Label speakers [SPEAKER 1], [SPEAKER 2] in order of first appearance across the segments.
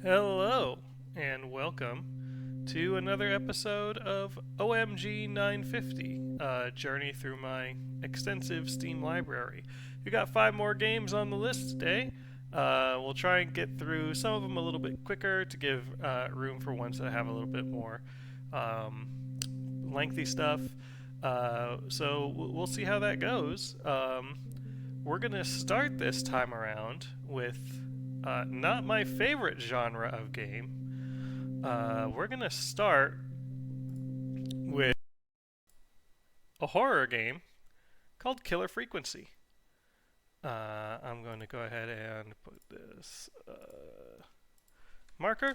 [SPEAKER 1] Hello, and welcome to another episode of OMG 950, journey through my extensive Steam library. We got 5 more games on the list today. We'll try and get through some of them a little bit quicker to give room for ones that have a little bit more um, lengthy stuff. So we'll see how that goes. We're going to start this time around with not my favorite genre of game. We're going to start with a horror game called Killer Frequency. I'm going to go ahead and put this marker.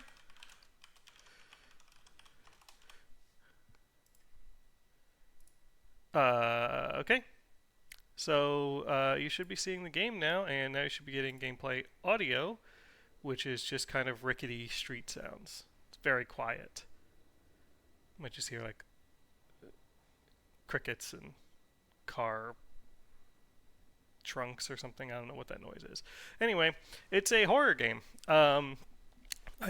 [SPEAKER 1] Okay. So you should be seeing the game now, and now you should be getting gameplay audio, which is just kind of rickety street sounds. It's very quiet. You might just hear like crickets and car trunks or something. I don't know what that noise is. Anyway, it's a horror game. I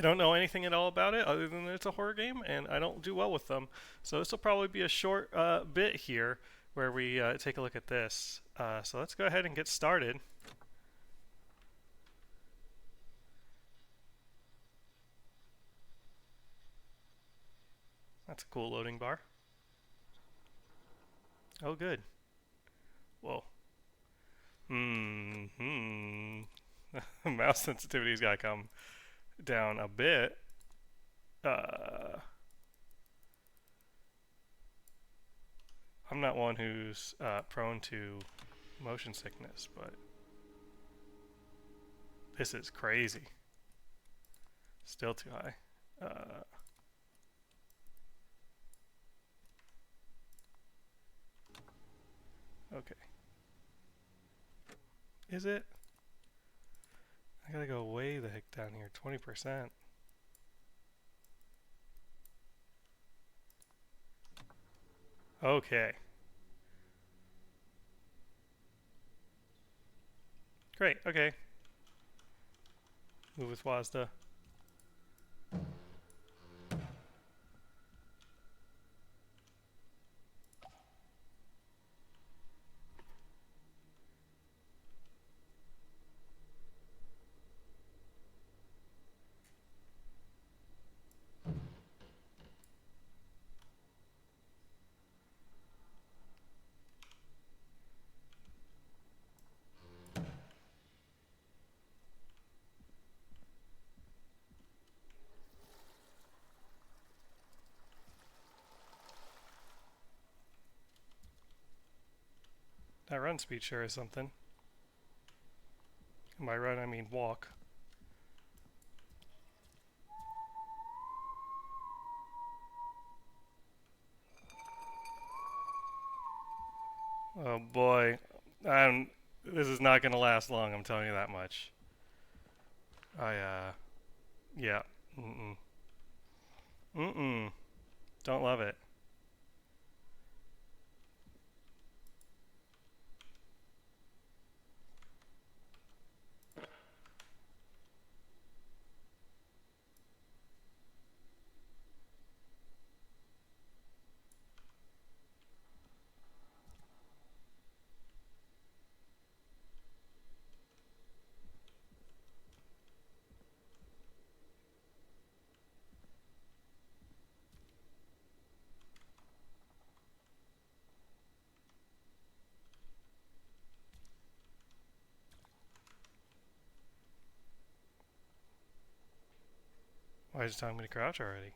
[SPEAKER 1] don't know anything at all about it other than that it's a horror game, and I don't do well with them. So this will probably be a short bit here where we take a look at this. So let's go ahead and get started. That's a cool loading bar. Oh, good. Whoa. Mouse sensitivity's got to come down a bit. I'm not one who's prone to motion sickness, but this is crazy. Still too high. Okay. Is it? I gotta go way the heck down here. 20%. Okay. Great, okay. Move with WASDA. That run speed sure is something. And by run, I mean walk. Oh boy. This is not gonna last long, I'm telling you that much. Yeah. Mm-mm. Mm-mm. Don't love it. Why is it telling me to crouch already?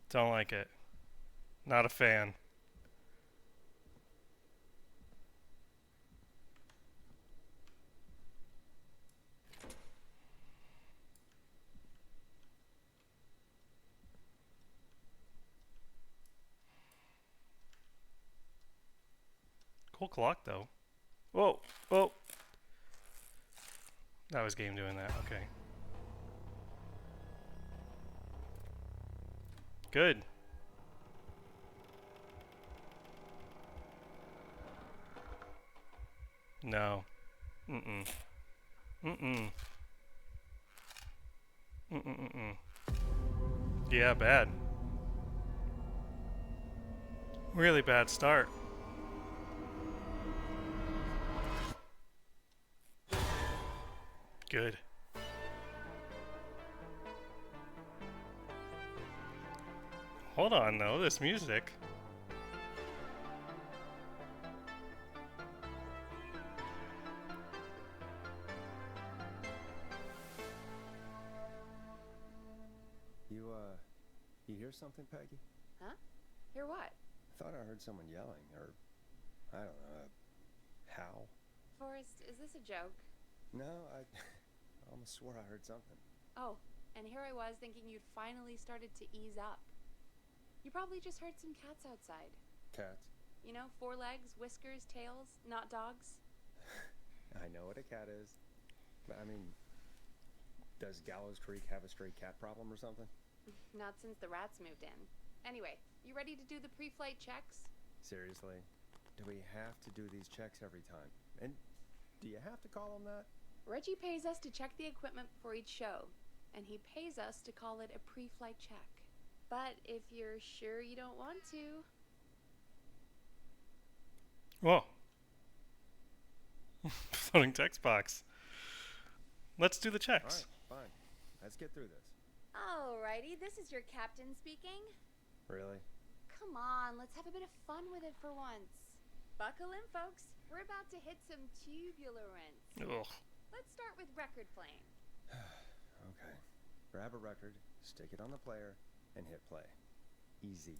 [SPEAKER 1] Don't like it. Not a fan. Cool clock though. Whoa, whoa. That was game doing that, okay. Good. No. Mm-mm. Mm-mm. Mm-mm-mm-mm. Yeah, bad. Really bad start. Good. Hold on, though. This music.
[SPEAKER 2] You hear something, Peggy?
[SPEAKER 3] Huh? Hear what?
[SPEAKER 2] I thought I heard someone yelling, or, I don't know, a howl.
[SPEAKER 3] Forrest, is this a joke?
[SPEAKER 2] No, I almost swore I heard something.
[SPEAKER 3] Oh, and here I was thinking you'd finally started to ease up. You probably just heard some cats outside.
[SPEAKER 2] Cats?
[SPEAKER 3] You know, 4 legs, whiskers, tails, not dogs.
[SPEAKER 2] I know what a cat is. But, I mean, does Gallows Creek have a stray cat problem or something?
[SPEAKER 3] Not since the rats moved in. Anyway, you ready to do the pre-flight checks?
[SPEAKER 2] Seriously? Do we have to do these checks every time? And do you have to call them that?
[SPEAKER 3] Reggie pays us to check the equipment before each show, and he pays us to call it a pre-flight check. But if you're sure you don't want to...
[SPEAKER 1] Whoa. Floating text box. Let's do the checks.
[SPEAKER 2] All right, fine. Let's get through this.
[SPEAKER 3] Alrighty, this is your captain speaking.
[SPEAKER 2] Really?
[SPEAKER 3] Come on, let's have a bit of fun with it for once. Buckle in, folks. We're about to hit some tubular rents.
[SPEAKER 1] Ugh.
[SPEAKER 3] Let's start with record playing.
[SPEAKER 2] Okay. Grab a record, stick it on the player, and hit play. Easy.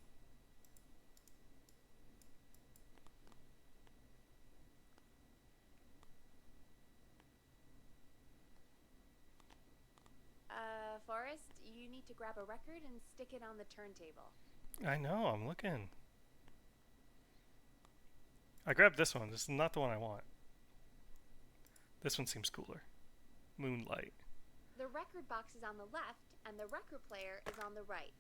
[SPEAKER 3] Forrest, you need to grab a record and stick it on the turntable.
[SPEAKER 1] I know, I'm looking. I grabbed this one. This is not the one I want. This one seems cooler. Moonlight.
[SPEAKER 3] The record box is on the left, and the record player is on the right.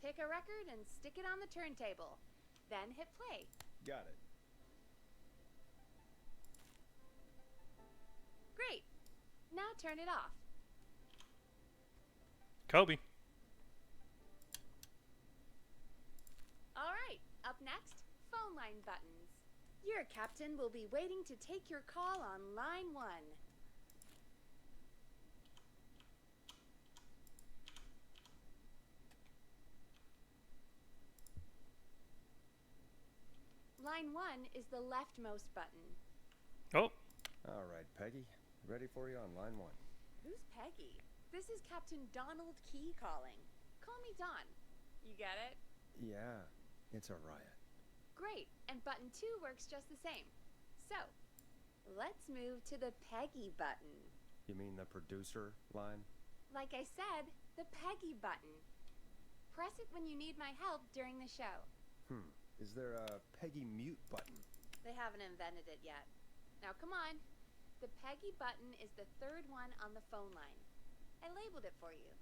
[SPEAKER 3] Pick a record and stick it on the turntable. Then hit play.
[SPEAKER 2] Got it.
[SPEAKER 3] Great. Now turn it off.
[SPEAKER 1] Kobe.
[SPEAKER 3] Alright, up next, phone line buttons. Your captain will be waiting to take your call on line 1. Line 1 is the leftmost button.
[SPEAKER 1] Oh.
[SPEAKER 2] All right, Peggy. Ready for you on line 1.
[SPEAKER 3] Who's Peggy? This is Captain Donald Key calling. Call me Don. You get it?
[SPEAKER 2] Yeah, it's a riot.
[SPEAKER 3] Great, and button 2 works just the same. So, let's move to the Peggy button.
[SPEAKER 2] You mean the producer line?
[SPEAKER 3] Like I said, the Peggy button. Press it when you need my help during the show.
[SPEAKER 2] Is there a Peggy mute button?
[SPEAKER 3] They haven't invented it yet. Now come on. The Peggy button is the 3rd one on the phone line. I labeled it for you.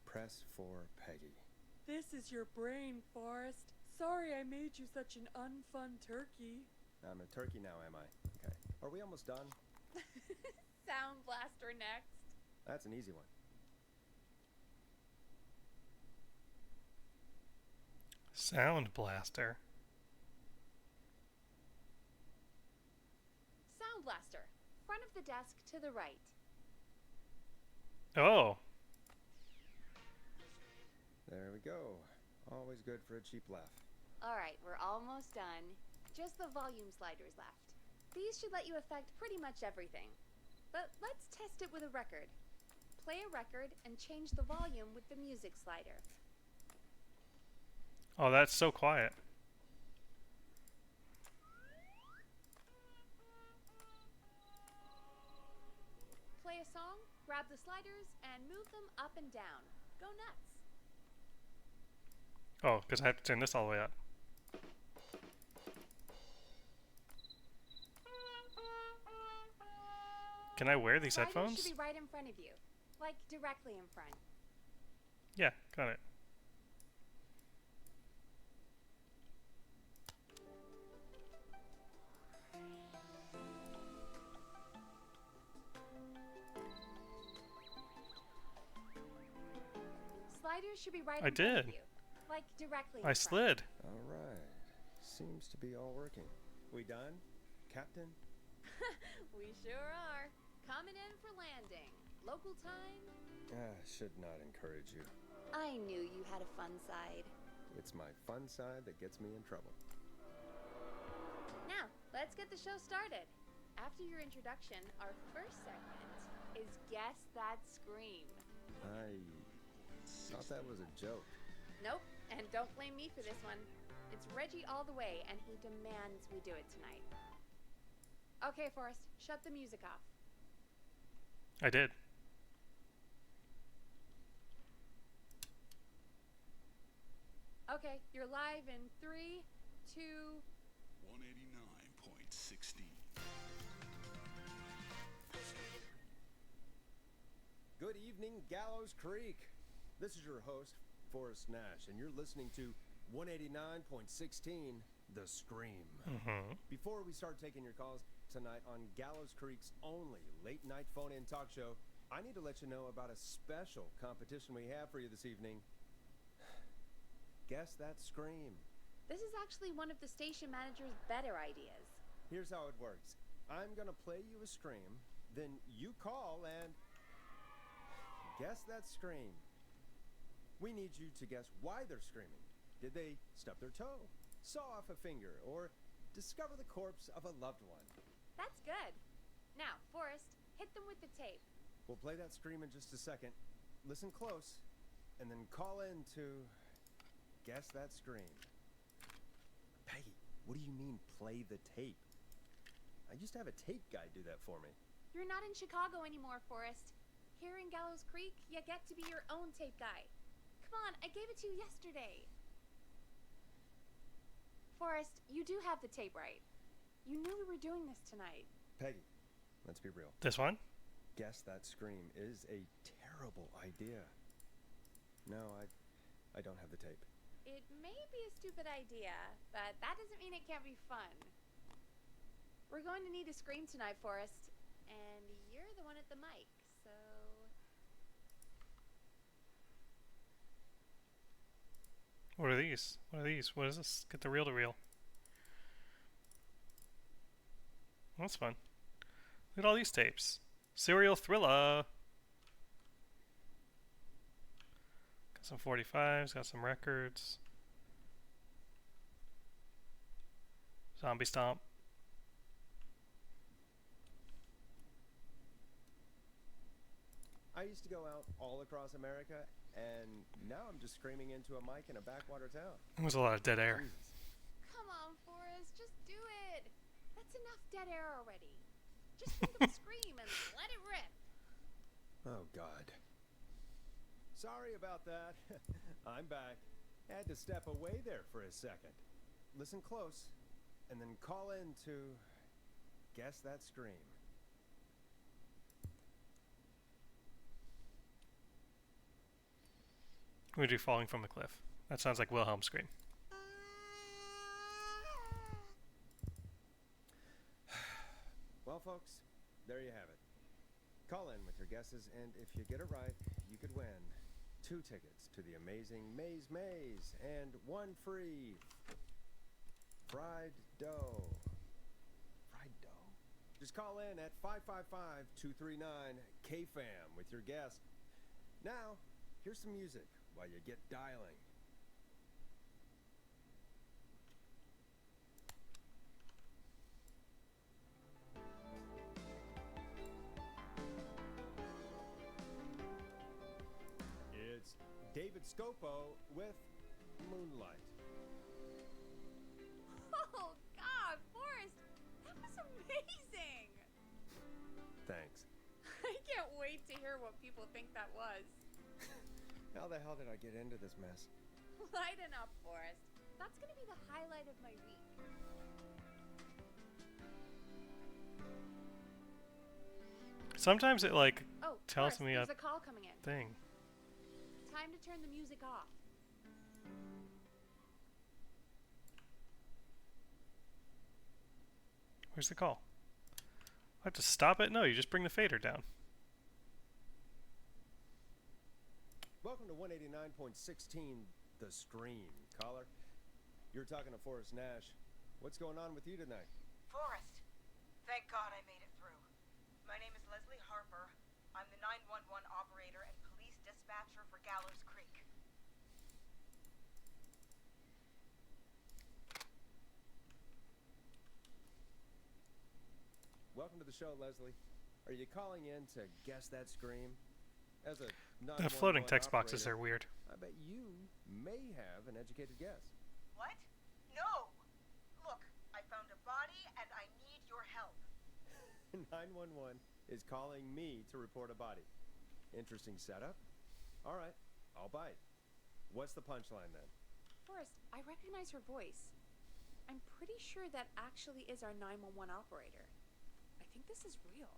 [SPEAKER 2] Press for Peggy.
[SPEAKER 4] This is your brain, Forrest. Sorry I made you such an unfun turkey.
[SPEAKER 2] I'm a turkey now, am I? Okay. Are we almost done?
[SPEAKER 3] Sound Blaster next.
[SPEAKER 2] That's an easy one.
[SPEAKER 1] Sound Blaster.
[SPEAKER 3] Sound Blaster. Front of the desk to the right.
[SPEAKER 1] Oh.
[SPEAKER 2] There we go. Always good for a cheap laugh.
[SPEAKER 3] Alright, we're almost done. Just the volume sliders left. These should let you affect pretty much everything. But let's test it with a record. Play a record and change the volume with the music slider.
[SPEAKER 1] Oh, that's so quiet.
[SPEAKER 3] Play a song, grab the sliders, and move them up and down. Go nuts.
[SPEAKER 1] Oh, because I have to turn this all the way up. Can I wear these
[SPEAKER 3] Sliders
[SPEAKER 1] headphones?
[SPEAKER 3] should be right in front of you. Like, directly in front.
[SPEAKER 1] Yeah, got it.
[SPEAKER 3] sliders should be right
[SPEAKER 1] I
[SPEAKER 3] in front of
[SPEAKER 1] did.
[SPEAKER 3] you. Like directly in
[SPEAKER 1] I
[SPEAKER 3] front.
[SPEAKER 1] slid.
[SPEAKER 2] All right. Seems to be all working. We done, Captain?
[SPEAKER 3] We sure are. Coming in for landing. Local time?
[SPEAKER 2] Should not encourage you.
[SPEAKER 3] I knew you had a fun side.
[SPEAKER 2] It's my fun side that gets me in trouble.
[SPEAKER 3] Now, let's get the show started. After your introduction, our first segment is Guess That Scream.
[SPEAKER 2] I thought that was a joke.
[SPEAKER 3] Nope, and don't blame me for this one. It's Reggie all the way, and he demands we do it tonight. Okay, Forrest, shut the music off.
[SPEAKER 1] I did.
[SPEAKER 3] Okay, you're live in 3, 2...
[SPEAKER 5] 189.16.
[SPEAKER 2] Good evening, Gallows Creek. This is your host, Forrest Nash, and you're listening to 189.16, The Scream. Before we start taking your calls tonight on Gallows Creek's only late-night phone-in talk show, I need to let you know about a special competition we have for you this evening. Guess That Scream.
[SPEAKER 3] This is actually one of the station manager's better ideas.
[SPEAKER 2] Here's how it works. I'm gonna play you a scream, then you call and guess that scream. We need you to guess why they're screaming. Did they stub their toe, saw off a finger, or discover the corpse of a loved one?
[SPEAKER 3] That's good. Now, Forrest, hit them with the tape.
[SPEAKER 2] We'll play that scream in just a second. Listen close, and then call in to guess that scream. Peggy, what do you mean play the tape? I used to have a tape guy do that for me.
[SPEAKER 3] You're not in Chicago anymore, Forrest. Here in Gallows Creek, you get to be your own tape guy. Come on, I gave it to you yesterday. Forrest, you do have the tape right. You knew we were doing this tonight.
[SPEAKER 2] Peggy, let's be real.
[SPEAKER 1] This one?
[SPEAKER 2] Guess that scream is a terrible idea. No, I don't have the tape.
[SPEAKER 3] It may be a stupid idea, but that doesn't mean it can't be fun. We're going to need a scream tonight, Forrest, and you're the one at the mic, so...
[SPEAKER 1] What are these? What are these? What is this? Get the reel to reel. That's fun. Look at all these tapes. Serial thriller. Got some 45s, got some records. Zombie Stomp.
[SPEAKER 2] I used to go out all across America, and now I'm just screaming into a mic in a backwater town.
[SPEAKER 1] There's a lot of dead air.
[SPEAKER 2] Jesus.
[SPEAKER 3] Come on, Forrest, just do it. That's enough dead air already. Just think of a scream and let it rip.
[SPEAKER 2] Oh, God. Sorry about that. I'm back. Had to step away there for a second. Listen close, and then call in to guess that scream.
[SPEAKER 1] We do Falling from a Cliff. That sounds like Wilhelm scream.
[SPEAKER 2] Well, folks, there you have it. Call in with your guesses, and if you get it right, you could win 2 tickets to the amazing Maze Maze and 1 free fried dough. Fried dough? Just call in at 555-239-KFAM with your guess. Now, here's some music while you get dialing. It's David Scopo with Moonlight.
[SPEAKER 3] Oh, God, Forrest, that was amazing.
[SPEAKER 2] Thanks.
[SPEAKER 3] I can't wait to hear what people think that was.
[SPEAKER 2] How the hell did I get into this mess?
[SPEAKER 3] Lighten up, Forrest. That's going to be the highlight of my week.
[SPEAKER 1] Sometimes it like
[SPEAKER 3] Oh,
[SPEAKER 1] tells
[SPEAKER 3] Forrest,
[SPEAKER 1] me
[SPEAKER 3] there's
[SPEAKER 1] a
[SPEAKER 3] a call coming in.
[SPEAKER 1] thing.
[SPEAKER 3] Time to turn the music off.
[SPEAKER 1] Where's the call? I have to stop it? No, you just bring the fader down.
[SPEAKER 2] Welcome to 189.16, The Scream. Caller, you're talking to Forrest Nash. What's going on with you tonight?
[SPEAKER 5] Forrest, thank God I made it through. My name is Leslie Harper. I'm the 911 operator and police dispatcher for Gallows Creek.
[SPEAKER 2] Welcome to the show, Leslie. Are you calling in to guess that scream? As a
[SPEAKER 1] The floating
[SPEAKER 2] 911
[SPEAKER 1] text boxes
[SPEAKER 2] operator,
[SPEAKER 1] are weird.
[SPEAKER 2] I bet you may have an educated guess.
[SPEAKER 5] What? No! Look, I found a body and I need your help.
[SPEAKER 2] 911 is calling me to report a body. Interesting setup. All right, I'll bite. What's the punchline then?
[SPEAKER 3] Forrest, I recognize her voice. I'm pretty sure that actually is our 911 operator. I think this is real.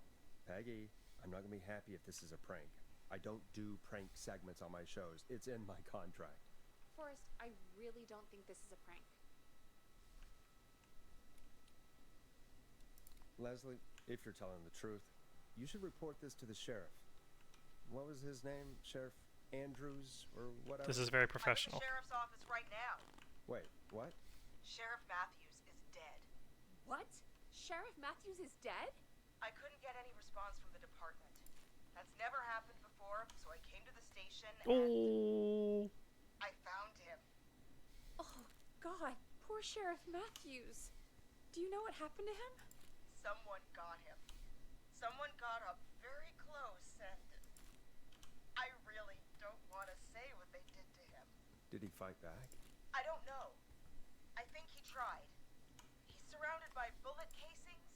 [SPEAKER 2] Peggy, I'm not going to be happy if this is a prank. I don't do prank segments on my shows. It's in my contract.
[SPEAKER 3] Forrest, I really don't think this is a prank.
[SPEAKER 2] Leslie, if you're telling the truth, you should report this to the sheriff. What was his name? Sheriff Andrews or whatever?
[SPEAKER 1] This is very
[SPEAKER 5] I'm at
[SPEAKER 1] professional.
[SPEAKER 5] the sheriff's office right now.
[SPEAKER 2] Wait, what?
[SPEAKER 5] Sheriff Matthews is dead.
[SPEAKER 3] What? Sheriff Matthews is dead?
[SPEAKER 5] I couldn't get any response from the department. That's never happened before, so I came to the station and
[SPEAKER 1] Oh.
[SPEAKER 5] I found him.
[SPEAKER 3] Oh, God. Poor Sheriff Matthews. Do you know what happened to him?
[SPEAKER 5] Someone got him. Someone got up very close and I really don't want to say what they did to him.
[SPEAKER 2] Did he fight back?
[SPEAKER 5] I don't know. I think he tried. He's surrounded by bullet casings.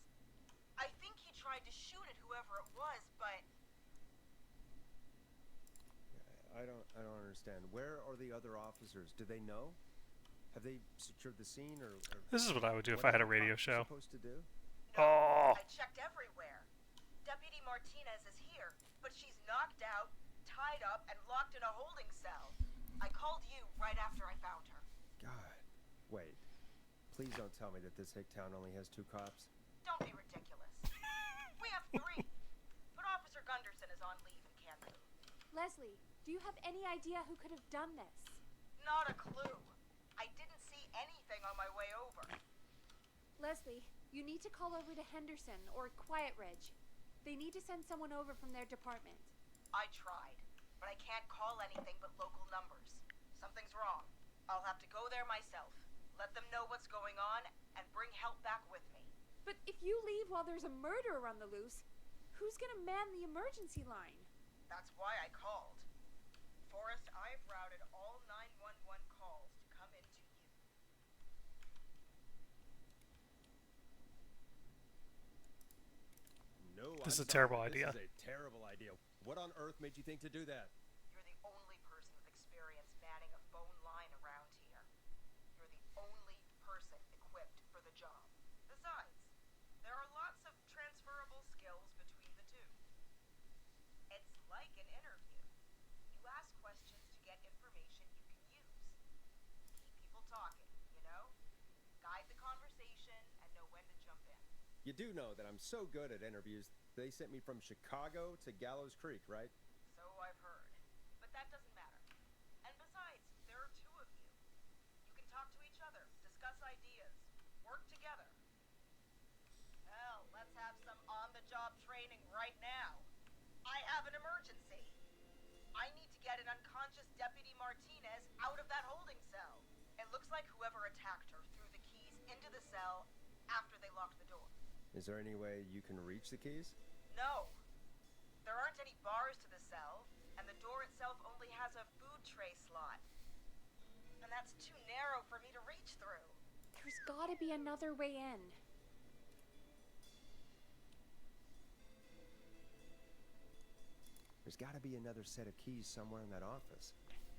[SPEAKER 5] I think he tried to shoot at whoever it was, but
[SPEAKER 2] I don't understand. Where are the other officers? Do they know? Have they secured the scene or
[SPEAKER 1] This is what I would do if
[SPEAKER 2] what
[SPEAKER 1] I had a
[SPEAKER 2] are
[SPEAKER 1] radio
[SPEAKER 2] cops
[SPEAKER 1] show.
[SPEAKER 2] supposed to do?
[SPEAKER 5] no,
[SPEAKER 1] Oh.
[SPEAKER 5] I checked everywhere. Deputy Martinez is here, but she's knocked out, tied up, and locked in a holding cell. I called you right after I found her.
[SPEAKER 2] God. Wait. Please don't tell me that this hick town only has 2 cops.
[SPEAKER 5] Don't be ridiculous. We have 3. But Officer Gunderson is on leave and can't move.
[SPEAKER 3] Leslie, do you have any idea who could have done this?
[SPEAKER 5] Not a clue. I didn't see anything on my way over.
[SPEAKER 3] Leslie, you need to call over to Henderson or Quiet Ridge. They need to send someone over from their department.
[SPEAKER 5] I tried, but I can't call anything but local numbers. Something's wrong. I'll have to go there myself, let them know what's going on, and bring help back with me.
[SPEAKER 3] But if you leave while there's a murderer on the loose, who's gonna man the emergency line?
[SPEAKER 5] That's why I called. Forrest, I've routed all 911 calls to come into you.
[SPEAKER 2] No,
[SPEAKER 1] This is
[SPEAKER 2] I'm
[SPEAKER 1] a terrible
[SPEAKER 2] sorry.
[SPEAKER 1] idea.
[SPEAKER 2] This is a terrible idea. What on earth made you think to do that?
[SPEAKER 5] You're the only person with experience manning a phone line around here. You're the only person equipped for the job. Besides, there are lots of transferable skills between the two. It's like an interview. You ask questions to get information you can use. Keep people talking, you know? Guide the conversation and know when to jump in.
[SPEAKER 2] You do know that I'm so good at interviews, they sent me from Chicago to Gallows Creek, right?
[SPEAKER 5] So I've heard. But that doesn't matter. And besides, there are 2 of you. You can talk to each other, discuss ideas, work together. Hell, let's have some on-the-job training right now. I have an emergency. I need to get an unconscious Deputy Martinez out of that holding cell. It looks like whoever attacked her threw the keys into the cell after they locked the door.
[SPEAKER 2] Is there any way you can reach the keys?
[SPEAKER 5] No. There aren't any bars to the cell, and the door itself only has a food tray slot. And that's too narrow for me to reach through.
[SPEAKER 3] There's gotta be another way in.
[SPEAKER 2] There's got to be another set of keys somewhere in that office.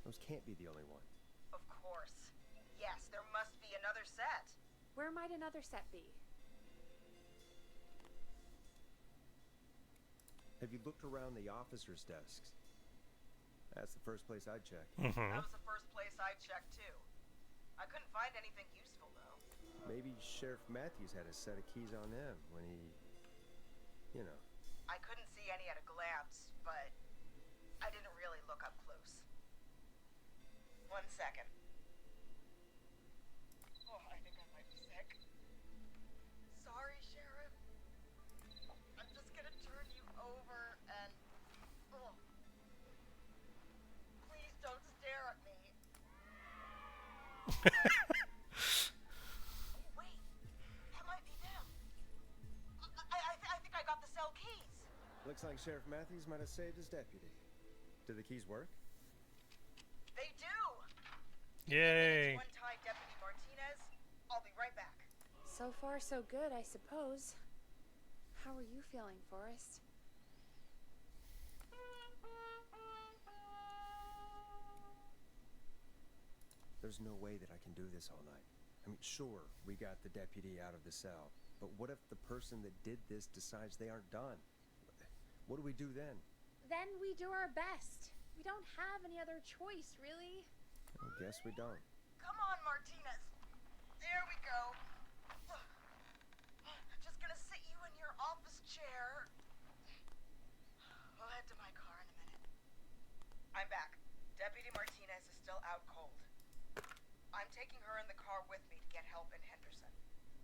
[SPEAKER 2] Those can't be the only one.
[SPEAKER 5] Of course. Yes, there must be another set.
[SPEAKER 3] Where might another set be?
[SPEAKER 2] Have you looked around the officers' desks? That's the first place I'd check.
[SPEAKER 5] That was the first place I checked, too. I couldn't find anything useful, though.
[SPEAKER 2] Maybe Sheriff Matthews had a set of keys on him when he, you know.
[SPEAKER 5] I couldn't see any at a glance, but I didn't really look up close. 1 second. Oh, I think I might be sick. Sorry, Sheriff. I'm just gonna turn you over and... Oh. Please don't stare at me. Oh, wait. That might be them. I think I got the cell keys.
[SPEAKER 2] Looks like Sheriff Matthews might have saved his deputy. Do the keys work?
[SPEAKER 5] They do.
[SPEAKER 1] Yay.
[SPEAKER 5] One-tie Deputy Martinez. I'll be right back.
[SPEAKER 3] So far, so good, I suppose. How are you feeling, Forrest?
[SPEAKER 2] There's no way that I can do this all night. I mean, sure, we got the deputy out of the cell, but what if the person that did this decides they aren't done? What do we do then?
[SPEAKER 3] Then we do our best. We don't have any other choice, really.
[SPEAKER 2] I guess we don't.
[SPEAKER 5] Come on, Martinez. There we go. Just gonna sit you in your office chair. I'll head to my car in a minute. I'm back. Deputy Martinez is still out cold. I'm taking her in the car with me to get help in Henderson.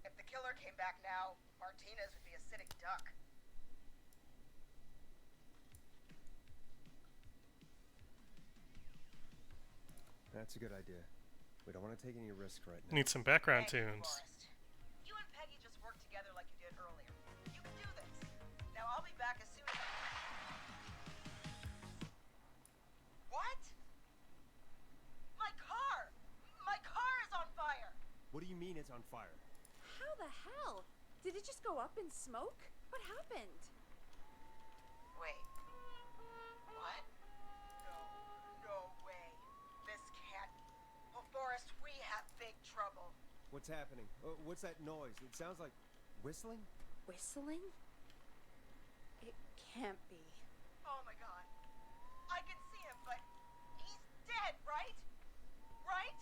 [SPEAKER 5] If the killer came back now, Martinez would be a sitting duck.
[SPEAKER 2] That's a good idea. We don't want to take any risks right now.
[SPEAKER 1] Need some background
[SPEAKER 5] Thank you,
[SPEAKER 1] tunes.
[SPEAKER 5] Forrest. You and Peggy just work together like you did earlier. You can do this. Now I'll be back as soon as I... What? My car! My car is on fire!
[SPEAKER 2] What do you mean it's on fire?
[SPEAKER 3] How the hell? Did it just go up in smoke? What happened?
[SPEAKER 5] Wait. What? No way. This can't... Oh, Forrest, we have big trouble.
[SPEAKER 2] What's happening? What's that noise? It sounds like whistling?
[SPEAKER 3] Whistling? It can't be.
[SPEAKER 5] Oh my god. I can see him, but he's dead, right? Right?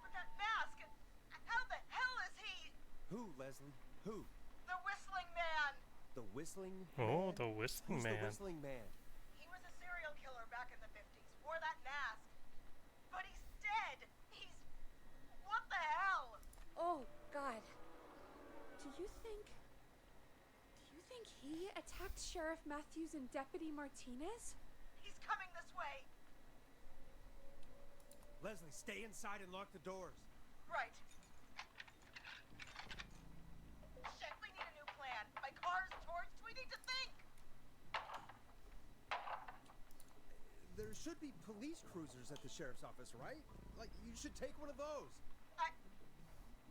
[SPEAKER 5] With that mask, and how the hell is he?
[SPEAKER 2] Who, Leslie? Who?
[SPEAKER 5] The whistling man!
[SPEAKER 2] The whistling
[SPEAKER 1] Oh,
[SPEAKER 2] man?
[SPEAKER 1] the whistling
[SPEAKER 2] Who's
[SPEAKER 1] man.
[SPEAKER 2] the whistling man?
[SPEAKER 5] He was a serial killer back in the 50s, wore that mask. But he's dead! He's... What the hell?
[SPEAKER 3] Oh, God. Do you think he attacked Sheriff Matthews and Deputy Martinez?
[SPEAKER 5] He's coming this way.
[SPEAKER 2] Leslie, stay inside and lock the doors.
[SPEAKER 5] Right. Shit, we need a new plan. My car is torched. We need to think.
[SPEAKER 2] There should be police cruisers at the sheriff's office, right? Like, you should take one of those.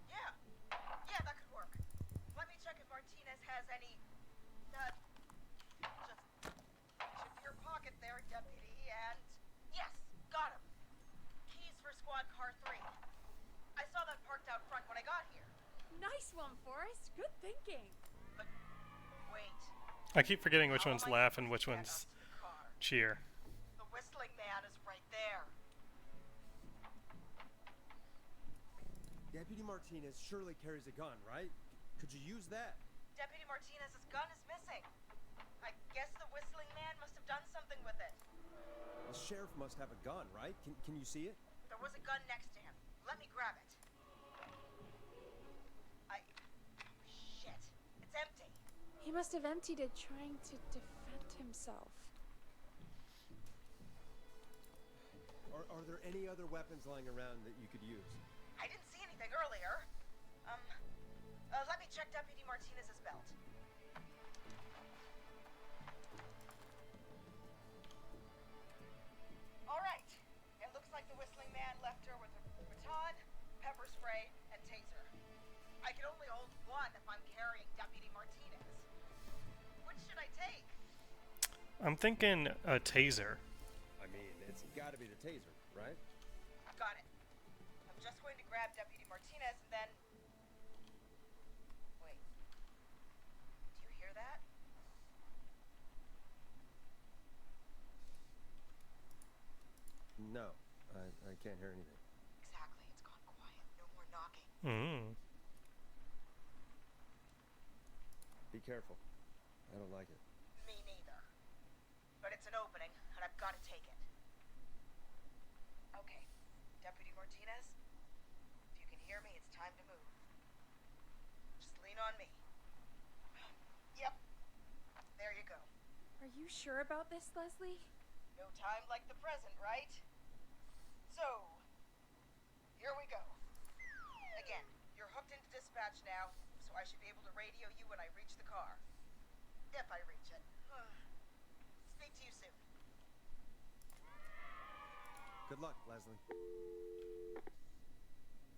[SPEAKER 5] Yeah. Yeah, that could work. Let me check if Martinez has any... just chip your pocket there, deputy, and... Yes, got him. Keys for squad car 3. I saw that parked out front when I got here.
[SPEAKER 3] Nice one, Forrest. Good thinking.
[SPEAKER 5] But wait.
[SPEAKER 1] I keep forgetting which
[SPEAKER 5] How
[SPEAKER 1] one's
[SPEAKER 5] am I
[SPEAKER 1] laugh and
[SPEAKER 5] supposed
[SPEAKER 1] which
[SPEAKER 5] to get
[SPEAKER 1] one's
[SPEAKER 5] us to the car?
[SPEAKER 1] cheer.
[SPEAKER 5] The whistling man is right there.
[SPEAKER 2] Deputy Martinez surely carries a gun, right? Could you use that?
[SPEAKER 5] Deputy Martinez's gun is missing. I guess the whistling man must have done something with it.
[SPEAKER 2] The sheriff must have a gun, right? Can you see it?
[SPEAKER 5] There was a gun next to him. Let me grab it. Shit. It's empty.
[SPEAKER 3] He must have emptied it trying to defend himself.
[SPEAKER 2] Are there any other weapons lying around that you could use?
[SPEAKER 5] I didn't see anything earlier. Let me check Deputy Martinez's belt. All right. It looks like the whistling man left her with a baton, pepper spray, and taser. I can only hold one if I'm carrying Deputy Martinez. Which should I take?
[SPEAKER 1] I'm thinking a taser.
[SPEAKER 2] I mean, it's got to be the taser, right?
[SPEAKER 5] Got it. I'm just going to grab Deputy Martinez and then... Wait. Do you hear that?
[SPEAKER 2] No, I can't hear anything.
[SPEAKER 5] Exactly. It's gone quiet. No more knocking.
[SPEAKER 2] Be careful. I don't like it.
[SPEAKER 5] Me neither. But it's an opening, and I've got to take it. Okay. Deputy Martinez? If you can hear me, it's time to move. Just lean on me. Yep. There you go.
[SPEAKER 3] Are you sure about this, Leslie?
[SPEAKER 5] No time like the present, right? So, here we go. Again, you're hooked into dispatch now, so I should be able to radio you when I reach the car. If I reach it. Speak to you soon.
[SPEAKER 2] Good luck, Leslie.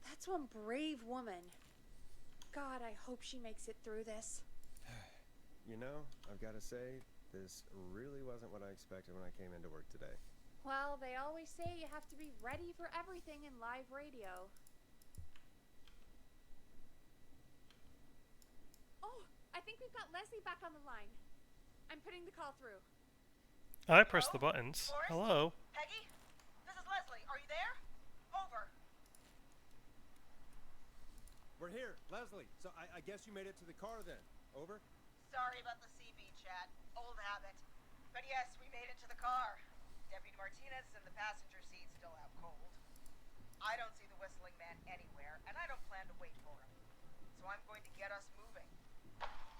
[SPEAKER 3] That's one brave woman. God, I hope she makes it through this.
[SPEAKER 2] You know, I've got to say, this really wasn't what I expected when I came into work today.
[SPEAKER 3] Well, they always say you have to be ready for everything in live radio. Oh, I think we've got Leslie back on the line. I'm putting the call through.
[SPEAKER 1] I press the buttons.
[SPEAKER 5] Forrest?
[SPEAKER 1] Hello.
[SPEAKER 5] Peggy? This is Leslie. Are you there? Over.
[SPEAKER 2] We're here, Leslie. So I guess you made it to the car then. Over?
[SPEAKER 5] Sorry about the CB chat. Old habit. But yes, we made it to the car. Deputy Martinez is in the passenger seat, still out cold. I don't see the whistling man anywhere, and I don't plan to wait for him. So I'm going to get us moving.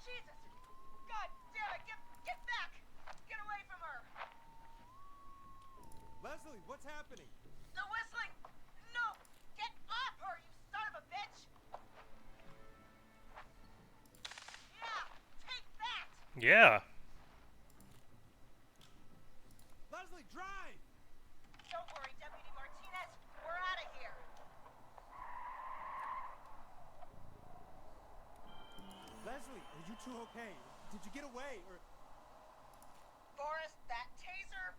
[SPEAKER 5] Jesus! God damn it! Get back! Get away from her!
[SPEAKER 2] Leslie, what's happening?
[SPEAKER 5] The whistling! No! Get off her, you son of a bitch! Yeah! Take that!
[SPEAKER 1] Yeah.
[SPEAKER 2] Leslie, drive!
[SPEAKER 5] Don't worry, Deputy Martinez. We're out of here.
[SPEAKER 2] Leslie, are you two okay? Did you get away, or...
[SPEAKER 5] Forrest, that taser?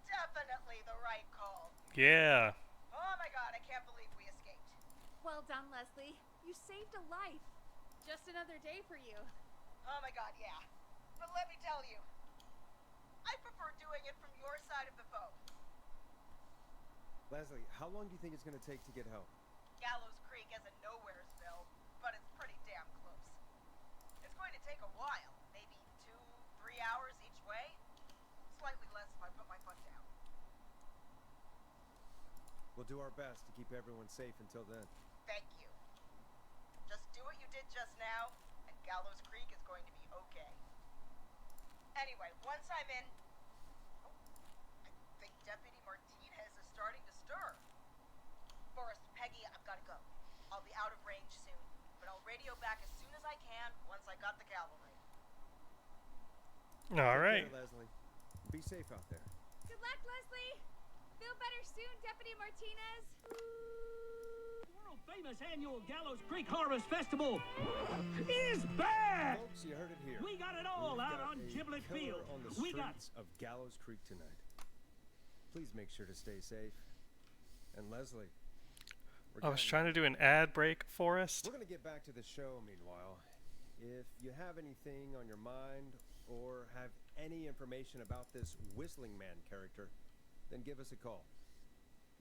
[SPEAKER 5] Definitely the right call.
[SPEAKER 1] Yeah.
[SPEAKER 5] Oh my god, I can't believe we escaped.
[SPEAKER 3] Well done, Leslie. You saved a life. Just another day for you.
[SPEAKER 5] Oh my god, yeah. But let me tell you, I prefer doing it from your side of the boat.
[SPEAKER 2] Leslie, how long do you think it's going to take to get help?
[SPEAKER 5] Gallows Creek isn't nowheresville, but it's pretty damn close. It's going to take a while, maybe 2-3 hours each way. Slightly less if I put my foot down.
[SPEAKER 2] We'll do our best to keep everyone safe until then.
[SPEAKER 5] Thank you. Just do what you did just now, and Gallows Creek is going to be okay. Anyway, once I'm in... Oh, I think Deputy Martinez is starting to stir. Forrest, Peggy, I've got to go. I'll be out of range soon, but I'll radio back as soon as I can once I got the cavalry.
[SPEAKER 1] All right.
[SPEAKER 2] Take care, Leslie. Be safe out there.
[SPEAKER 3] Good luck, Leslie. Feel better soon, Deputy Martinez.
[SPEAKER 6] World-famous annual Gallows Creek Harvest Festival is back!
[SPEAKER 2] Folks, you heard it here.
[SPEAKER 6] We got it all
[SPEAKER 2] We've
[SPEAKER 6] out
[SPEAKER 2] got
[SPEAKER 6] on
[SPEAKER 2] a
[SPEAKER 6] Giblet
[SPEAKER 2] killer
[SPEAKER 6] Field.
[SPEAKER 2] on the
[SPEAKER 6] We got
[SPEAKER 2] streets of Gallows Creek tonight. Please make sure to stay safe. And Leslie,
[SPEAKER 1] I was trying to do an ad break, Forrest.
[SPEAKER 2] we're going to get back to the show meanwhile. If you have anything on your mind or have any information about this Whistling Man character, then give us a call.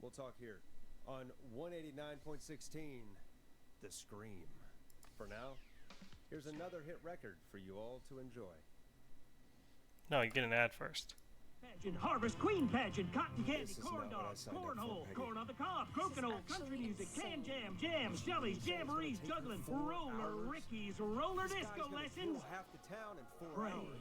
[SPEAKER 2] We'll talk here on 189.16, The Scream. For now, here's another hit record for you all to enjoy.
[SPEAKER 1] No, you get an ad first.
[SPEAKER 6] pageant, Harvest Queen pageant, cotton candy,
[SPEAKER 2] This is
[SPEAKER 6] corn
[SPEAKER 2] not what I
[SPEAKER 6] dogs,
[SPEAKER 2] signed up for,
[SPEAKER 6] cornhole,
[SPEAKER 2] Peggy.
[SPEAKER 6] corn on the cob, crokinole, country
[SPEAKER 3] actually
[SPEAKER 6] music, can
[SPEAKER 3] insane.
[SPEAKER 6] jams, jellies, jamborees,
[SPEAKER 2] take you
[SPEAKER 6] juggling,
[SPEAKER 2] 4
[SPEAKER 6] roller,
[SPEAKER 2] hours?
[SPEAKER 6] rickies, roller
[SPEAKER 2] This guy's
[SPEAKER 6] disco
[SPEAKER 2] gonna
[SPEAKER 6] lessons,
[SPEAKER 2] fool half the town in 4
[SPEAKER 6] brain.
[SPEAKER 2] hours.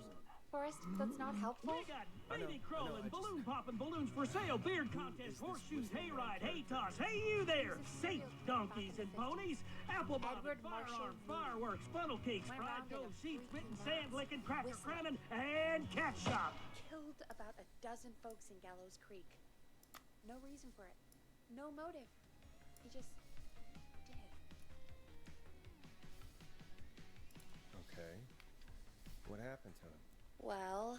[SPEAKER 3] Forrest, that's not helpful.
[SPEAKER 6] We got
[SPEAKER 2] I know,
[SPEAKER 6] baby
[SPEAKER 2] I
[SPEAKER 6] crawling,
[SPEAKER 2] just-
[SPEAKER 6] balloon popping, balloons for sale, beard
[SPEAKER 2] is
[SPEAKER 6] contest,
[SPEAKER 2] this
[SPEAKER 6] horseshoes,
[SPEAKER 2] Whistling Man
[SPEAKER 6] hayride, hay
[SPEAKER 2] character?
[SPEAKER 6] toss, hey you there,
[SPEAKER 3] This is
[SPEAKER 6] safe
[SPEAKER 3] serial killer
[SPEAKER 6] donkeys
[SPEAKER 3] back in
[SPEAKER 6] and
[SPEAKER 3] the
[SPEAKER 6] ponies, apple bobbing,
[SPEAKER 3] Edward Marshall
[SPEAKER 6] firearm,
[SPEAKER 3] Lee.
[SPEAKER 6] fireworks, funnel cakes,
[SPEAKER 3] Went
[SPEAKER 6] fried
[SPEAKER 3] around in a
[SPEAKER 6] dough, seed spitting,
[SPEAKER 3] freaking
[SPEAKER 6] sand
[SPEAKER 3] mask,
[SPEAKER 6] licking, cracker
[SPEAKER 3] whistling.
[SPEAKER 6] cramming, and cat shop.
[SPEAKER 3] Killed about a dozen folks in Gallows Creek. No reason for it. No motive. He just did.
[SPEAKER 2] Okay. What happened to him?
[SPEAKER 3] Well,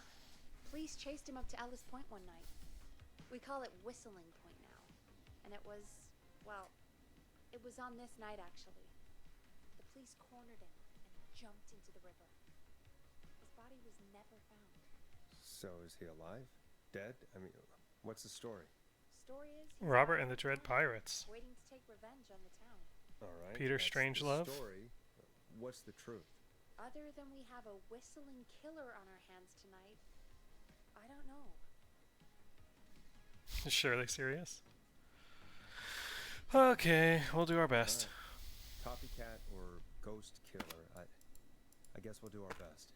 [SPEAKER 3] police chased him up to Ellis Point one night. We call it Whistling Point now. And it was, well, it was on this night actually. The police cornered him and he jumped into the river. His body was never found.
[SPEAKER 2] So is he alive? Dead? I mean, what's the story?
[SPEAKER 3] Story is he's
[SPEAKER 1] Robert
[SPEAKER 3] alive
[SPEAKER 1] and the Dread
[SPEAKER 3] now,
[SPEAKER 1] Pirates.
[SPEAKER 3] waiting to take revenge on the town.
[SPEAKER 2] All right.
[SPEAKER 1] Peter
[SPEAKER 2] that's the
[SPEAKER 1] Strangelove?
[SPEAKER 2] Story. What's the truth?
[SPEAKER 3] Other than we have a whistling killer on our hands tonight, I don't know.
[SPEAKER 1] Surely serious. Okay, we'll do our best.
[SPEAKER 2] Copycat or ghost killer. I guess we'll do our best.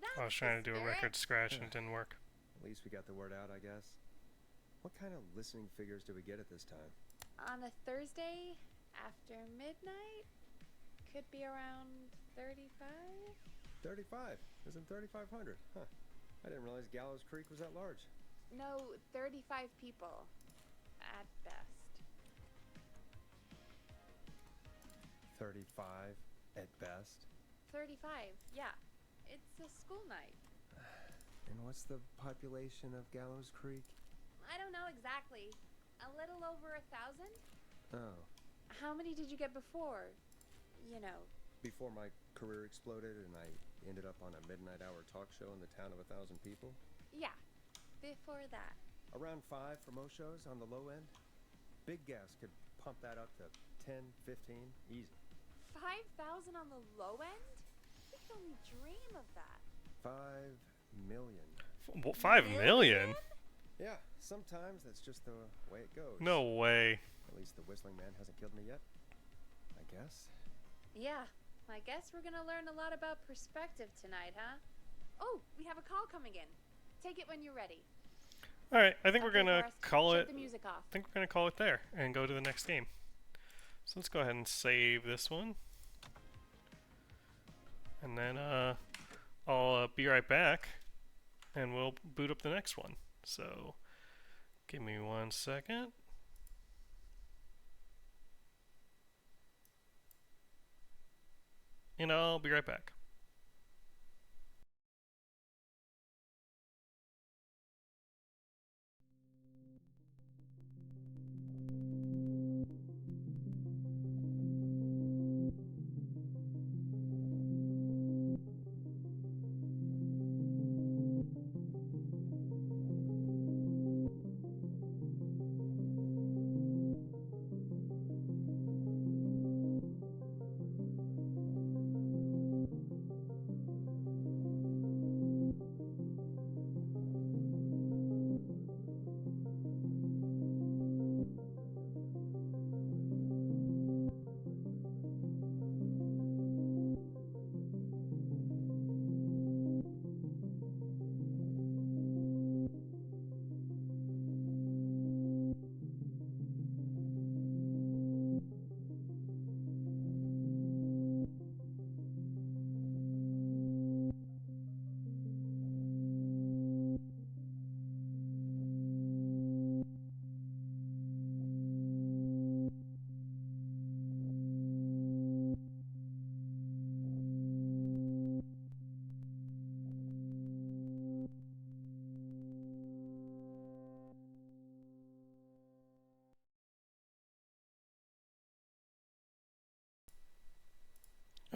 [SPEAKER 3] That's
[SPEAKER 1] I was
[SPEAKER 3] the
[SPEAKER 1] trying to do a
[SPEAKER 3] spirit.
[SPEAKER 1] record scratch and it didn't work.
[SPEAKER 2] At least we got the word out, I guess. What kind of listening figures do we get at this time?
[SPEAKER 3] On a Thursday after midnight, could be around 35.
[SPEAKER 2] 35. Isn't 3,500? Huh. I didn't realize Gallows Creek was that large.
[SPEAKER 3] No, 35 people at best.
[SPEAKER 2] 35 at best.
[SPEAKER 3] 35, yeah. It's a school night.
[SPEAKER 2] And what's the population of Gallows Creek?
[SPEAKER 3] I don't know exactly. A little over 1,000?
[SPEAKER 2] Oh.
[SPEAKER 3] How many did you get before? You know.
[SPEAKER 2] Before my career exploded and I ended up on a midnight hour talk show in the town of 1,000 people?
[SPEAKER 3] Yeah, before that.
[SPEAKER 2] Around 5 for most shows on the low end. Big gas could pump that up to 10, 15, easy.
[SPEAKER 3] 5,000 on the low end? We could only dream of that.
[SPEAKER 2] 5 million.
[SPEAKER 1] 5 million?
[SPEAKER 2] Yeah, sometimes that's just the way it goes.
[SPEAKER 1] No way.
[SPEAKER 2] At least the Whistling Man hasn't killed me yet, I guess.
[SPEAKER 3] Yeah, I guess we're gonna learn a lot about perspective tonight, huh? Oh, we have a call coming in. Take it when you're ready.
[SPEAKER 1] Alright, I think we're
[SPEAKER 3] Okay,
[SPEAKER 1] gonna
[SPEAKER 3] Forrest,
[SPEAKER 1] call
[SPEAKER 3] shut
[SPEAKER 1] it.
[SPEAKER 3] the music off.
[SPEAKER 1] I think we're gonna call it there and go to the next game. So let's go ahead and save this one. And then I'll be right back and we'll boot up the next one. So give me 1 second. And I'll be right back.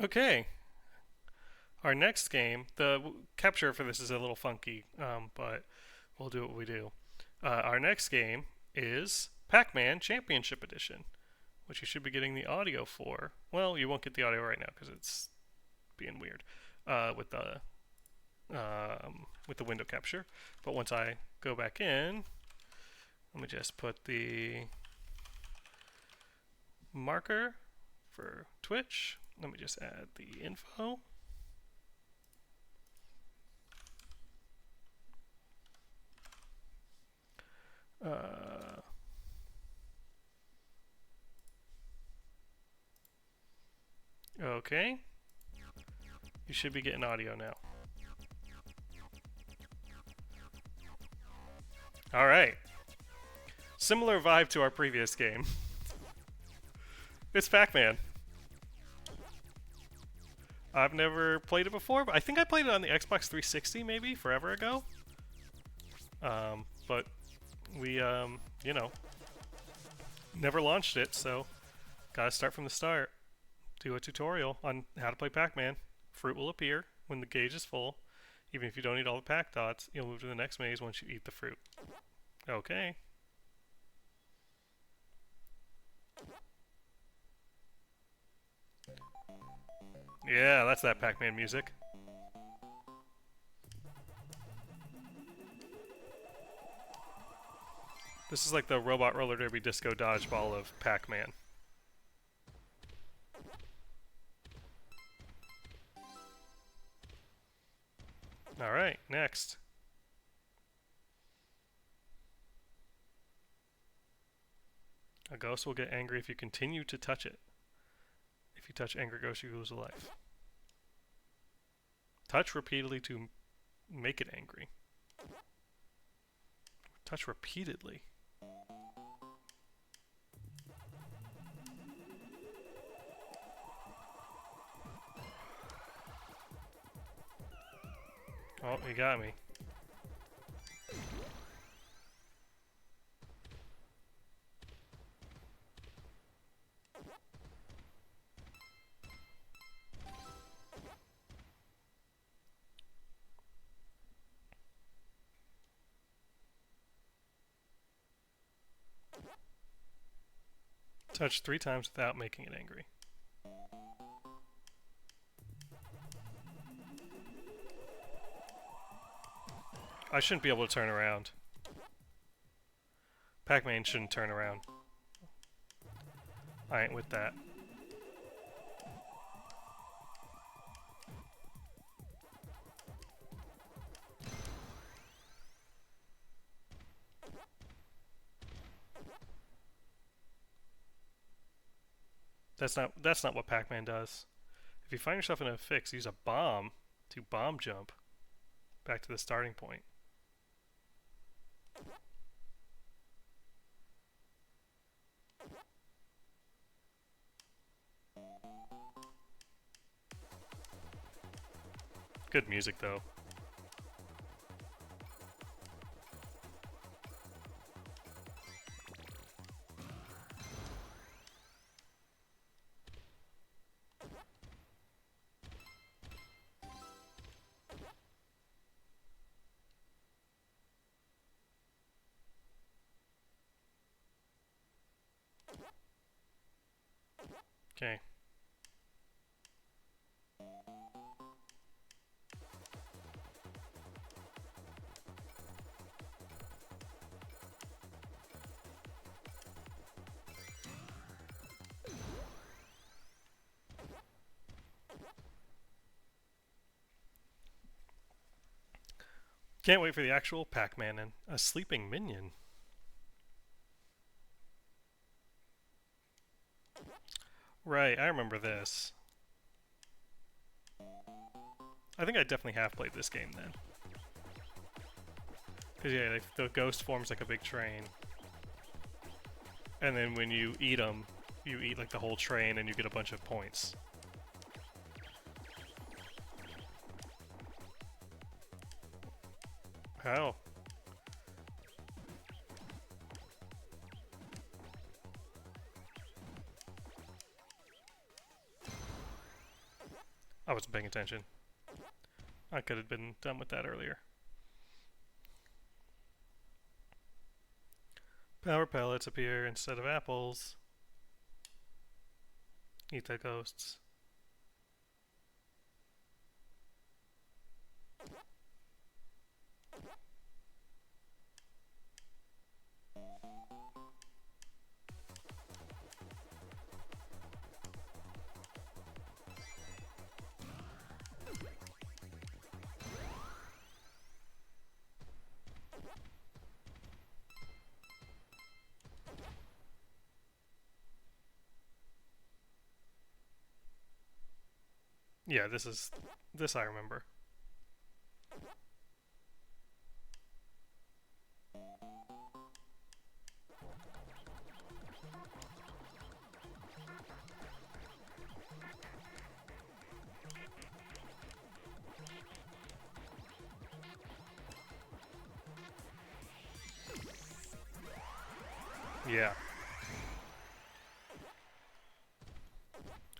[SPEAKER 1] Okay. Our next game, the capture for this is a little funky, but we'll do what we do. Our next game is Pac-Man Championship Edition, which you should be getting the audio for. Well, you won't get the audio right now because it's being weird with the window capture. But once I go back in, let me just put the marker for Twitch. Let me just add the info. Okay. You should be getting audio now. Alright. Similar vibe to our previous game. It's Pac-Man. I've never played it before, but I think I played it on the Xbox 360 maybe, forever ago. But we, you know, never launched it, so gotta start from the start. Do a tutorial on how to play Pac-Man. Fruit will appear when the gauge is full. Even if you don't eat all the Pac dots, you'll move to the next maze once you eat the fruit. Okay. Yeah, that's that Pac-Man music. This is like the robot roller derby disco dodgeball of Pac-Man. Alright, next. A ghost will get angry if you continue to touch it. If you touch angry ghost, you lose a life. Touch repeatedly to make it angry. Touch repeatedly. Oh, you got me. Touch 3 times without making it angry. I shouldn't be able to turn around. Pac-Man shouldn't turn around. I ain't with that. That's not what Pac-Man does. If you find yourself in a fix, use a bomb to bomb jump back to the starting point. Good music though. Okay. Can't wait for the actual Pac-Man and a sleeping minion. Right, I remember this. I think I definitely have played this game then. Because yeah, the ghost forms like a big train. And then when you eat them, you eat like the whole train and you get a bunch of points. How? I wasn't paying attention. I could have been done with that earlier. Power pellets appear instead of apples. Eat the ghosts. Yeah, this I remember. Yeah.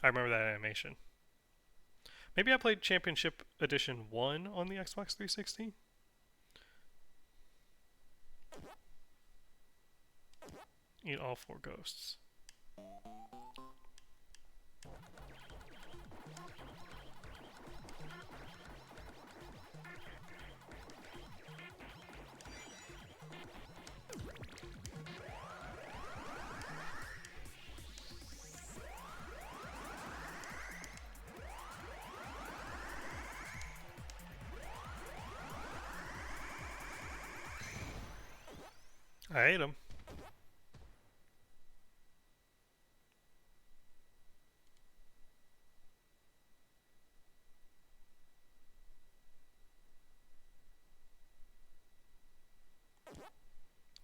[SPEAKER 1] I remember that animation. Maybe I played Championship Edition 1 on the Xbox 360? Eat all 4 ghosts. I ate him.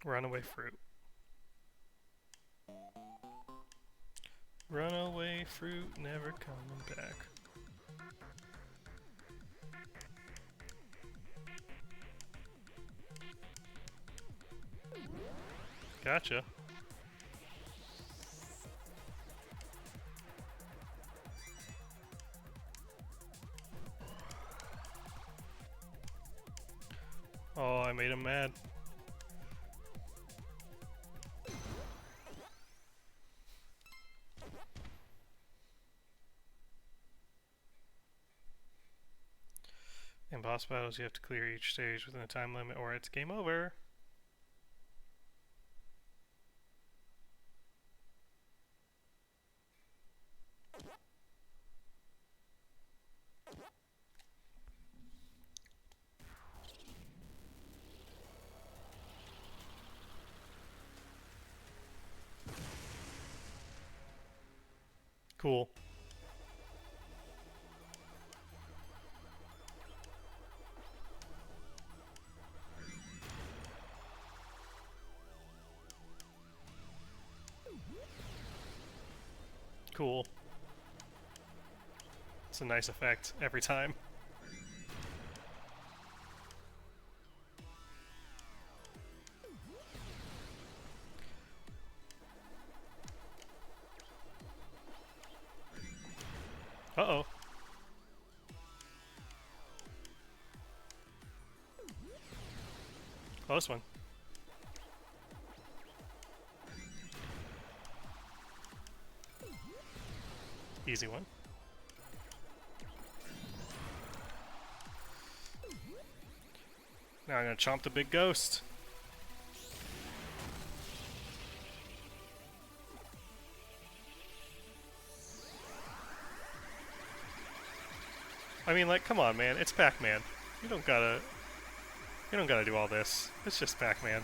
[SPEAKER 1] Runaway fruit. Runaway fruit never coming back. Gotcha. Oh, I made him mad. In boss battles, you have to clear each stage within a time limit or it's game over. Cool. Cool. It's a nice effect every time. Uh-oh. Close one. Easy one. Now I'm gonna chomp the big ghost. I mean, like, come on, man. It's Pac-Man. You don't gotta do all this. It's just Pac-Man.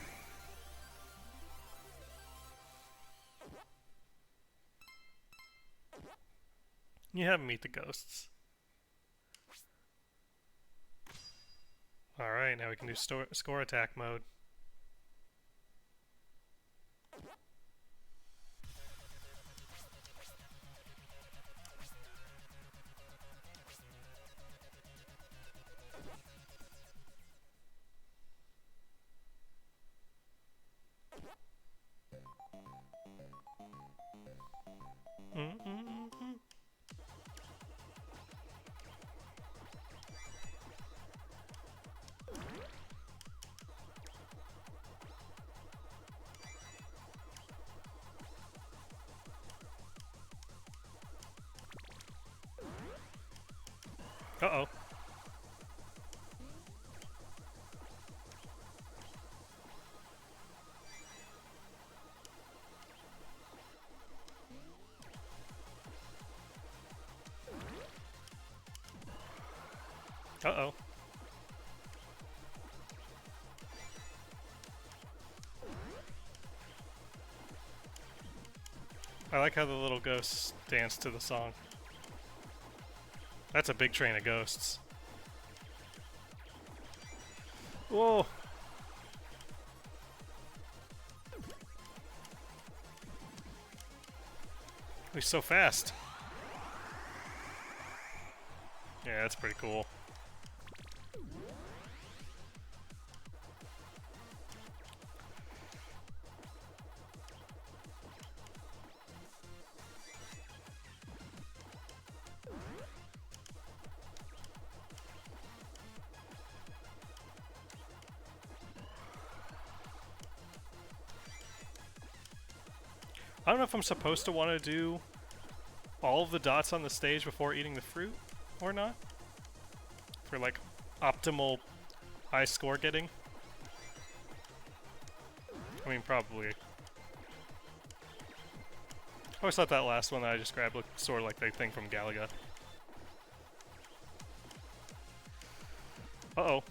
[SPEAKER 1] You have him meet the ghosts. Alright, now we can do score attack mode. Uh-oh. Uh-oh. I like how the little ghosts dance to the song. That's a big train of ghosts. Whoa! He's so fast. Yeah, that's pretty cool. I don't know if I'm supposed to want to do all of the dots on the stage before eating the fruit or not. For like optimal high score getting. I mean, probably. I always thought that last one that I just grabbed looked sort of like the thing from Galaga. Uh-oh.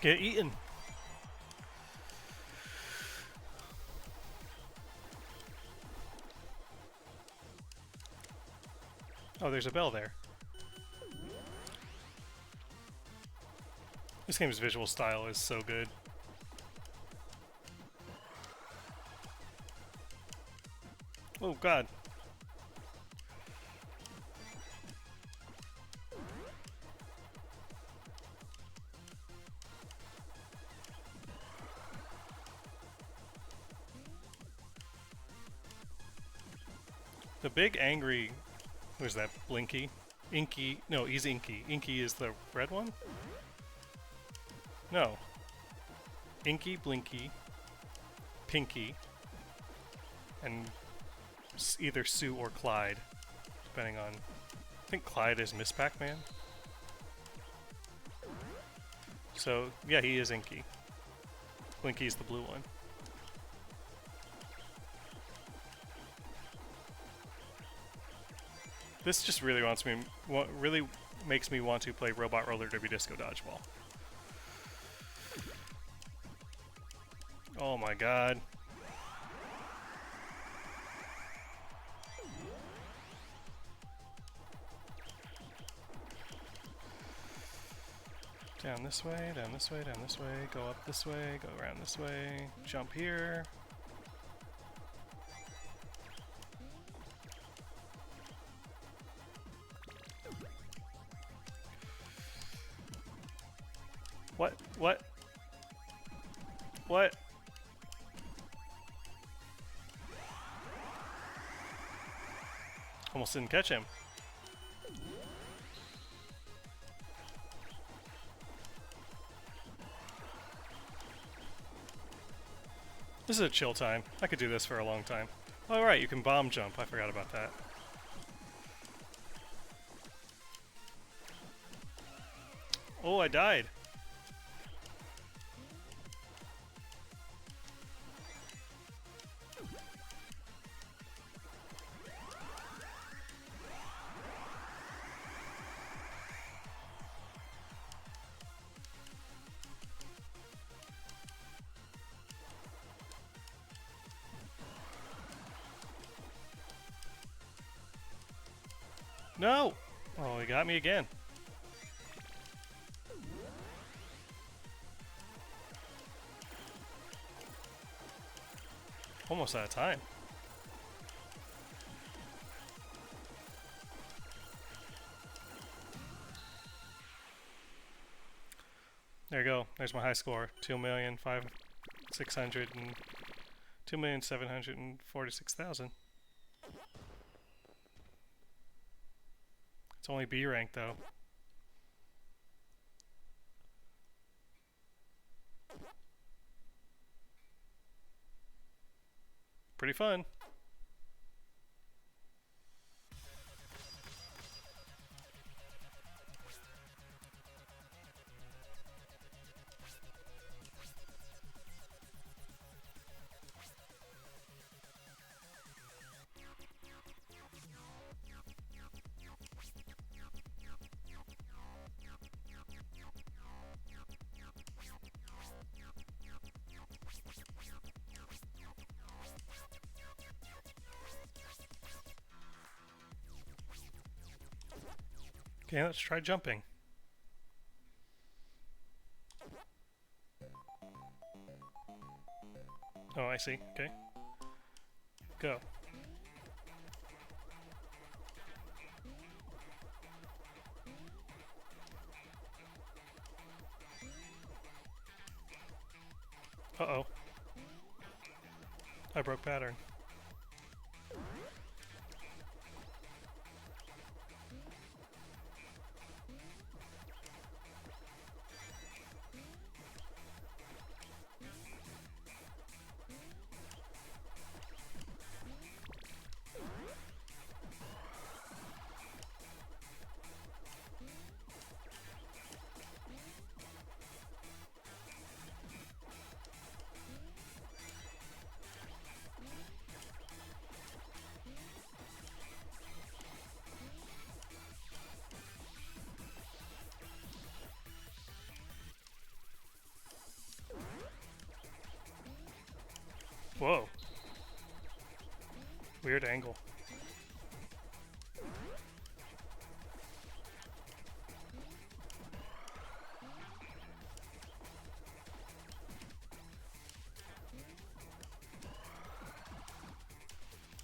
[SPEAKER 1] Get eaten. Oh, there's a bell there. This game's visual style is so good. Oh god. The big angry... Who's that? Blinky? Inky? No, he's Inky. Inky is the red one? No. Inky, Blinky, Pinky, and either Sue or Clyde, depending on... I think Clyde is Miss Pac-Man. So, yeah, he is Inky. Blinky's the blue one. This just really really makes me want to play Robot Roller Derby Disco Dodgeball. Oh my god. Down this way, down this way, down this way, go up this way, go around this way, jump here. What? What? What? Almost didn't catch him. This is a chill time. I could do this for a long time. Oh, right, you can bomb jump. I forgot about that. Oh, I died. No! Oh, he got me again. Almost out of time. There you go. There's my high score. 2,746,000. It's only B rank though. Pretty fun. Okay, let's try jumping. Oh, I see. Okay. Go. Uh-oh. I broke pattern. Whoa. Weird angle.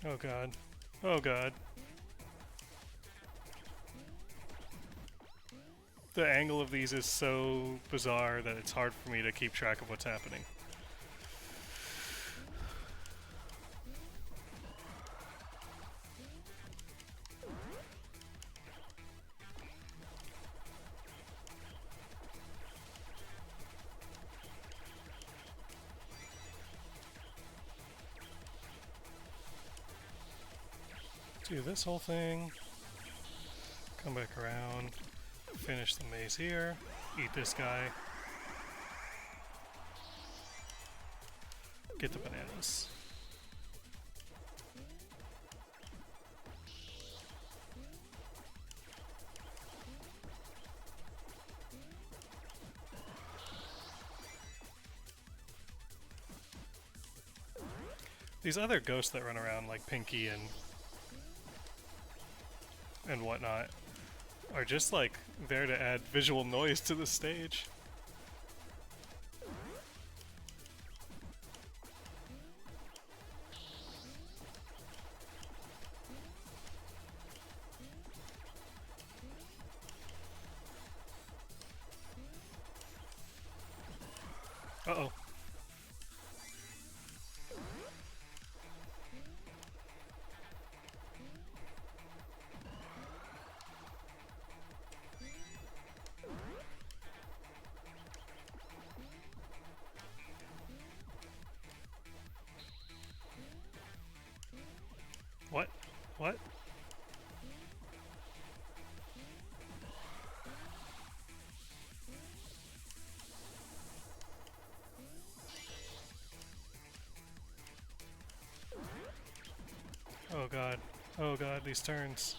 [SPEAKER 1] Oh god. Oh god. The angle of these is so bizarre that it's hard for me to keep track of what's happening. Do this whole thing, come back around, finish the maze here, eat this guy, get the bananas. These other ghosts that run around like Pinky and whatnot are just like there to add visual noise to the stage. Uh-oh. What? What? Oh god. Oh god, these turns.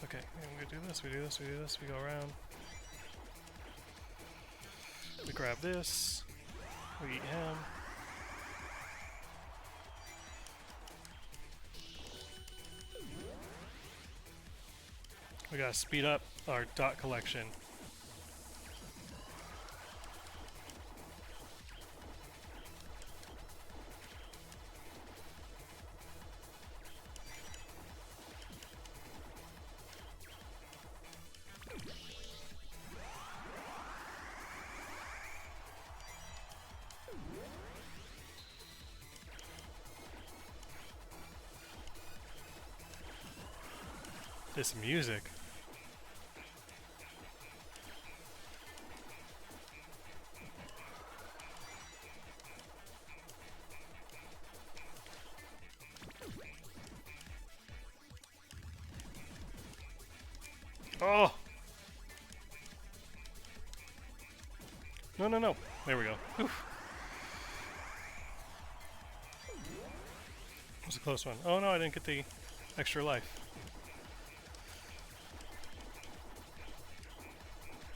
[SPEAKER 1] Okay, I'm gonna do this, we do this, we do this, we go around. We grab this. We eat him. We gotta speed up our dot collection. This music. Oh! No, no, no. There we go. Oof. It was a close one. Oh no, I didn't get the extra life.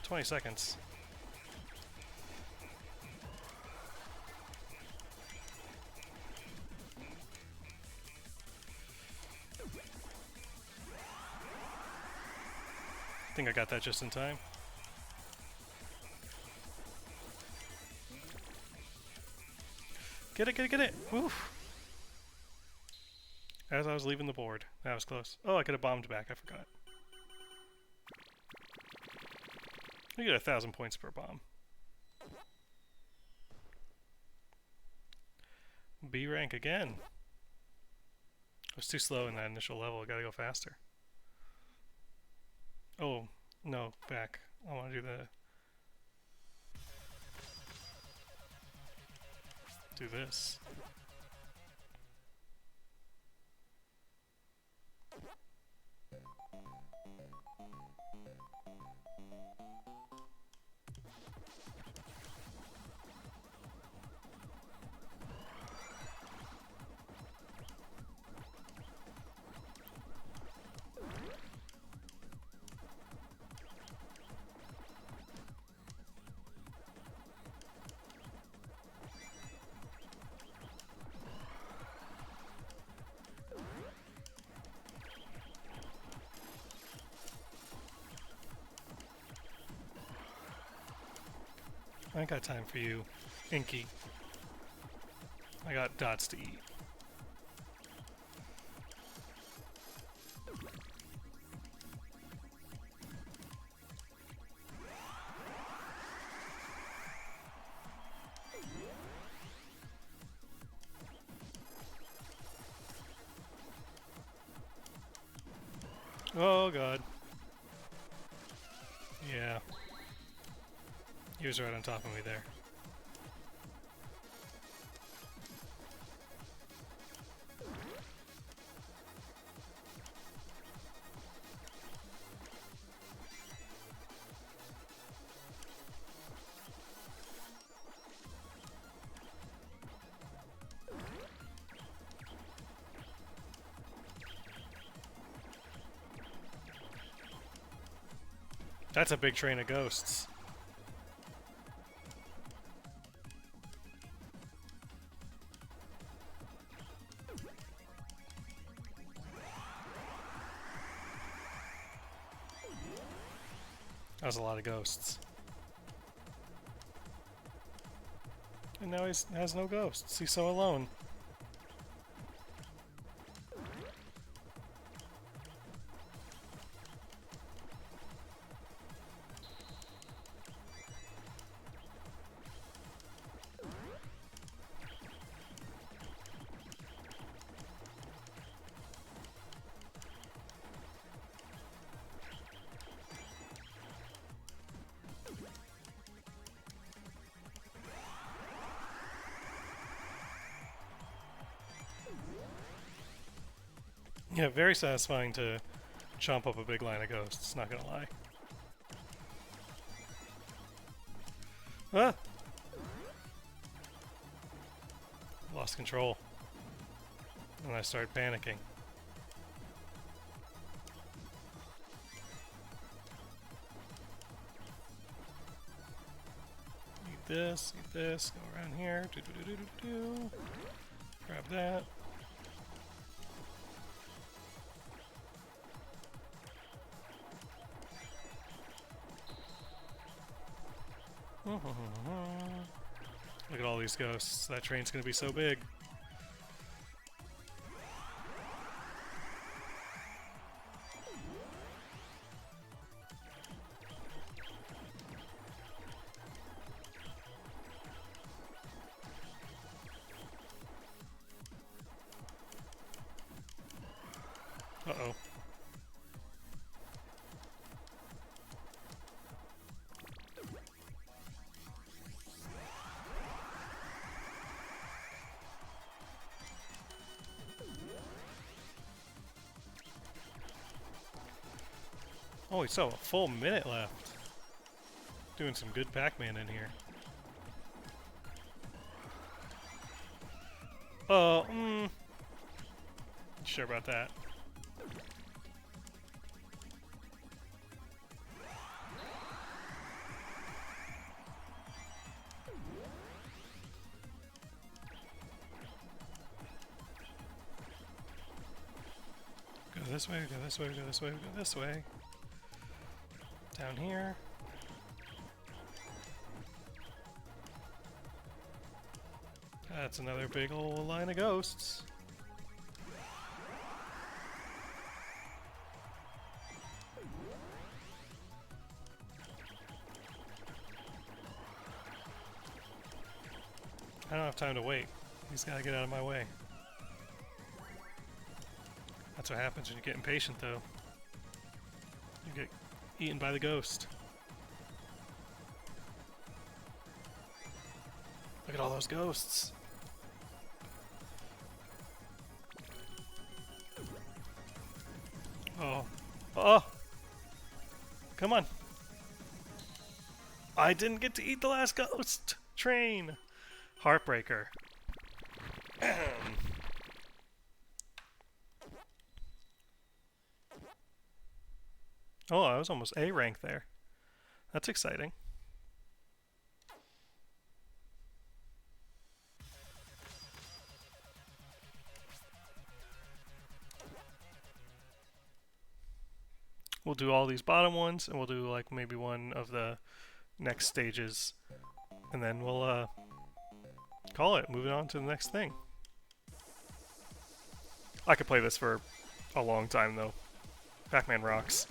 [SPEAKER 1] 20 seconds. I think I got that just in time. Get it, get it, get it! Woof! As I was leaving the board. That was close. Oh, I could have bombed back, I forgot. You get 1,000 points per bomb. B rank again. I was too slow in that initial level, I gotta go faster. Oh, no, back. I wanna do this. I ain't got time for you, Inky. I got dots to eat. Oh god. Yeah. He was right on top of me there. That's a big train of ghosts. That was a lot of ghosts. And now he has no ghosts. He's so alone. Yeah, very satisfying to chomp up a big line of ghosts, not gonna lie. Ah! Lost control. And I started panicking. Eat this, go around here, do. Grab that. Look at all these ghosts. That train's gonna be so big. Uh-oh. Oh, so a full minute left. Doing some good Pac-Man in here. Oh, sure about that. Go this way, go this way, go this way, go this way. Down here. That's another big old line of ghosts. I don't have time to wait. He's gotta get out of my way. That's what happens when you get impatient, though. You get eaten by the ghost. Look at all those ghosts. Oh. Oh! Come on. I didn't get to eat the last ghost train. Heartbreaker. Oh, I was almost A rank there. That's exciting. We'll do all these bottom ones, and we'll do like maybe one of the next stages And then we'll call it. Moving on to the next thing. I could play this for a long time though. Pac-Man rocks.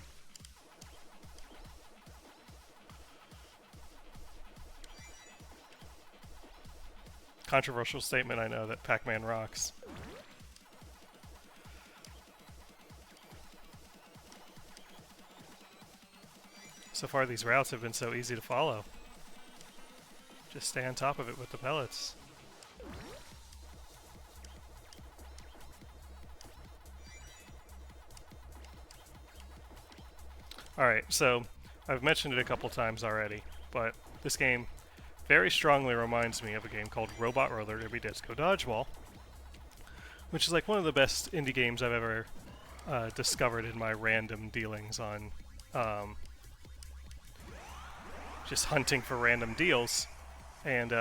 [SPEAKER 1] Controversial statement, I know, that Pac-Man rocks. So far these routes have been so easy to follow. Just stay on top of it with the pellets. Alright, so I've mentioned it a couple times already, but this game very strongly reminds me of a game called Robot Roller Derby Disco Dodgeball, which is like one of the best indie games I've ever discovered in my random dealings on just hunting for random deals. And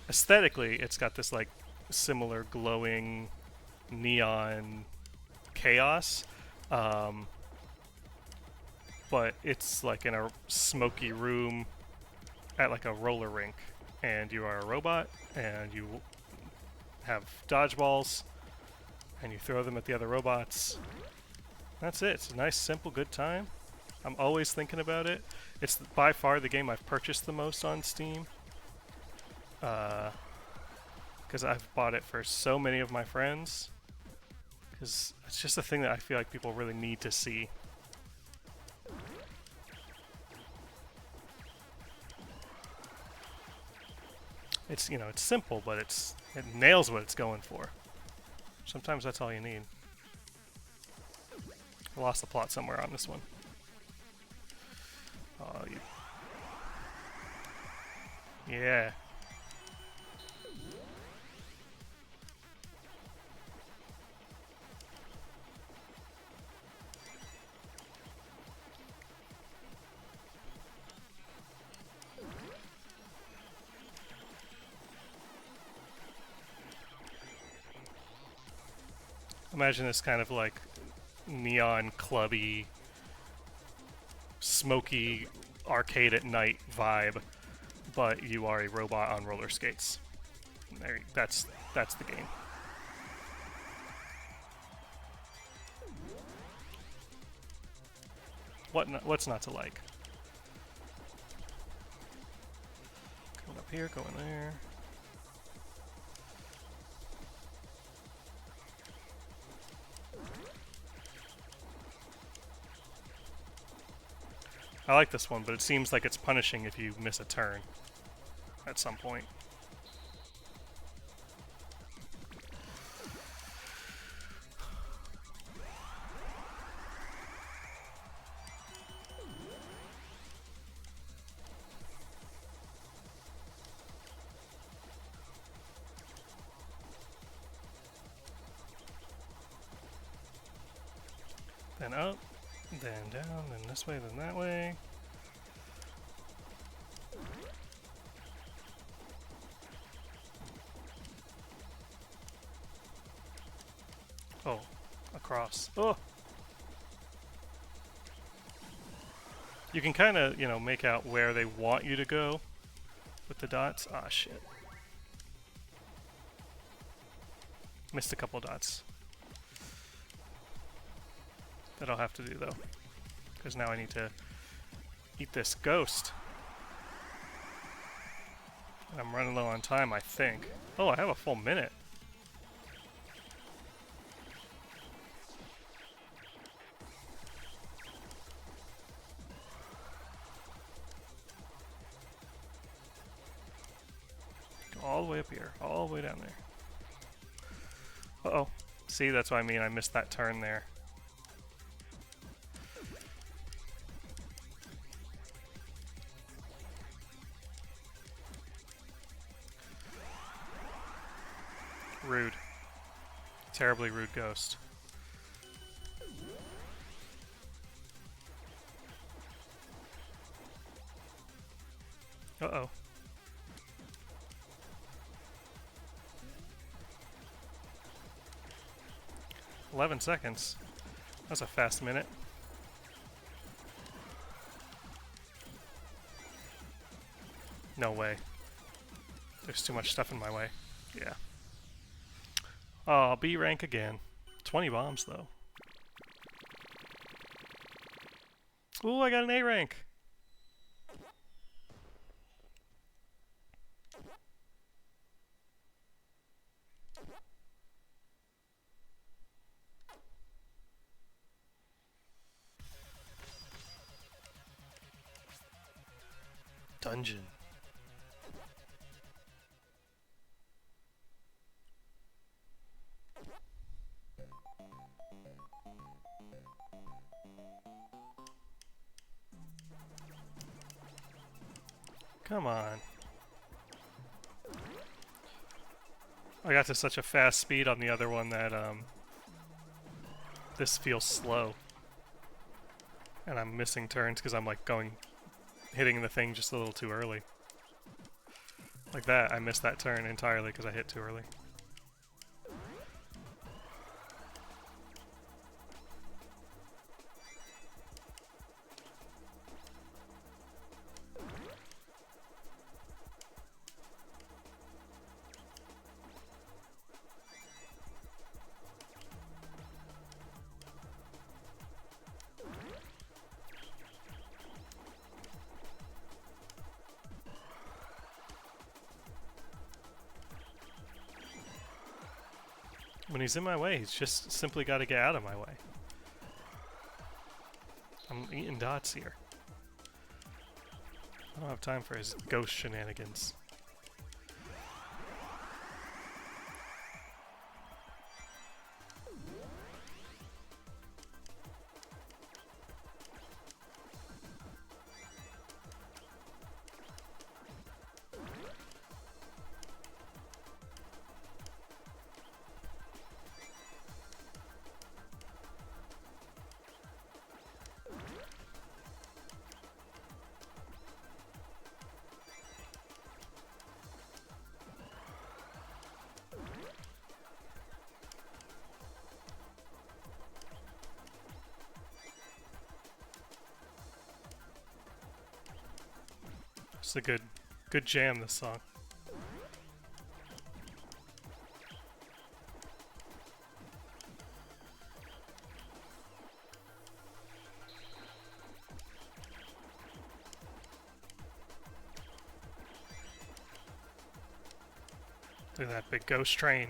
[SPEAKER 1] aesthetically, it's got this like similar glowing neon chaos. But it's like in a smoky room at like a roller rink, and you are a robot, and you have dodgeballs, and you throw them at the other robots. That's it. It's a nice, simple, good time. I'm always thinking about it. It's by far the game I've purchased the most on Steam, because I've bought it for so many of my friends, because it's just a thing that I feel like people really need to see. It's, you know, it's simple, but it nails what it's going for. Sometimes that's all you need. I lost the plot somewhere on this one. Oh, you... Yeah. Imagine this kind of like neon clubby, smoky arcade at night vibe, but you are a robot on roller skates. There, that's the game. What's not to like? Going up here, going there. I like this one, but it seems like it's punishing if you miss a turn at some point. Then up. Then down, then this way, then that way. Oh, across. Oh! You can kind of, you know, make out where they want you to go with the dots. Ah, shit. Missed a couple dots. That I'll have to do, though. Because now I need to eat this ghost. And I'm running low on time, I think. Oh, I have a full minute. Go all the way up here. All the way down there. Uh-oh. See, that's what I mean. I missed that turn there. Rude. Terribly rude ghost. Uh-oh. 11 seconds. That's a fast minute. No way. There's too much stuff in my way. Yeah. Oh, B rank again. 20 bombs, though. Ooh, I got an A rank. Dungeon. Come on. I got to such a fast speed on the other one that this feels slow. And I'm missing turns because I'm like hitting the thing just a little too early. Like that, I missed that turn entirely because I hit too early. When he's in my way, he's just simply got to get out of my way. I'm eating dots here. I don't have time for his ghost shenanigans. It's a good jam, this song. Look at that big ghost train.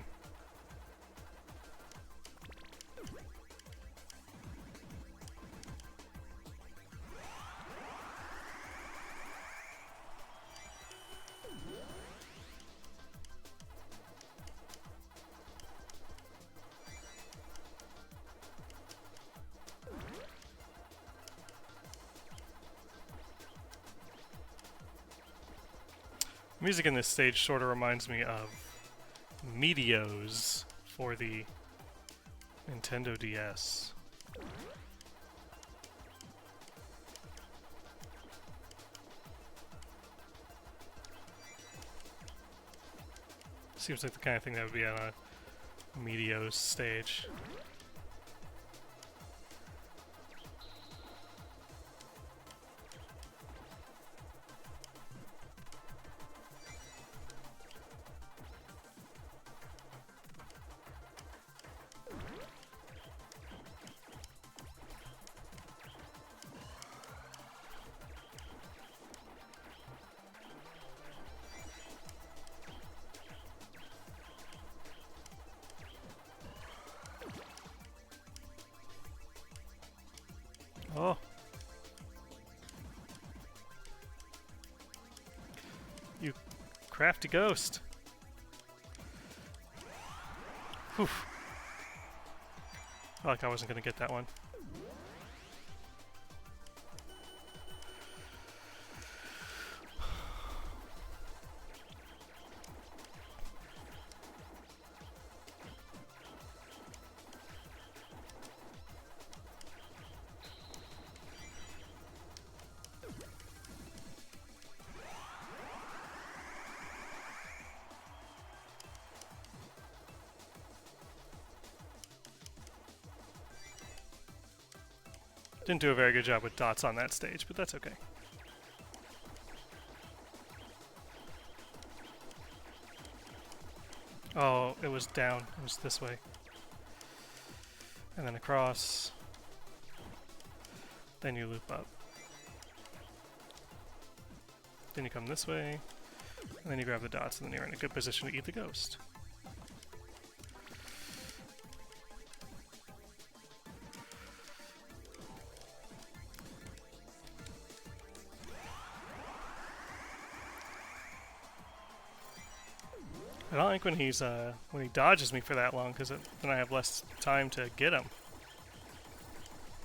[SPEAKER 1] Music in this stage sort of reminds me of Meteos for the Nintendo DS. Seems like the kind of thing that would be on a Meteos stage. Oh. You crafty ghost. Whew. Felt like I wasn't going to get that one. Didn't do a very good job with dots on that stage, but that's okay. Oh, it was down. It was this way. And then across. Then you loop up. Then you come this way. And then you grab the dots, and then you're in a good position to eat the ghost. I don't like when he dodges me for that long, because then I have less time to get him.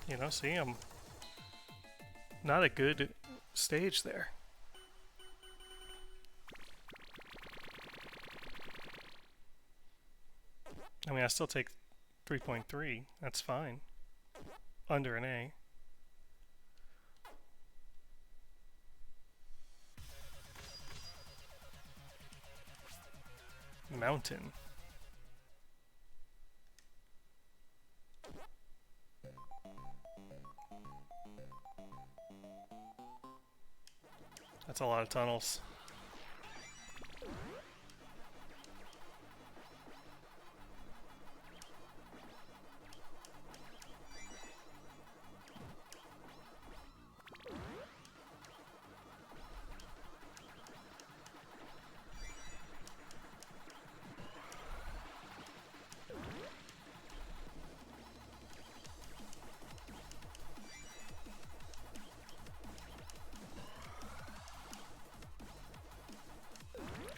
[SPEAKER 1] You know, see, I'm not a good stage there. I mean, I still take 3.3. That's fine. Under an A. Mountain. That's a lot of tunnels.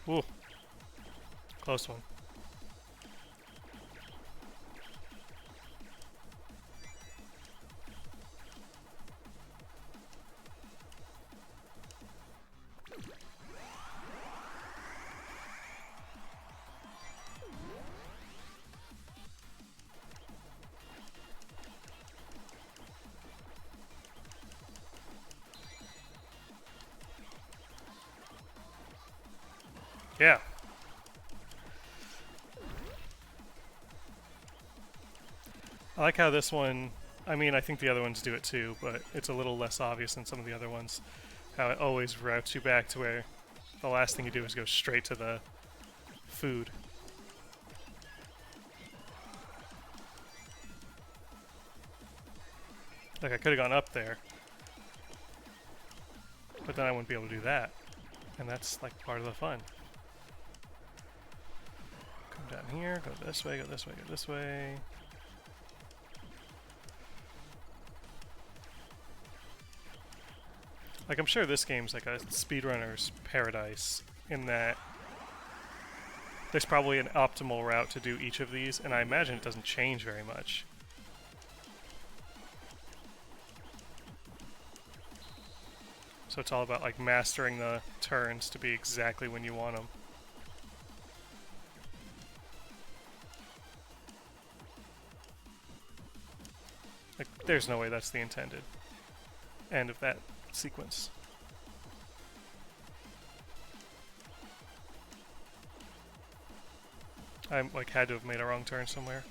[SPEAKER 1] Ooh. Close one. Yeah. I like how this one, I mean, I think the other ones do it too, but it's a little less obvious than some of the other ones. How it always routes you back to where the last thing you do is go straight to the food. Like, I could have gone up there, but then I wouldn't be able to do that. And that's, like, part of the fun. Come down here, go this way, go this way, go this way. Like, I'm sure this game's like a speedrunner's paradise in that there's probably an optimal route to do each of these, and I imagine it doesn't change very much. So it's all about like mastering the turns to be exactly when you want them. Like, there's no way that's the intended end of that sequence. I like had to have made a wrong turn somewhere.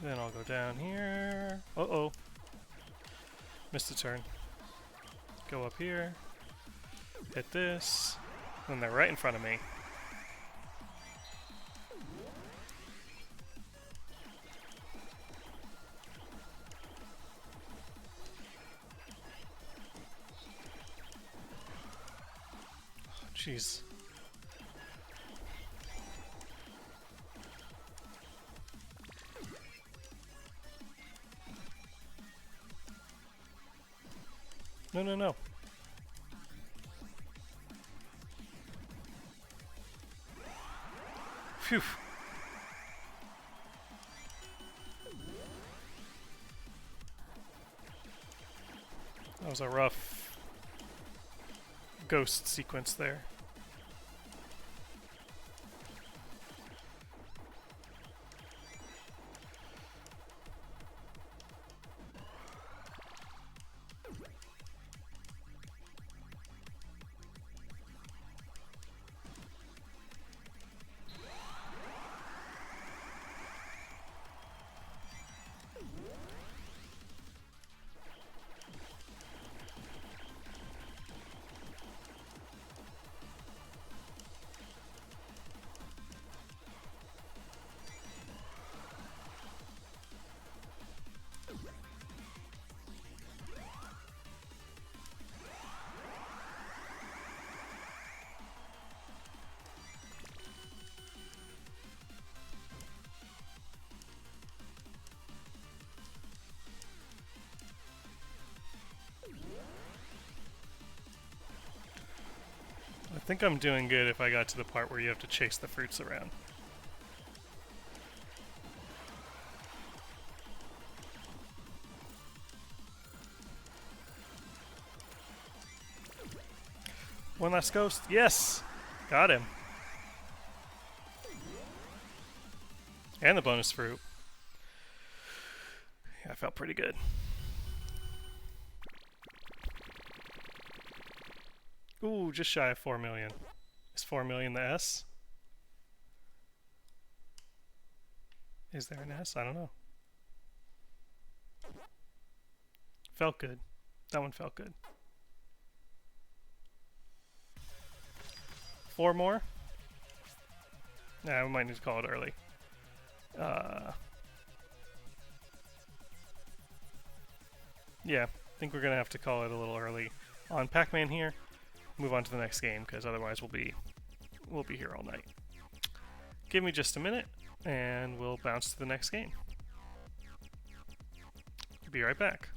[SPEAKER 1] Then I'll go down here. Uh-oh. Missed a turn. Go up here. Hit this. And they're right in front of me. Jeez. No, no, no. Phew. That was a rough ghost sequence there. think I'm doing good if I got to the part where you have to chase the fruits around. One last ghost. Yes! Got him. And the bonus fruit. Yeah, I felt pretty good. Ooh, just shy of 4 million. Is 4 million the S? Is there an S? I don't know. Felt good. That one felt good. 4 more? Nah, we might need to call it early. Yeah, I think we're gonna have to call it a little early on Pac-Man here. Move on to the next game, because otherwise we'll be here all night. Give me just a minute, and we'll bounce to the next game. Be right back.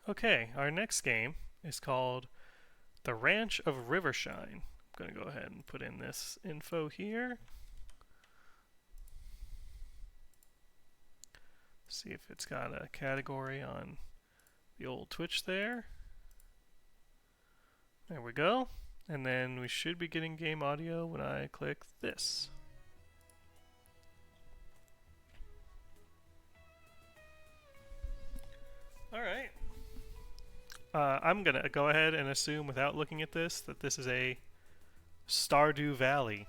[SPEAKER 1] Okay, our next game is called the Ranch of Rivershine. I'm going to go ahead and put in this info here. See if it's got a category on the old Twitch there. There we go. And then we should be getting game audio when I click this. Alright. I'm going to go ahead and assume without looking at this that this is a Stardew Valley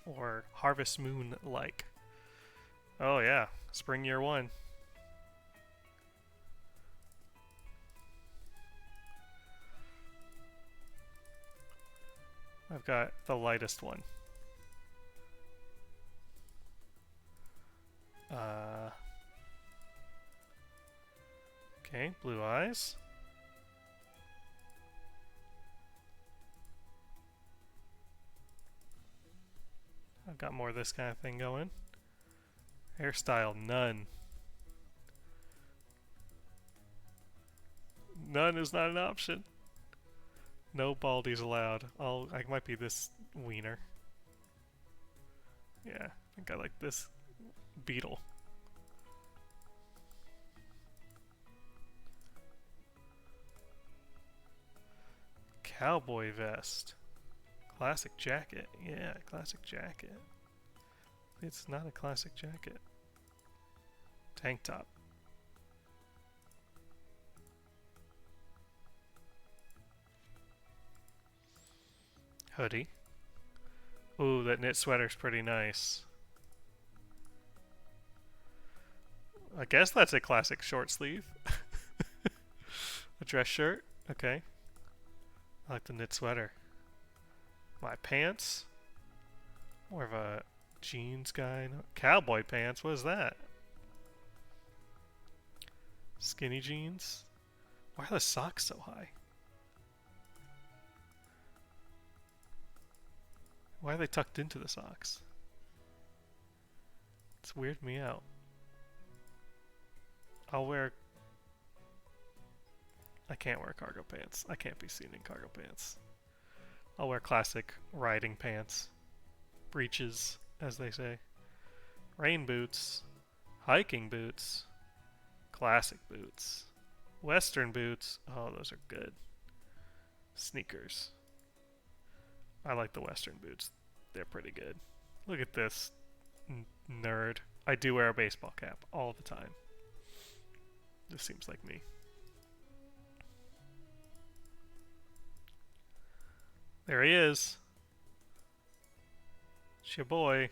[SPEAKER 1] or Harvest Moon-like. Oh yeah, Spring Year 1. I've got the lightest one. Okay, blue eyes. I've got more of this kind of thing going. Hairstyle, none. None is not an option. No baldies allowed. I might be this wiener. Yeah, I think I like this beetle. Cowboy vest. Classic jacket. Yeah, classic jacket. It's not a classic jacket. Tank top. Hoodie. Ooh, that knit sweater's pretty nice. I guess that's a classic short sleeve. A dress shirt. Okay. I like the knit sweater. My pants. More of a Jeans guy. No. Cowboy pants. What is that? Skinny jeans. Why are the socks so high? Why are they tucked into the socks? It's weirded me out. I'll wear... I can't wear cargo pants. I can't be seen in cargo pants. I'll wear classic riding pants. Breeches, as they say. Rain boots. Hiking boots. Classic boots. Western boots. Oh, those are good. Sneakers. I like the Western boots. They're pretty good. Look at this nerd. I do wear a baseball cap all the time. This seems like me. There he is. It's your boy.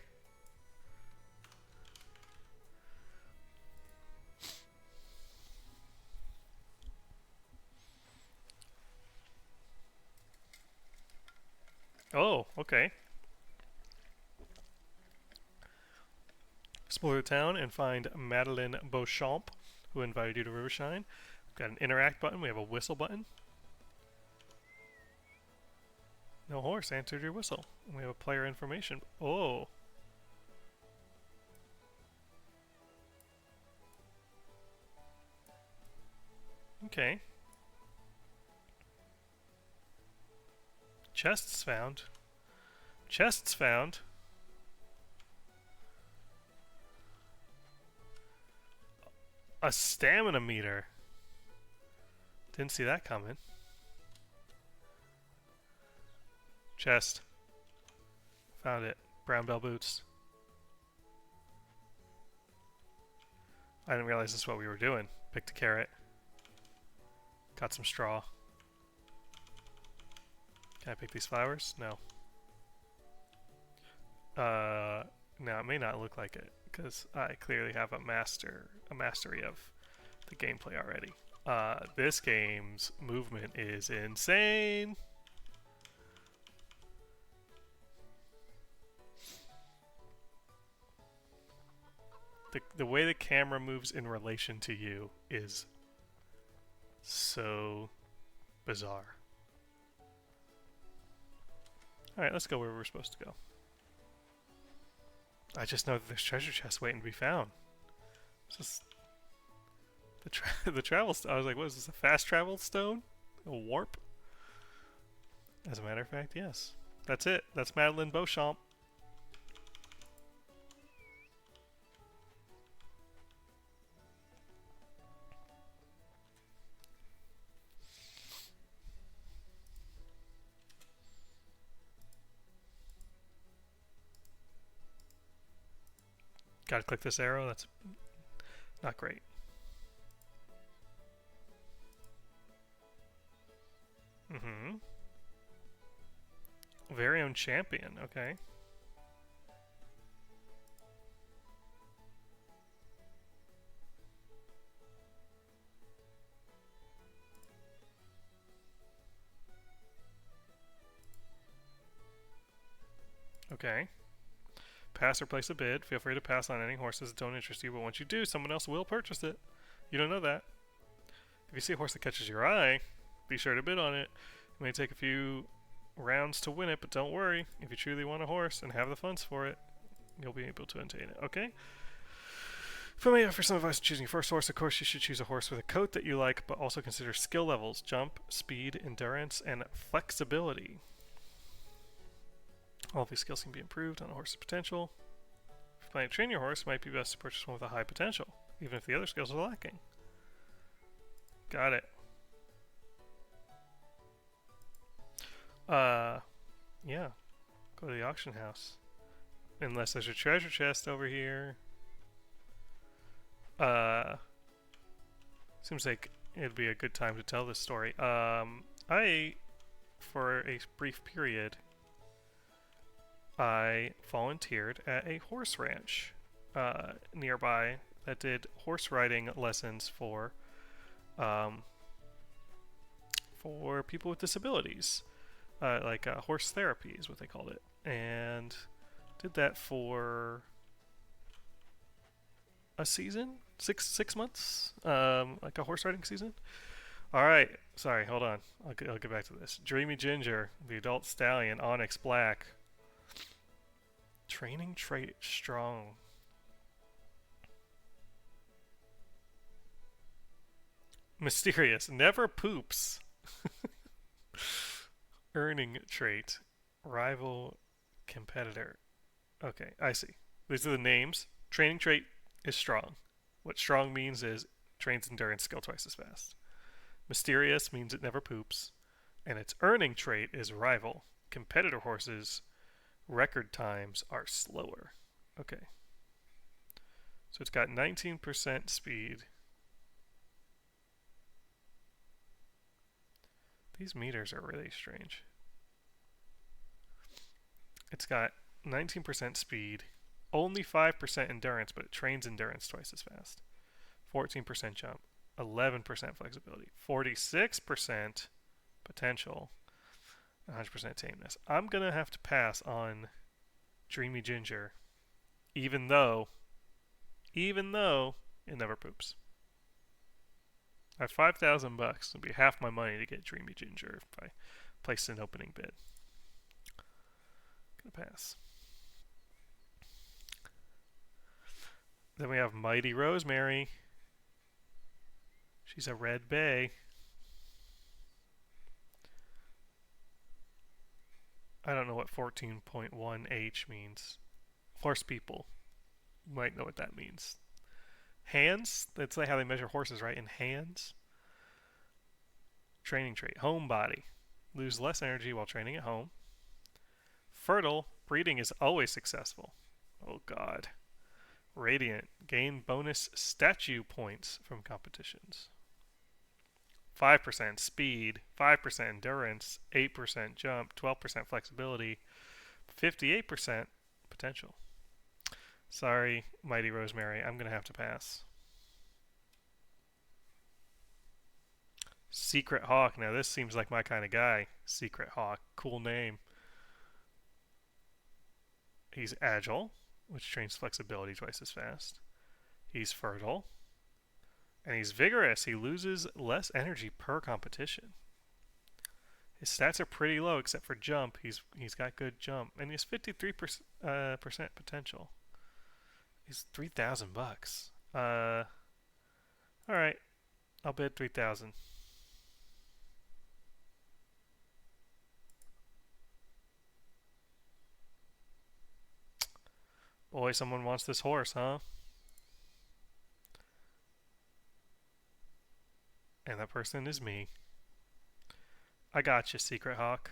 [SPEAKER 1] Oh, okay. Explore the town and find Madeline Beauchamp, who invited you to Rivershine. We've got an interact button. We have a whistle button. No horse answered your whistle. And we have a player information. Oh. Okay. Chests found. Chests found. A stamina meter. Didn't see that coming. Chest. Found it. Brown bell boots. I didn't realize this is what we were doing. Picked a carrot. Got some straw. Can I pick these flowers? No. Now it may not look like it because I clearly have a mastery of the gameplay already. This game's movement is insane. The way the camera moves in relation to you is so bizarre. Alright, let's go where we're supposed to go. I just know that there's treasure chests waiting to be found. It's just... The travel stone. I was like, what is this, a fast travel stone? A warp? As a matter of fact, yes. That's it. That's Madeline Beauchamp. Gotta click this arrow. That's not great. Very own champion. Okay. Okay. Pass or place a bid. Feel free to pass on any horses that don't interest you, but once you do, someone else will purchase it. You don't know that. If you see a horse that catches your eye, be sure to bid on it. It may take a few rounds to win it, but don't worry. If you truly want a horse and have the funds for it, you'll be able to obtain it. Okay? If I may offer some advice on choosing your first horse, of course you should choose a horse with a coat that you like, but also consider skill levels, jump, speed, endurance, and flexibility. All of these skills can be improved on a horse's potential. If you plan to train your horse, it might be best to purchase one with a high potential, even if the other skills are lacking. Got it. Yeah. Go to the auction house. Unless there's a treasure chest over here. Seems like it'd be a good time to tell this story. For a brief period, I volunteered at a horse ranch nearby that did horse riding lessons for people with disabilities. Like horse therapy is what they called it. And Did that for a season, six months, like a horse riding season. All right, sorry, hold on. I'll get back to this. Dreamy Ginger, the adult stallion, Onyx Black. Training trait strong. Mysterious, never poops. Earning trait, rival competitor. Okay, I see. These are the names. Training trait is strong. What strong means is trains endurance skill twice as fast. Mysterious means it never poops. And its earning trait is rival. Competitor horses' record times are slower. Okay. So it's got 19% speed. These meters are really strange. It's got 19% speed, only 5% endurance, but it trains endurance twice as fast. 14% jump, 11% flexibility, 46% potential, 100% tameness. I'm going to have to pass on Dreamy Ginger, even though it never poops. I have $5,000. It'll be half my money to get Dreamy Ginger if I place an opening bid. Gonna pass. Then we have Mighty Rosemary. She's a red bay. I don't know what 14.1H means. Horse people might know what that means. Hands, that's like how they measure horses, right? In hands. Training trait, homebody. Lose less energy while training at home. Fertile, breeding is always successful. Oh god. Radiant, gain bonus statue points from competitions. 5% speed, 5% endurance, 8% jump, 12% flexibility, 58% potential. Sorry, Mighty Rosemary, I'm going to have to pass. Secret Hawk. Now this seems like my kind of guy. Secret Hawk. Cool name. He's agile, which trains flexibility twice as fast. He's fertile. And he's vigorous. He loses less energy per competition. His stats are pretty low except for jump. He's got good jump. And he's 53% potential. He's $3,000. Alright. I'll bid 3,000. Boy, someone wants this horse, huh? And that person is me. I got you, Secret Hawk.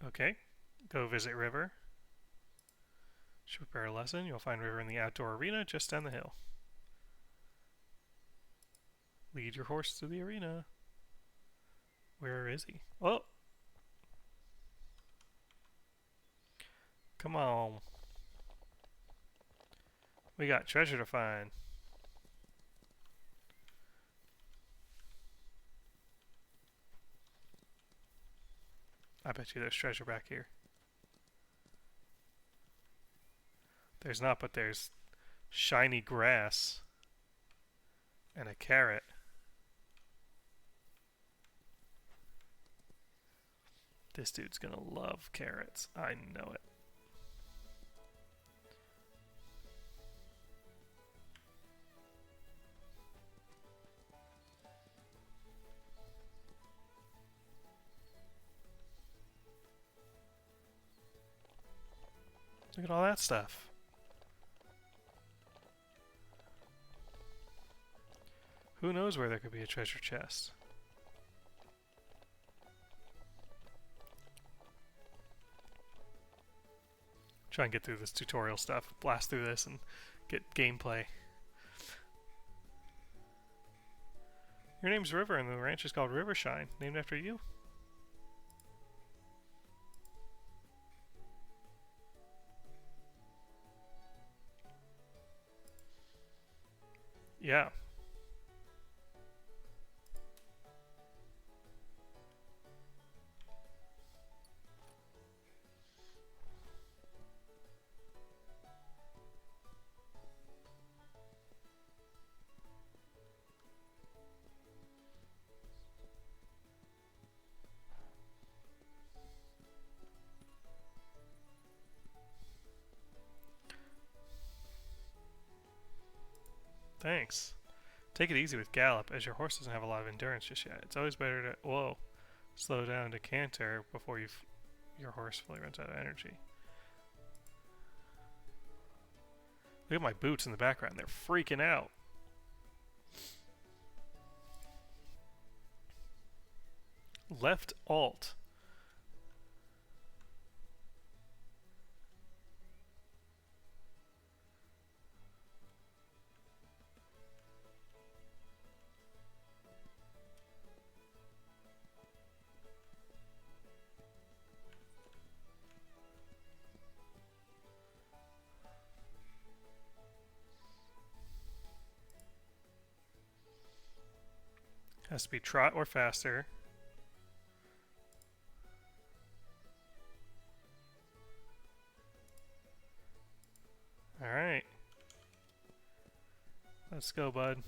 [SPEAKER 1] Okay. Go visit River. Should prepare a lesson. You'll find River in the outdoor arena just down the hill. Lead your horse to the arena. Where is he? Oh! Come on. We got treasure to find. I bet you there's treasure back here. There's not, but there's shiny grass and a carrot. This dude's gonna love carrots. I know it. Look at all that stuff. Who knows where there could be a treasure chest? Try and get through this tutorial stuff, blast through this, and get gameplay. Your name's River, and the ranch is called Rivershine, named after you. Yeah. Thanks. Take it easy with gallop, as your horse doesn't have a lot of endurance just yet. It's always better to slow down to canter before your horse fully runs out of energy. Look at my boots in the background. They're freaking out. Left alt. Has to be trot or faster. Alright. Let's go, bud.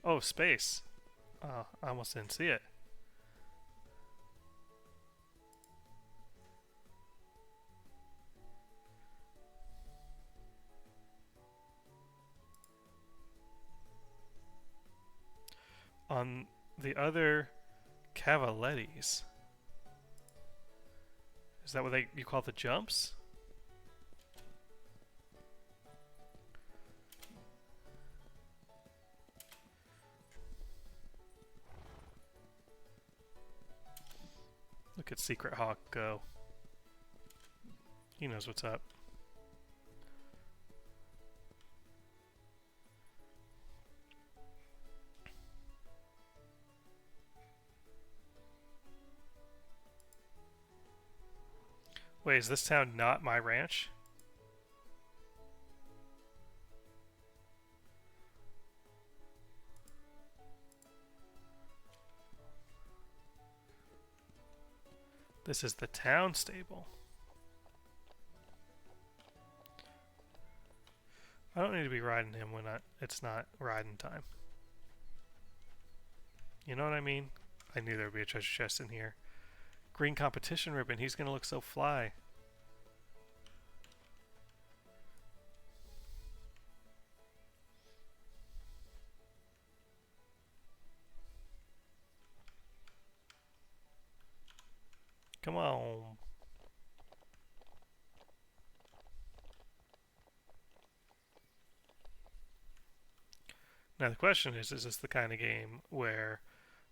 [SPEAKER 1] Oh, space. Oh, I almost didn't see it. On the other cavalettes. Is that what you call the jumps? Look at Secret Hawk go. He knows what's up. Wait, is this town not my ranch? This is the town stable. I don't need to be riding him when it's not riding time. You know what I mean? I knew there would be a treasure chest in here. Green competition ribbon. He's gonna look so fly. Come on. Now the question is this the kind of game where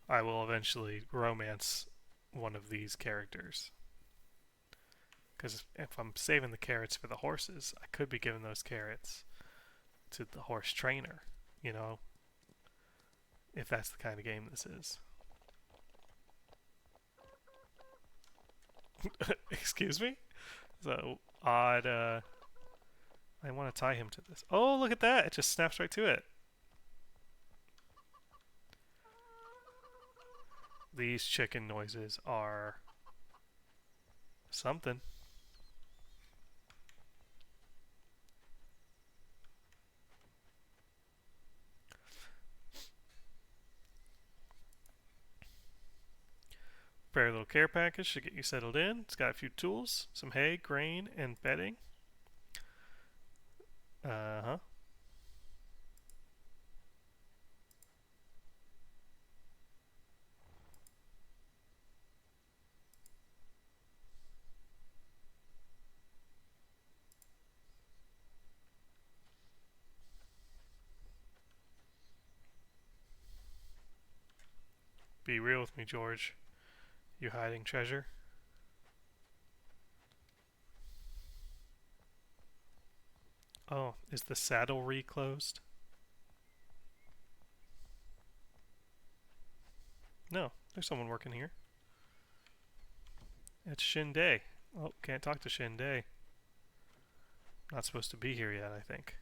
[SPEAKER 1] I will eventually romance one of these characters? Because if I'm saving the carrots for the horses, I could be giving those carrots to the horse trainer, you know? If that's the kind of game this is. Excuse me? So odd, I want to tie him to this. Oh, look at that! It just snaps right to it. These chicken noises are something. Very little care package should get you settled in. It's got a few tools, some hay, grain, and bedding. Uh-huh. Be real with me, George. You hiding treasure? Oh, is the saddlery closed? No, there's someone working here. It's Shinday. Oh, can't talk to Shinday. Not supposed to be here yet, I think.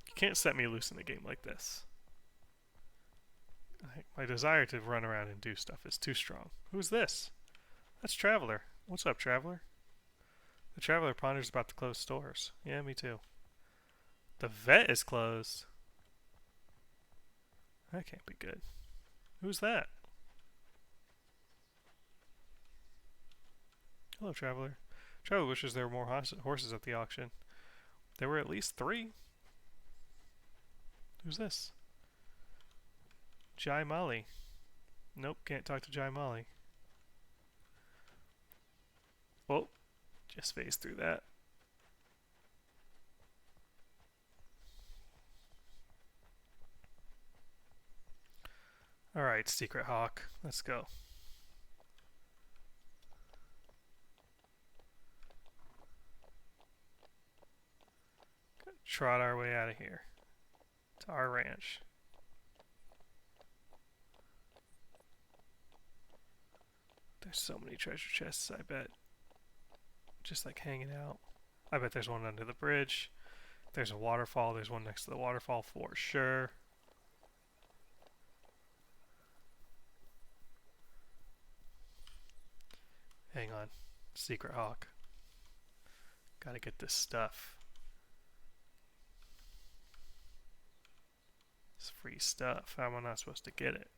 [SPEAKER 1] You can't set me loose in a game like this. My desire to run around and do stuff is too strong. Who's this? That's Traveler. What's up, Traveler? The Traveler ponders about the closed stores. Yeah, me too. The vet is closed. That can't be good. Who's that? Hello, traveler. Traveler wishes there were more horses at the auction. There were at least 3. Who's this? Jai Mali. Nope, can't talk to Jai Mali. Oh, just phased through that. Alright, Secret Hawk. Let's go. Trot our way out of here. To our ranch. There's so many treasure chests, I bet. Just like hanging out. I bet there's one under the bridge. There's a waterfall. There's one next to the waterfall for sure. Hang on. Secret Hawk. Gotta get this stuff. It's free stuff. How am I not supposed to get it?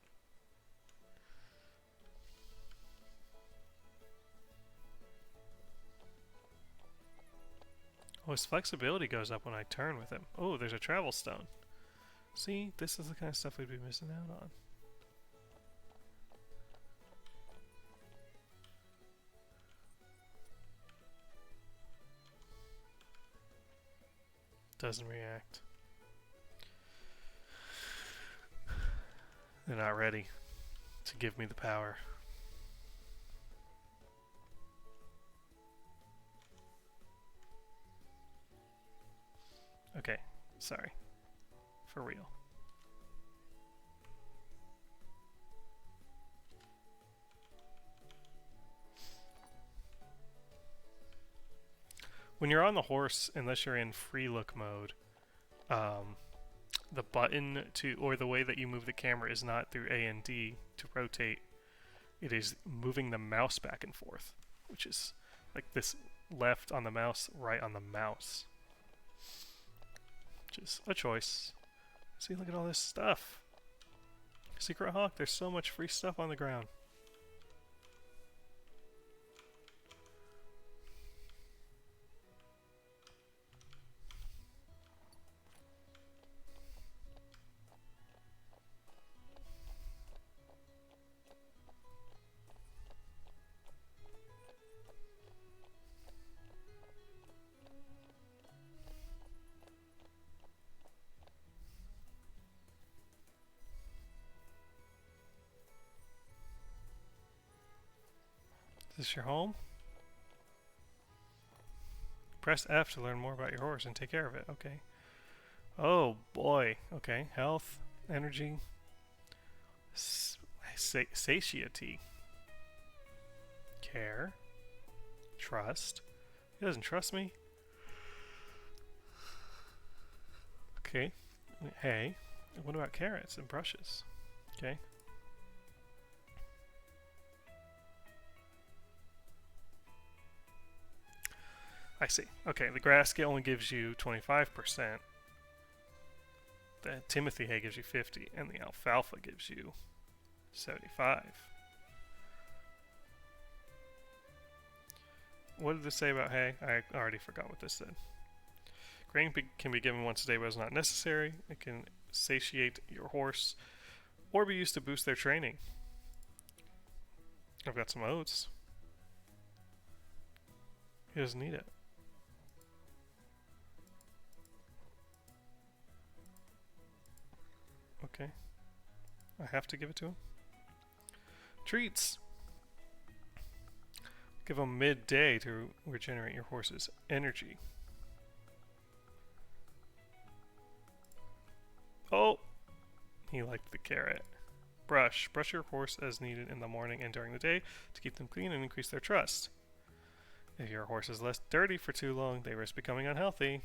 [SPEAKER 1] Oh, his flexibility goes up when I turn with him. Oh, there's a travel stone. See, this is the kind of stuff we'd be missing out on. Doesn't react. They're not ready to give me the power. Okay, sorry. For real. When you're on the horse, unless you're in free look mode, the button to, or the way that you move the camera is not through A and D to rotate. It is moving the mouse back and forth, which is like this left on the mouse, right on the mouse. Which is a choice. See, look at all this stuff. Secret Hawk, there's so much free stuff on the ground. Is this your home? Press F to learn more about your horse and take care of it. Okay. Oh boy. Okay. Health, energy, satiety, care, trust. He doesn't trust me. Okay. Hey. What about carrots and brushes? Okay. I see. Okay, the grass only gives you 25%. The Timothy hay gives you 50, and the alfalfa gives you 75. What did this say about hay? I already forgot what this said. Grain can be given once a day, but is not necessary. It can satiate your horse, or be used to boost their training. I've got some oats. He doesn't need it. Okay. I have to give it to him. Treats! Give him midday to regenerate your horse's energy. Oh! He liked the carrot. Brush. Brush your horse as needed in the morning and during the day to keep them clean and increase their trust. If your horse is left dirty for too long, they risk becoming unhealthy.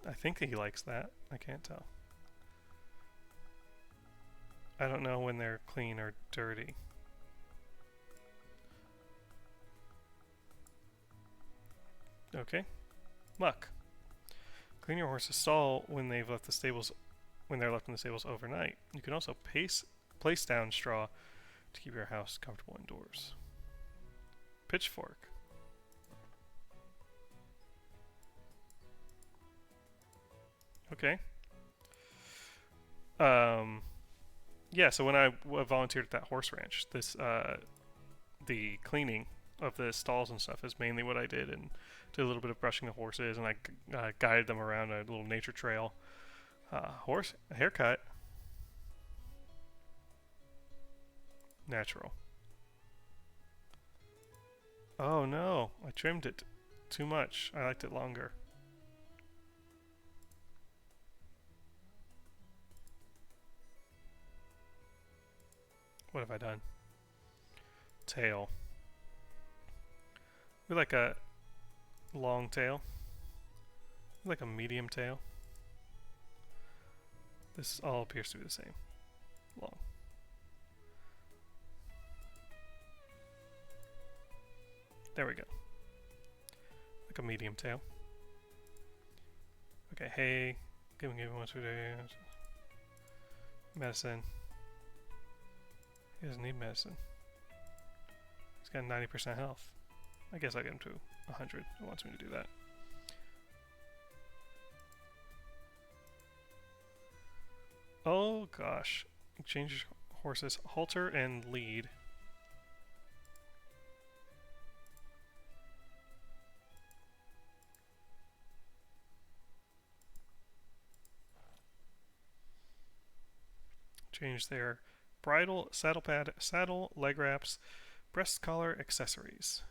[SPEAKER 1] I think he likes that. I can't tell. I don't know when they're clean or dirty. Okay. Muck. Clean your horse's stall when they've left the stables when they're left in the stables overnight. You can also place down straw to keep your house comfortable indoors. Pitchfork. Okay. Yeah, so when I volunteered at that horse ranch, the cleaning of the stalls and stuff is mainly what I did, and did a little bit of brushing the horses, and I guided them around a little nature trail. Horse haircut. Natural. Oh no, I trimmed it too much. I liked it longer. What have I done? Tail. We like a long tail. We like a medium tail. This all appears to be the same. Long. There we go. Like a medium tail. Okay, hay. Give him once a day. Medicine. He doesn't need medicine. He's got 90% health. I guess I'll get him to 100. It wants me to do that. Oh gosh. Change your horse's halter and lead. Change their bridle, saddle pad, saddle, leg wraps, breast collar, accessories.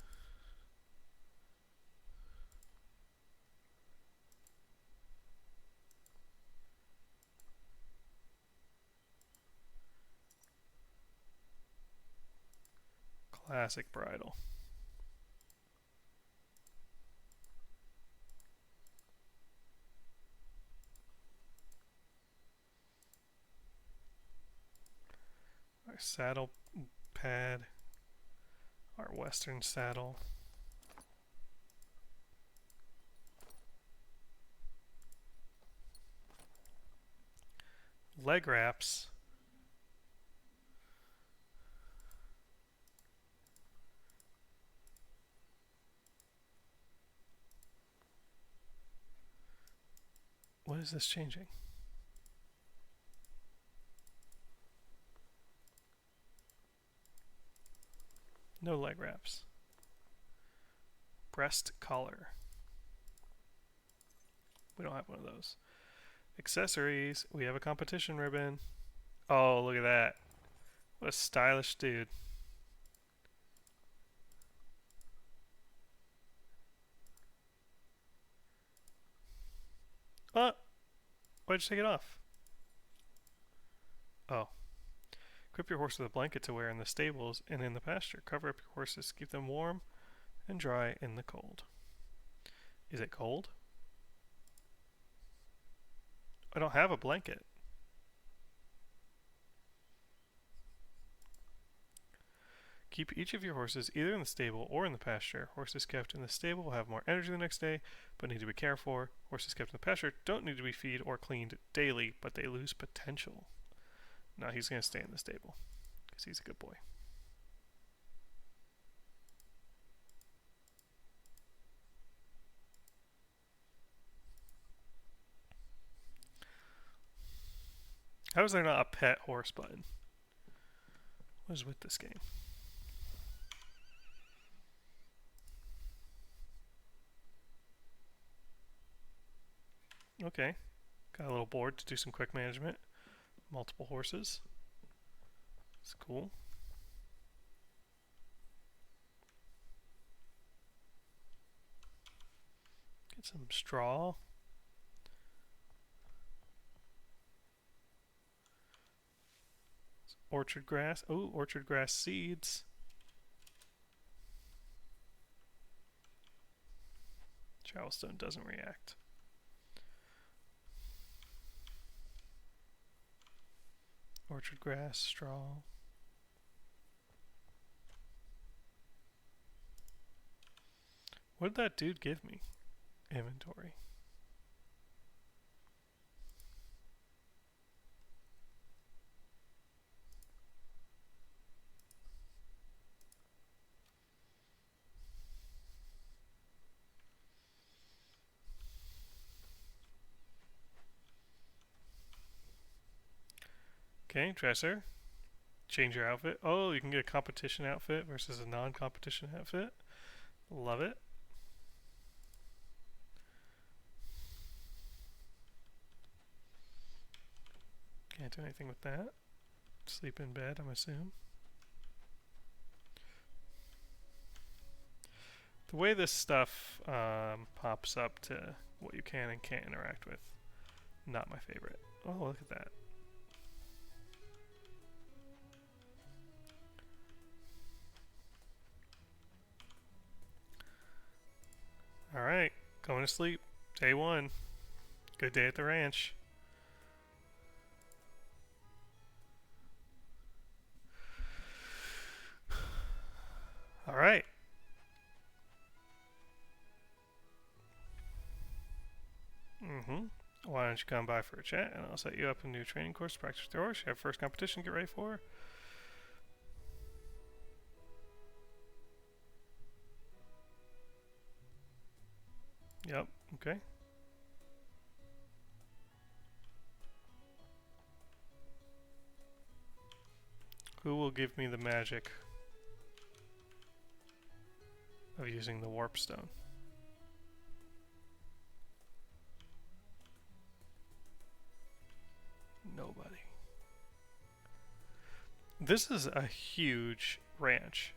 [SPEAKER 1] Classic bridle. Our saddle pad, our western saddle. Leg wraps. What is this changing? No leg wraps. Breast collar. We don't have one of those. Accessories. We have a competition ribbon. Oh, look at that. What a stylish dude. Why'd you take it off? Oh. Equip your horse with a blanket to wear in the stables and in the pasture. Cover up your horses to keep them warm and dry in the cold. Is it cold? I don't have a blanket. Keep each of your horses either in the stable or in the pasture. Horses kept in the stable will have more energy the next day, but need to be cared for. Horses kept in the pasture don't need to be fed or cleaned daily, but they lose potential. No, he's going to stay in the stable, because he's a good boy. How is there not a pet horse button? What is with this game? Okay, got a little board to do some quick management. Multiple horses. It's cool. Get some straw. Orchard grass. Oh, orchard grass seeds. Charleston doesn't react. Orchard grass, straw. What did that dude give me? Inventory. Okay, dresser. Change your outfit. Oh, you can get a competition outfit versus a non-competition outfit. Love it. Can't do anything with that. Sleep in bed, I'm assuming. The way this stuff pops up to what you can and can't interact with, not my favorite. Oh, look at that. Alright, going to sleep. Day 1. Good day at the ranch. Alright. Why don't you come by for a chat and I'll set you up a new training course to practice with your horse. You have first competition to get ready for. Yep, okay. Who will give me the magic of using the warp stone? Nobody. This is a huge ranch.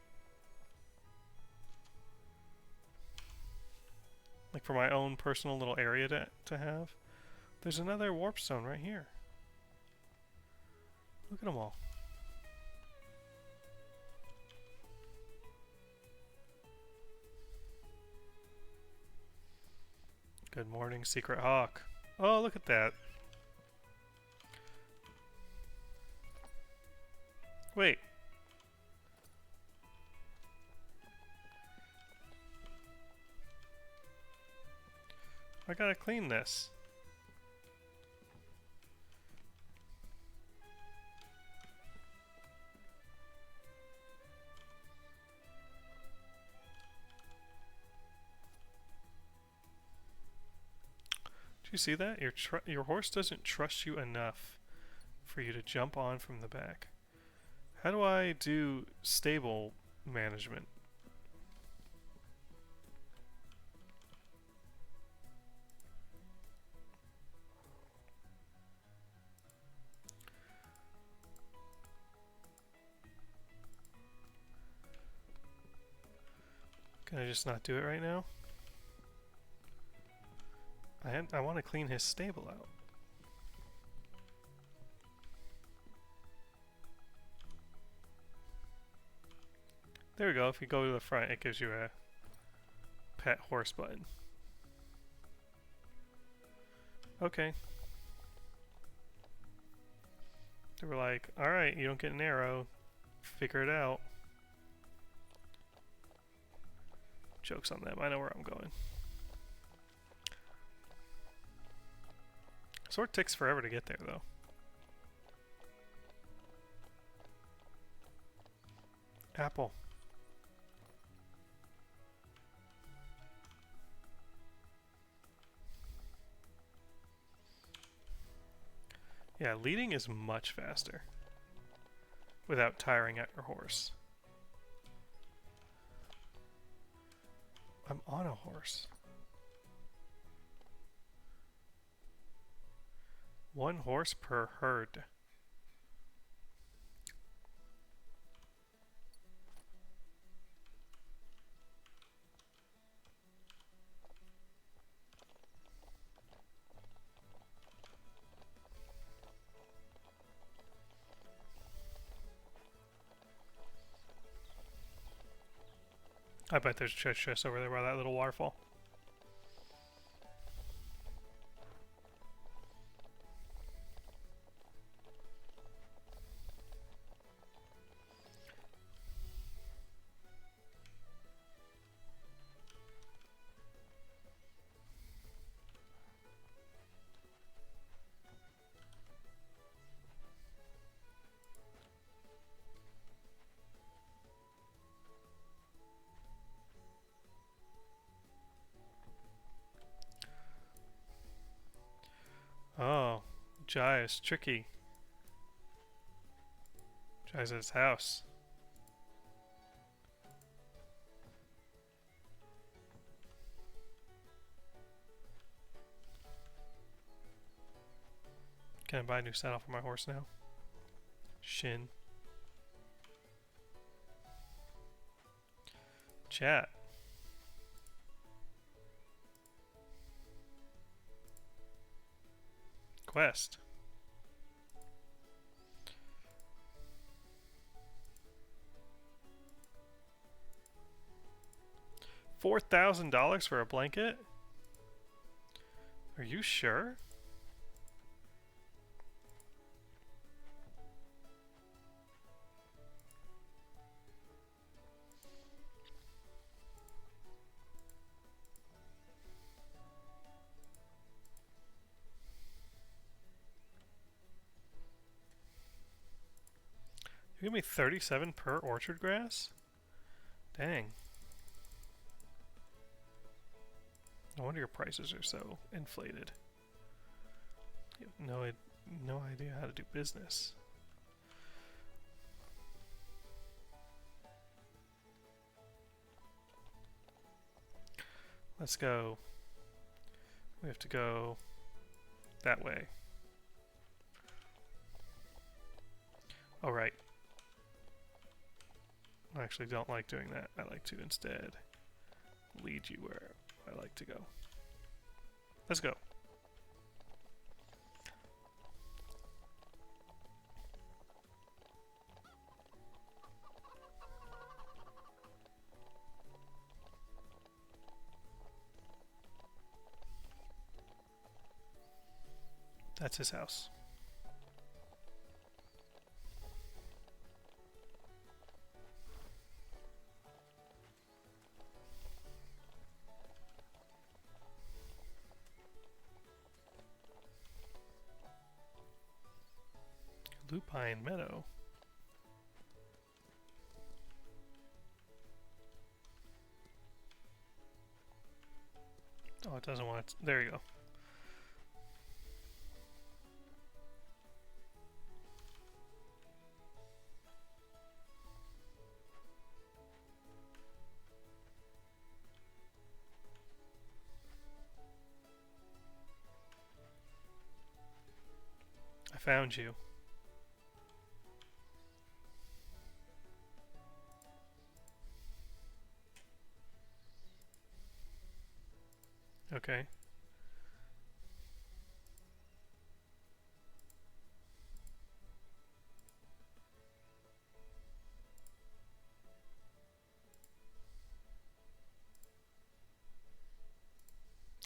[SPEAKER 1] Like for my own personal little area to have. There's another warp stone right here. Look at them all. Good morning, Secret Hawk. Oh, look at that. Wait. I gotta clean this. Do you see that? Your horse doesn't trust you enough for you to jump on from the back. How do I do stable management? Can I just not do it right now? I want to clean his stable out. There we go. If you go to the front, it gives you a pet horse button. Okay. They were like, alright, you don't get an arrow. Figure it out. Joke's on them. I know where I'm going. Sort takes forever to get there, though. Apple. Yeah, leading is much faster without tiring out your horse. I'm on a horse. 1 horse per herd. I bet there's a treasure chest over there by that little waterfall. Jai is tricky. Jai's at his house. Can I buy a new saddle for my horse now? Shin. Chat. Quest. $4,000 for a blanket? Are you sure? You give me 37 per orchard grass? Dang. No wonder your prices are so inflated. You have no idea how to do business. Let's go. We have to go that way. Oh, right. I actually don't like doing that. I like to instead lead you where I like to go. Let's go. That's his house. Lupine Meadow. Oh, it doesn't want it. There you go. I found you. Okay.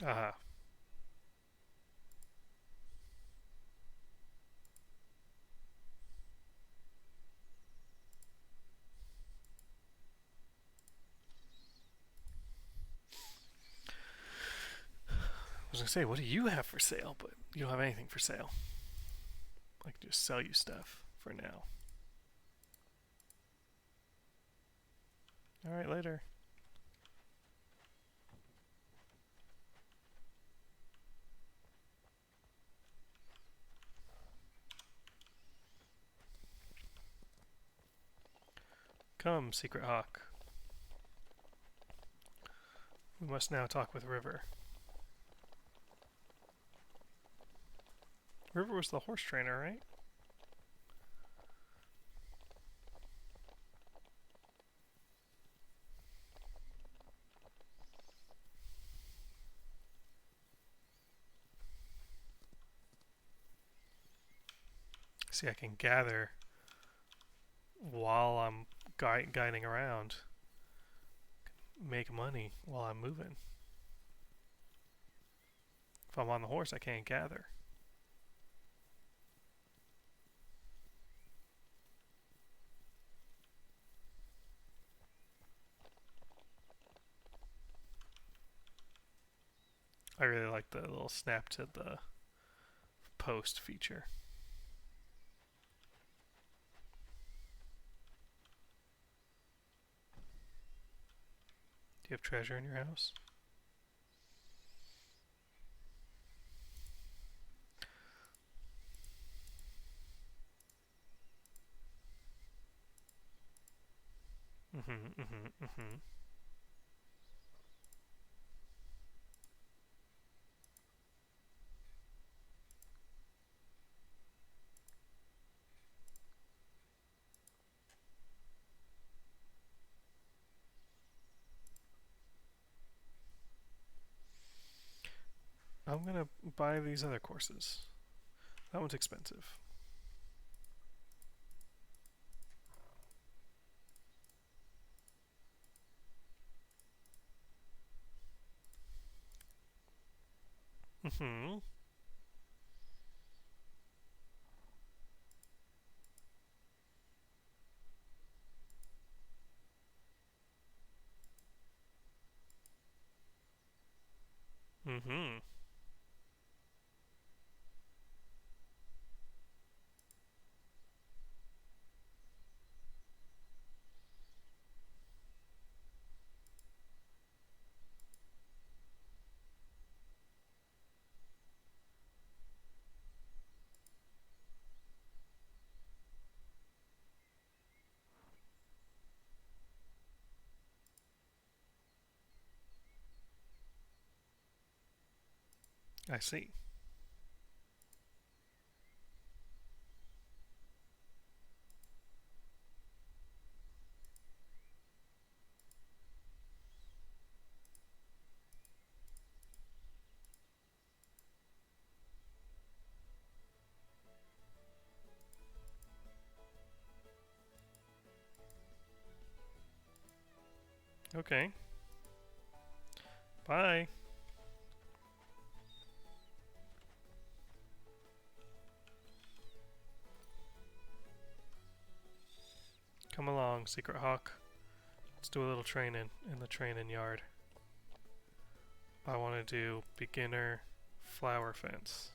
[SPEAKER 1] Aha. I was gonna say, what do you have for sale? But you don't have anything for sale. I can just sell you stuff for now. Alright, later. Come, Secret Hawk. We must now talk with River. River was the horse trainer, right? See, I can gather while I'm guiding around. Make money while I'm moving. If I'm on the horse, I can't gather. I really like the little snap to the post feature. Do you have treasure in your house? I'm gonna buy these other courses. That one's expensive. Mm-hmm. Mm-hmm. I see. Okay. Bye. Come along, Secret Hawk. Let's do a little training in the training yard. I want to do beginner flower fence.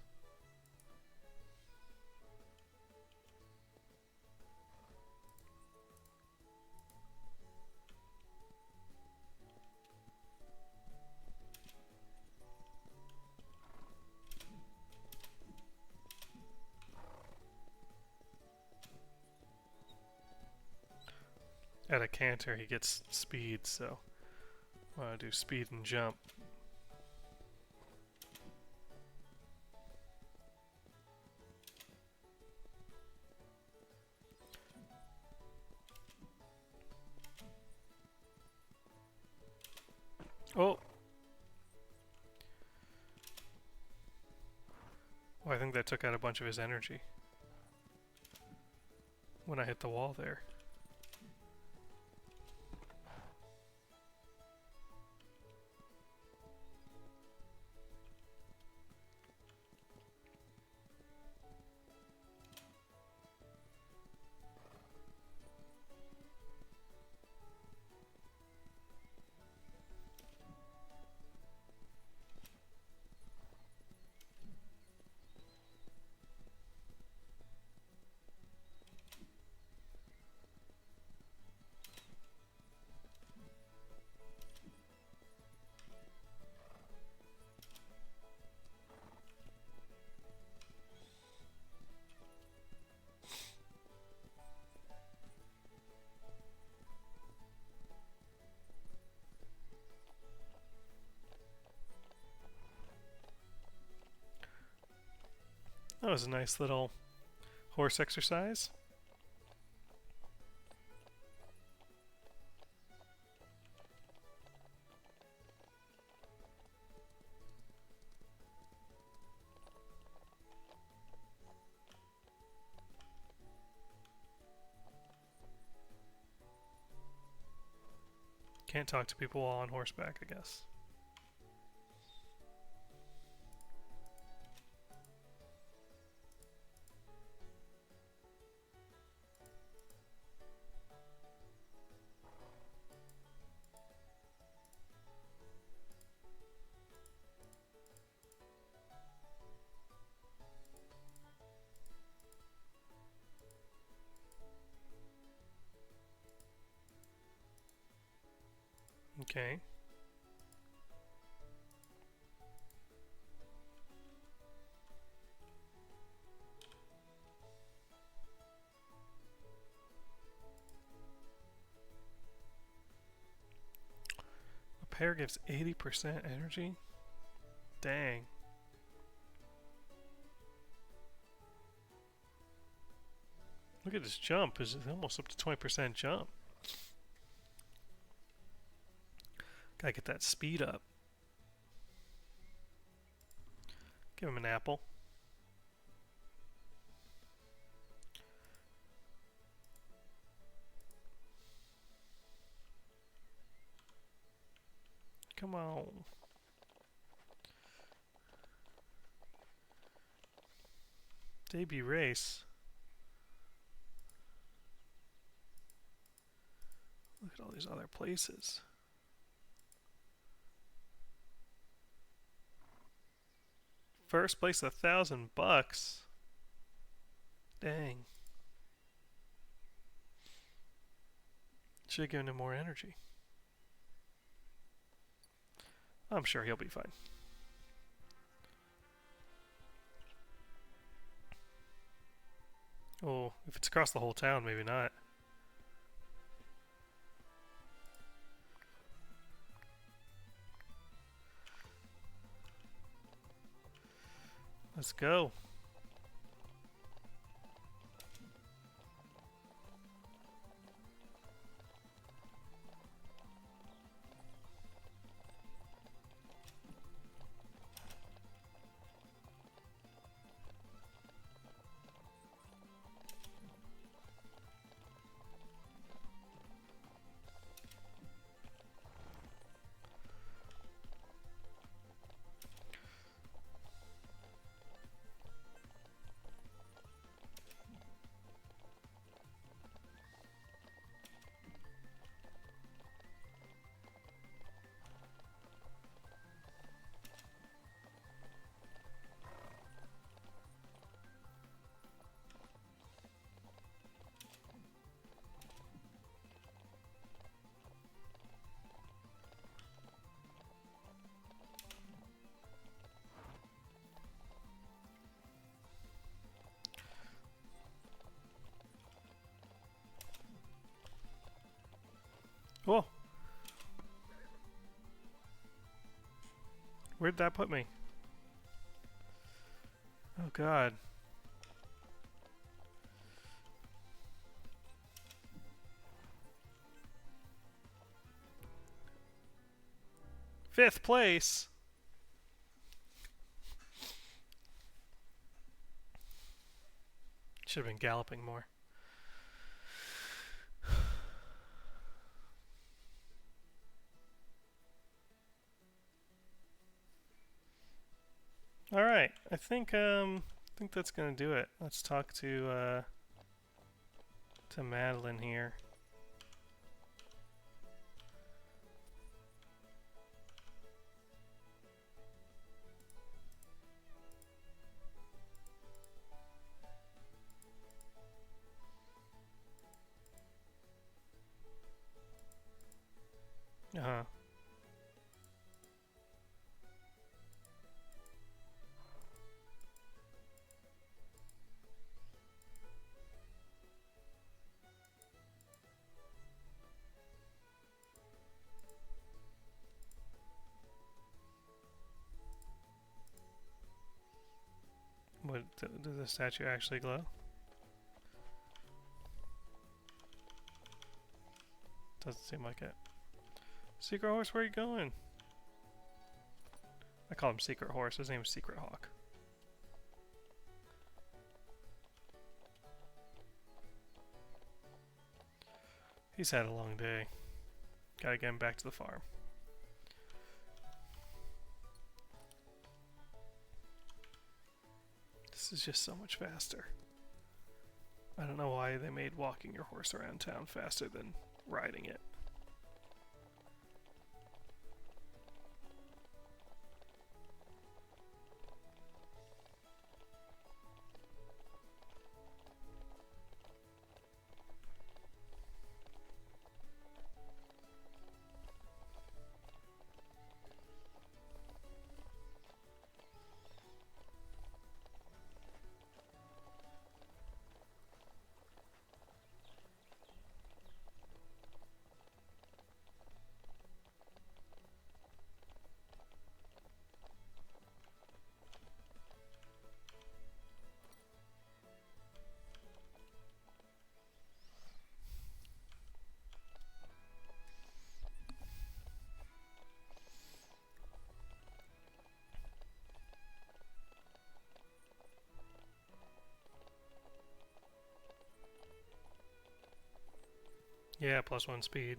[SPEAKER 1] At a canter, he gets speed, so I want to do speed and jump. Oh! Well, I think that took out a bunch of his energy when I hit the wall there. That was a nice little horse exercise. Can't talk to people while on horseback, I guess. Okay. Repair gives 80% energy? Dang. Look at this jump. It's almost up to 20% jump. Gotta get that speed up. Give him an apple. Come on. Debut race. Look at all these other places. First place, $1,000. Dang. Should have given him more energy. I'm sure he'll be fine. Oh, if it's across the whole town, maybe not. Let's go. Whoa. Where'd that put me? Oh God. Fifth place. Should have been galloping more. All right, I think that's gonna do it. Let's talk to Madeline here. Uh-huh. What, does the statue actually glow? Doesn't seem like it. Secret Horse, where are you going? I call him Secret Horse. His name is Secret Hawk. He's had a long day. Gotta get him back to the farm. This is just so much faster. I don't know why they made walking your horse around town faster than riding it. Yeah, +1 speed.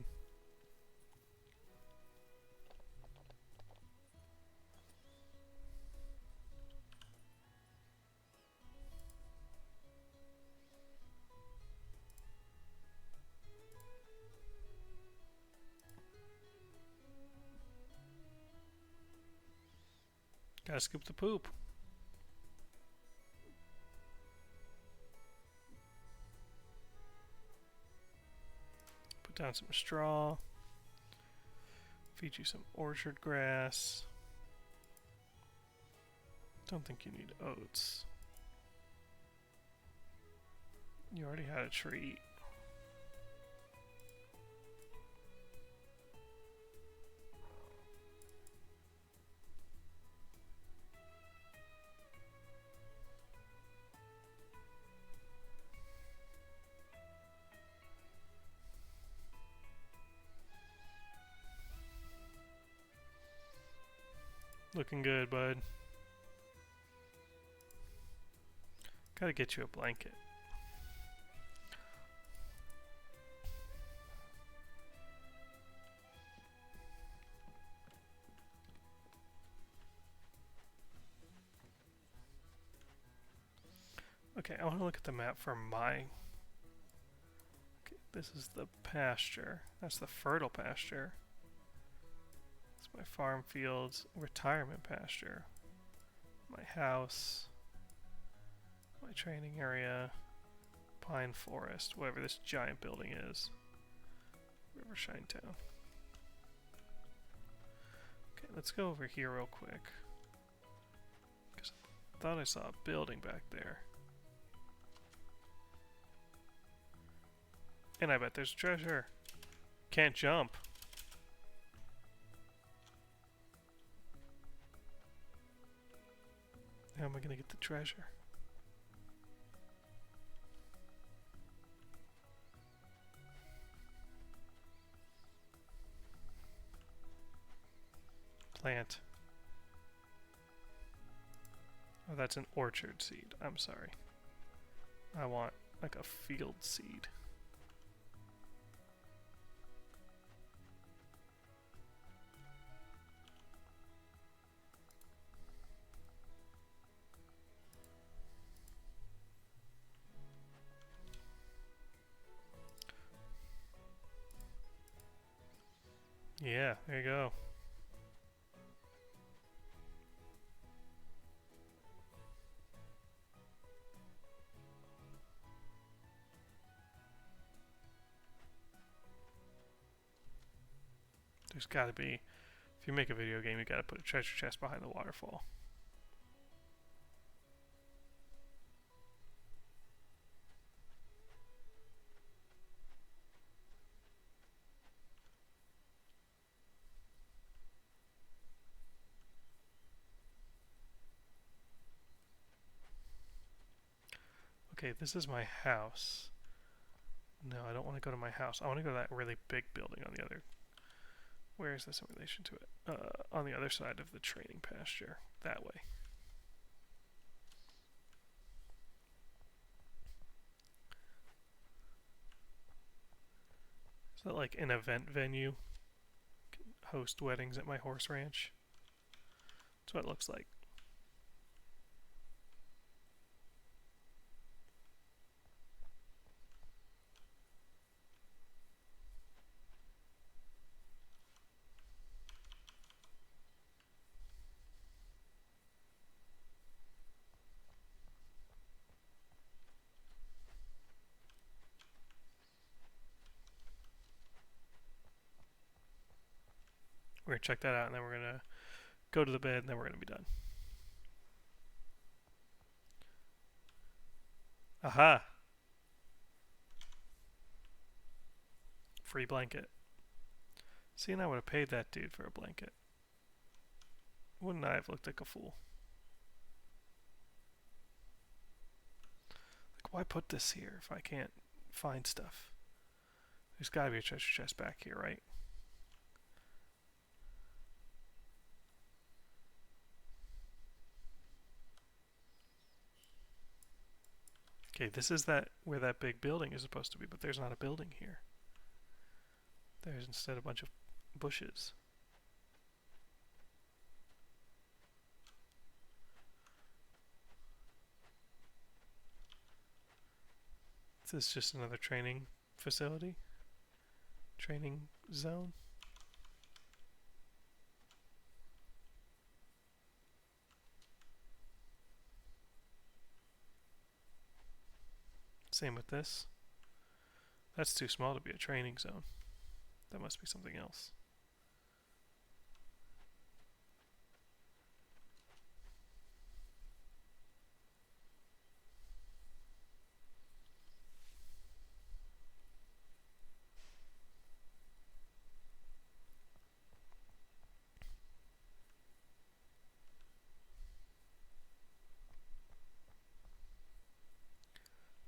[SPEAKER 1] Gotta scoop the poop. Put down some straw. Feed you some orchard grass. Don't think you need oats. You already had a treat. Looking good, bud. Gotta get you a blanket. Okay, I want to look at the map for my... Okay, this is the pasture. That's the fertile pasture. That's my farm fields, retirement pasture. My house. My training area. Pine forest, whatever this giant building is. Rivershine town. Okay, let's go over here real quick. Because I thought I saw a building back there. And I bet there's treasure. Can't jump. How am I gonna get the treasure? Plant. Oh, that's an orchard seed. I'm sorry. I want like a field seed. Yeah, there you go. There's gotta be, if you make a video game, you gotta put a treasure chest behind the waterfall. Okay, this is my house. No, I don't want to go to my house. I want to go to that really big building on the other... Where is this in relation to it? On the other side of the training pasture. That way. Is that like an event venue? Can host weddings at my horse ranch? That's what it looks like. We're going to check that out, and then we're going to go to the bed, and then we're going to be done. Aha! Free blanket. See, and I would have paid that dude for a blanket. Wouldn't I have looked like a fool? Like, why put this here if I can't find stuff? There's got to be a treasure chest back here, right? Okay, this is that where that big building is supposed to be, but there's not a building here. There's instead a bunch of bushes. This is just another training facility. Training zone. Same with this. That's too small to be a training zone. That must be something else.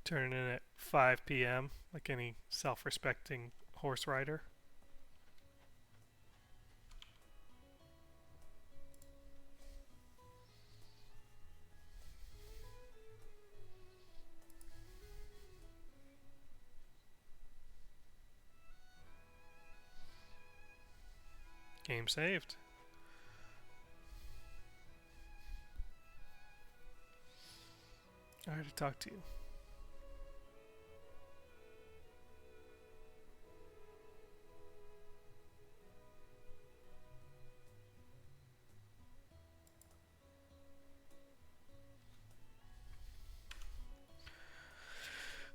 [SPEAKER 1] Turning in at 5 p.m. like any self-respecting horse rider. Game saved. I already talked to you.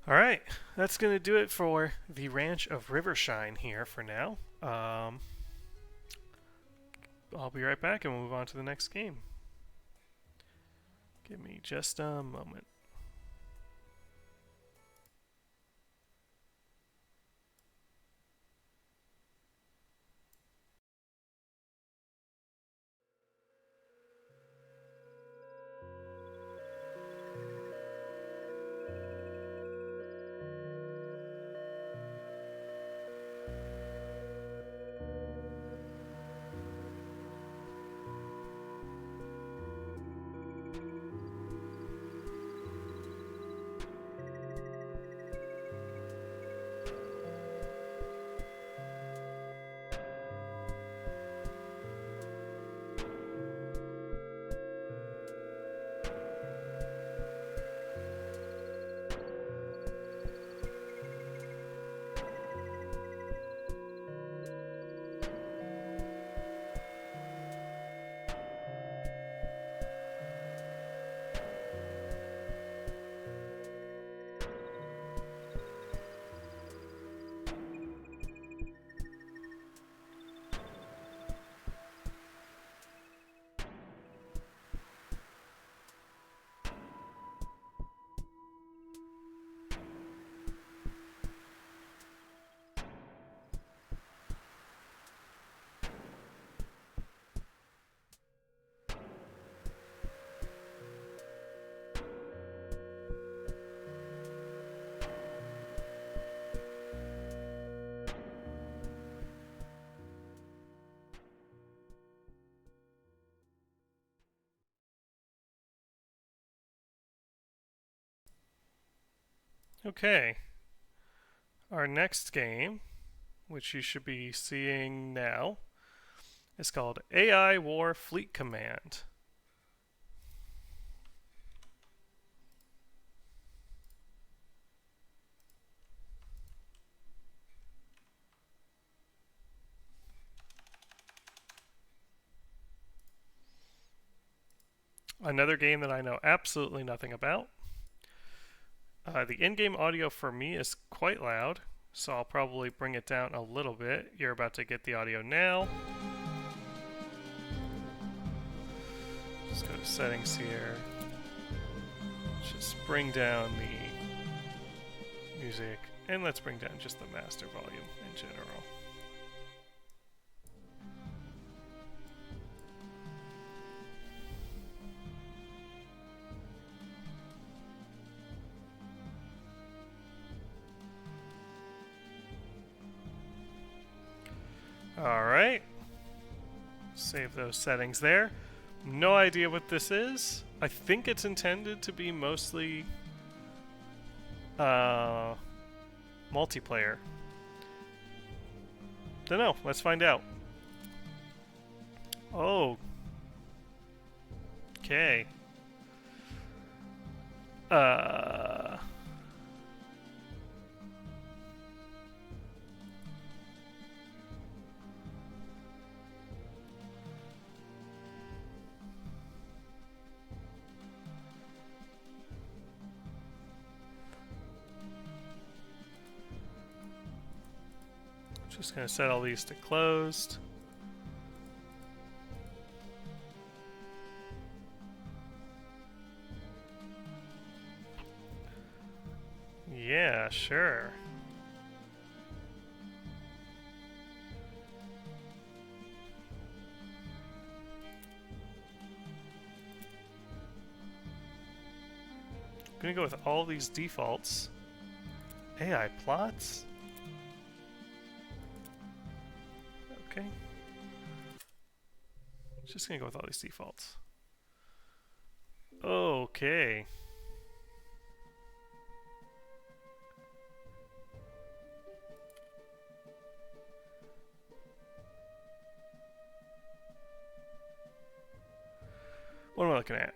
[SPEAKER 1] Alright, that's going to do it for the Ranch of Rivershine here for now. I'll be right back and we'll move on to the next game. Give me just a moment. Okay. Our next game, which you should be seeing now, is called AI War Fleet Command. Another game that I know absolutely nothing about. The in-game audio for me is quite loud, so I'll probably bring it down a little bit. You're about to get the audio now. Just go to settings here. Just bring down the music, and let's bring down just the master volume in general. Alright. Save those settings there. No idea what this is. I think it's intended to be mostly multiplayer. Don't know. Let's find out. Oh. Okay. Just gonna set all these to closed. Yeah, sure. I'm gonna go with all these defaults. AI plots? Okay. Just gonna go with all these defaults. Okay. What am I looking at?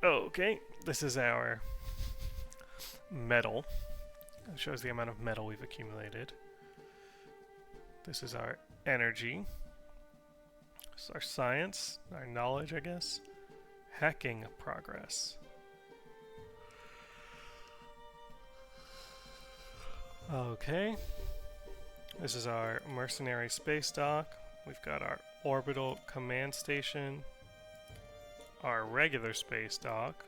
[SPEAKER 1] Okay, this is our metal. It shows the amount of metal we've accumulated. This is our energy. This is our science, our knowledge, I guess. Hacking progress. Okay. This is our mercenary space dock. We've got our orbital command station. Our regular space dock.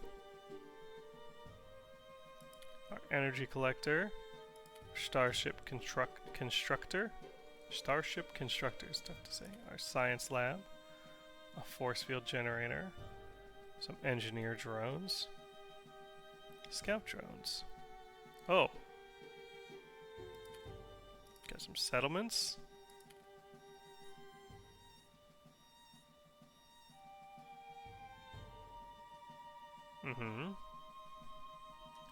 [SPEAKER 1] Our energy collector. Starship constructor. Starship constructor is tough to say. Our science lab. A force field generator. Some engineer drones. Scout drones. Oh. Got some settlements. Mm-hmm.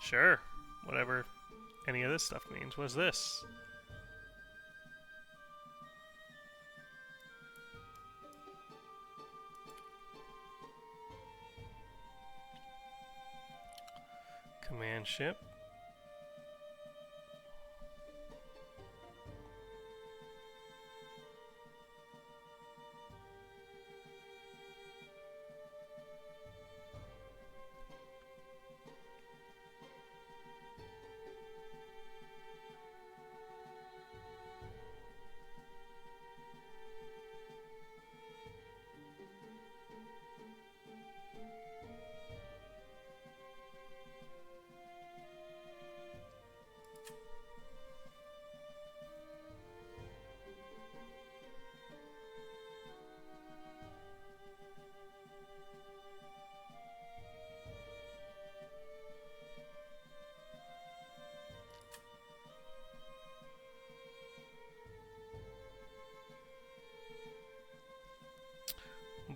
[SPEAKER 1] Sure. Whatever any of this stuff means. What's this? Command ship.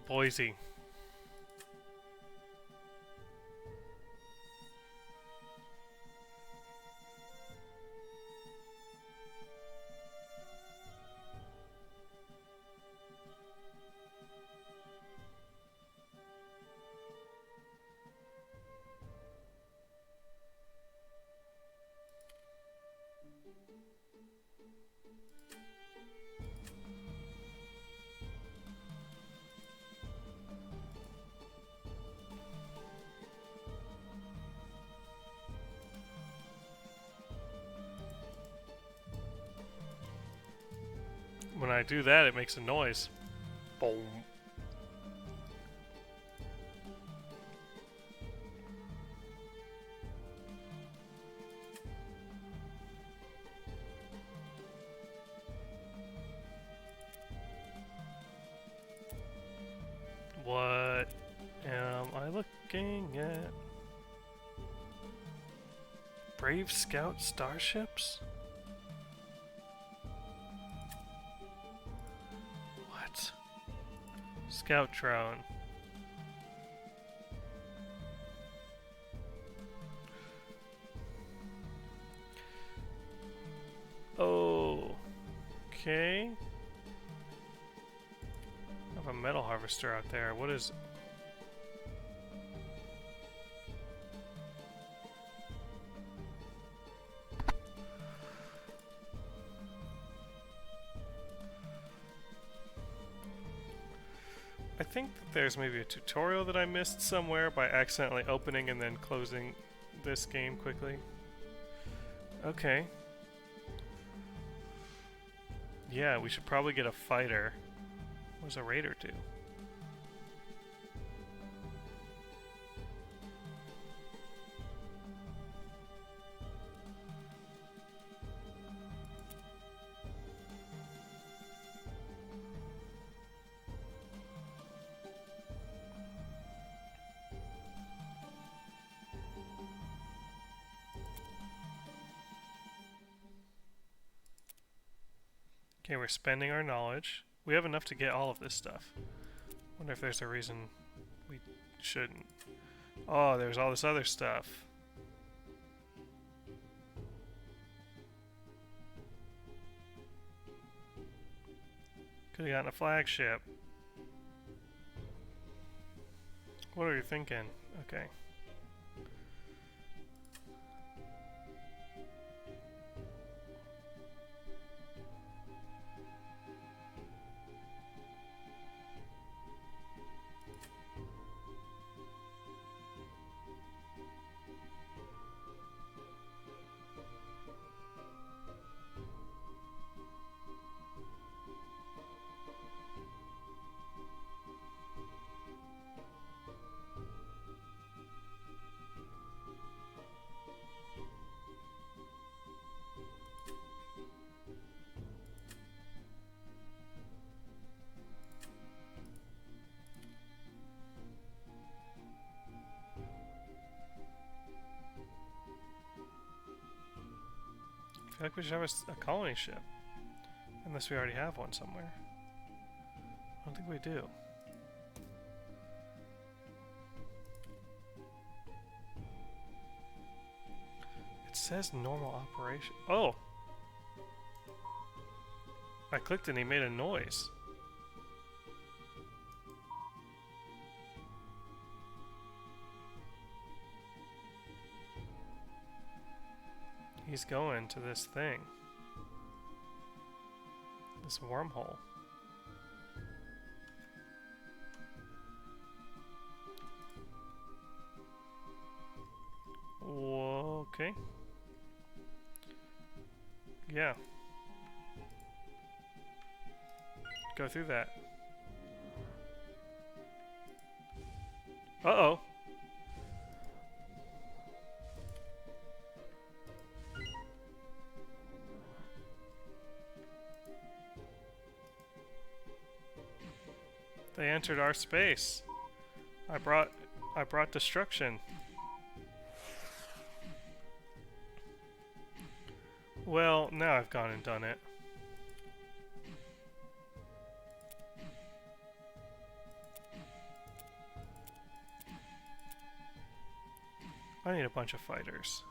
[SPEAKER 1] Boise. When I do that, it makes a noise. Boom. What am I looking at? Brave Scout starships? What? Scout drone. Okay. I have a metal harvester out there. What is... I think that there's maybe a tutorial that I missed somewhere by accidentally opening and then closing this game quickly. Okay. Yeah, we should probably get a fighter. What does a raider do? Okay, we're spending our knowledge. We have enough to get all of this stuff. Wonder if there's a reason we shouldn't. Oh, there's all this other stuff. Could have gotten a flagship. What are you thinking? Okay. I feel like we should have a colony ship. Unless we already have one somewhere. I don't think we do. It says normal operation. Oh! I clicked and he made a noise. He's going to this thing. This wormhole. Whoa, okay. Yeah. Go through that. Uh-oh. They entered our space. I brought destruction. Well, now I've gone and done it. I need a bunch of fighters.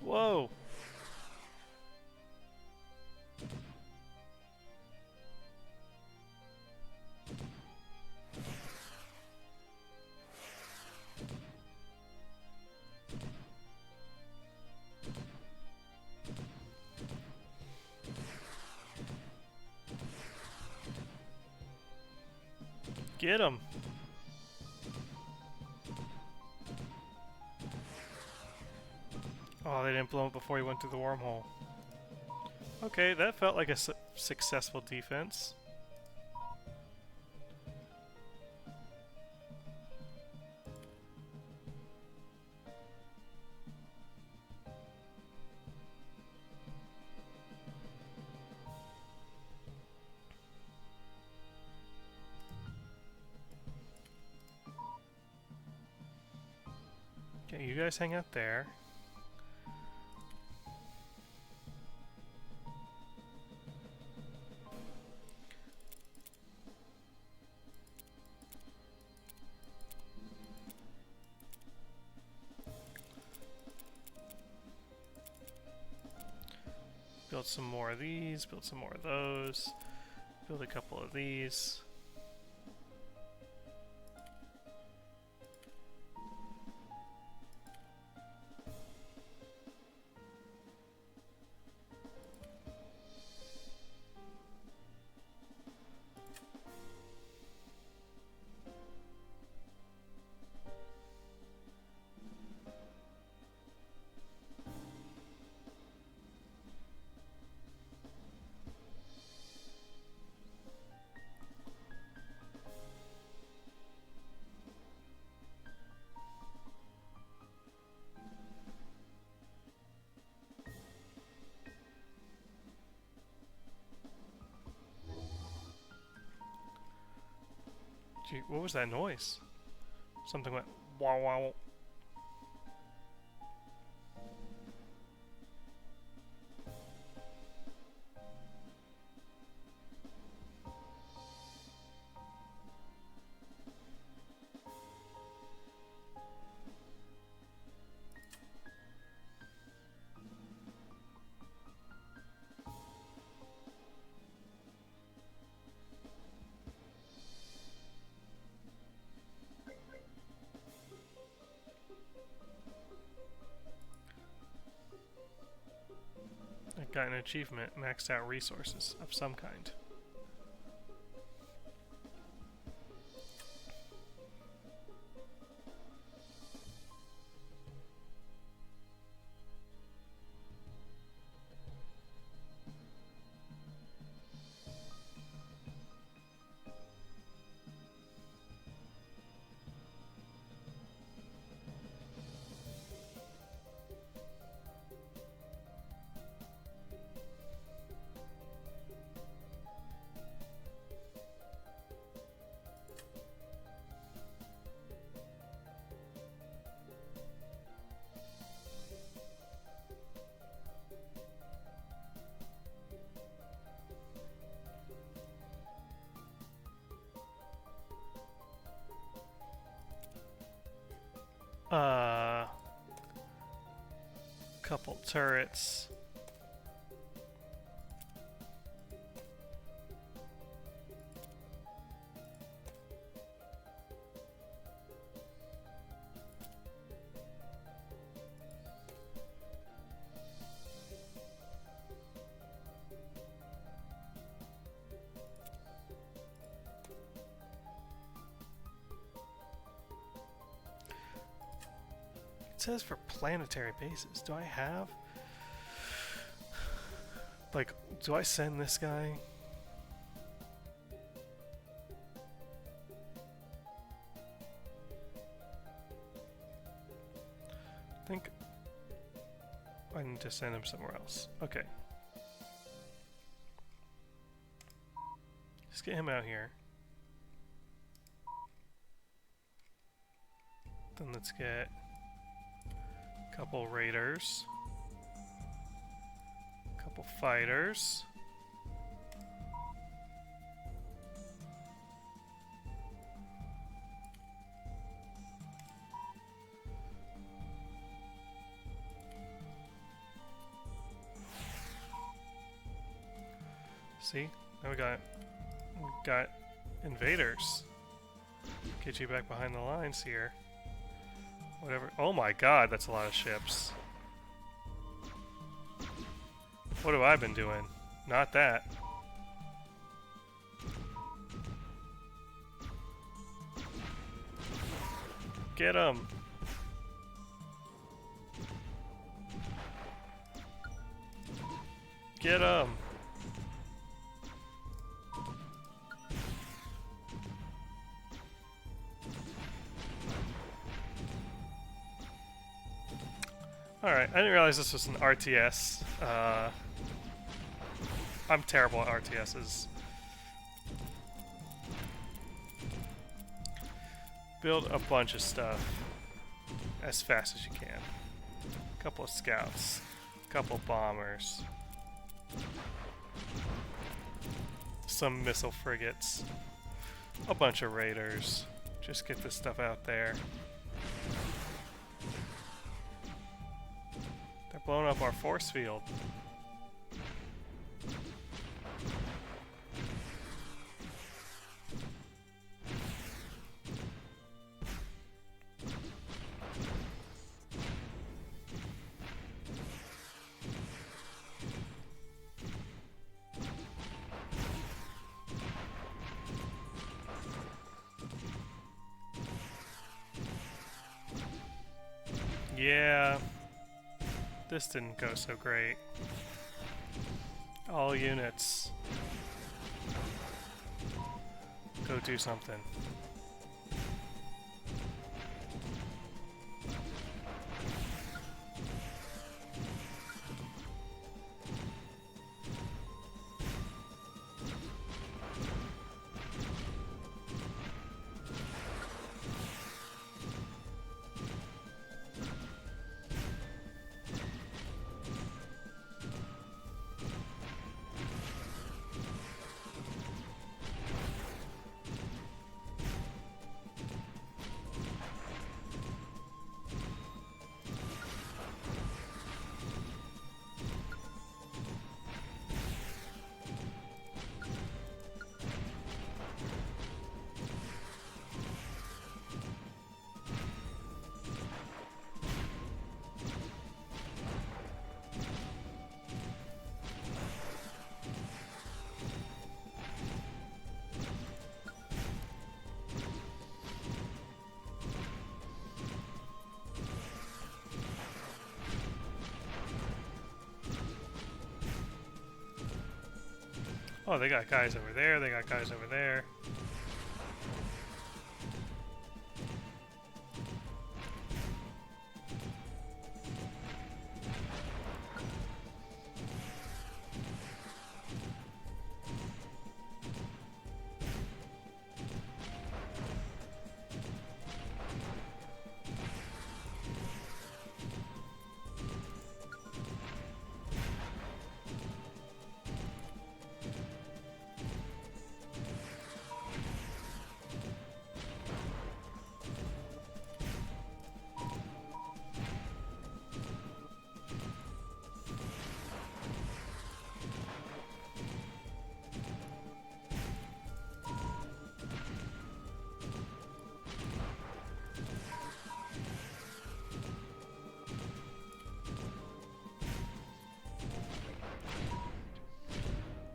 [SPEAKER 1] Whoa! Get him! Oh, they didn't blow him before he went through the wormhole. Okay, that felt like a successful defense. Okay, you guys hang out there. Build some more of these, build some more of those, build a couple of these. Gee, what was that noise? Something went wow wow. I got an achievement, maxed out resources of some kind. Couple turrets. It says for planetary bases. Do I have... Like, do I send this guy? I think I need to send him somewhere else. Okay. Let's get him out here. Then let's get a couple raiders. Couple fighters. See? Now we got invaders. Get you back behind the lines here. Whatever. Oh my god, that's a lot of ships. What have I been doing? Not that. Get him! Get him! Alright, I didn't realize this was an RTS. I'm terrible at RTSs. Build a bunch of stuff. as fast as you can. A couple of scouts, a couple bombers, some missile frigates, a bunch of raiders. Just get this stuff out there. They're blowing up our force field. Yeah, this didn't go so great. All units, go do something. Oh, they got guys over there, they got guys over there.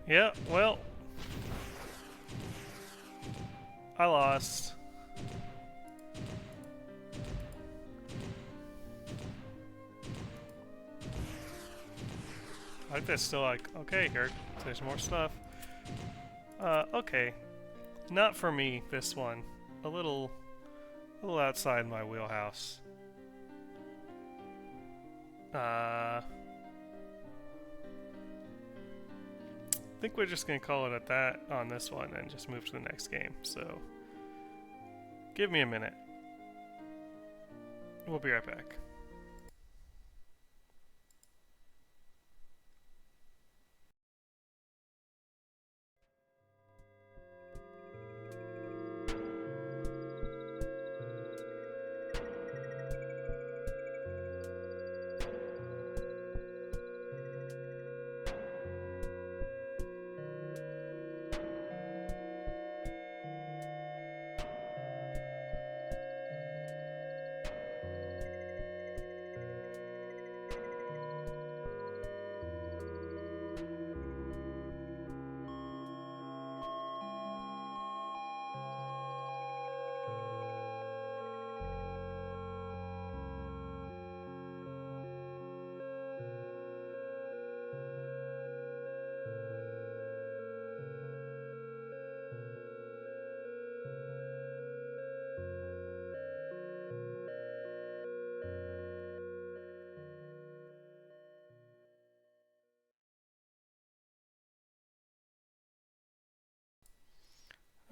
[SPEAKER 1] Yeah, well, I lost. I think that's still like, okay, here, there's more stuff. Okay. Not for me, this one. A little outside my wheelhouse. I think we're just gonna call it at that on this one and just move to the next game. So, give me a minute. We'll be right back.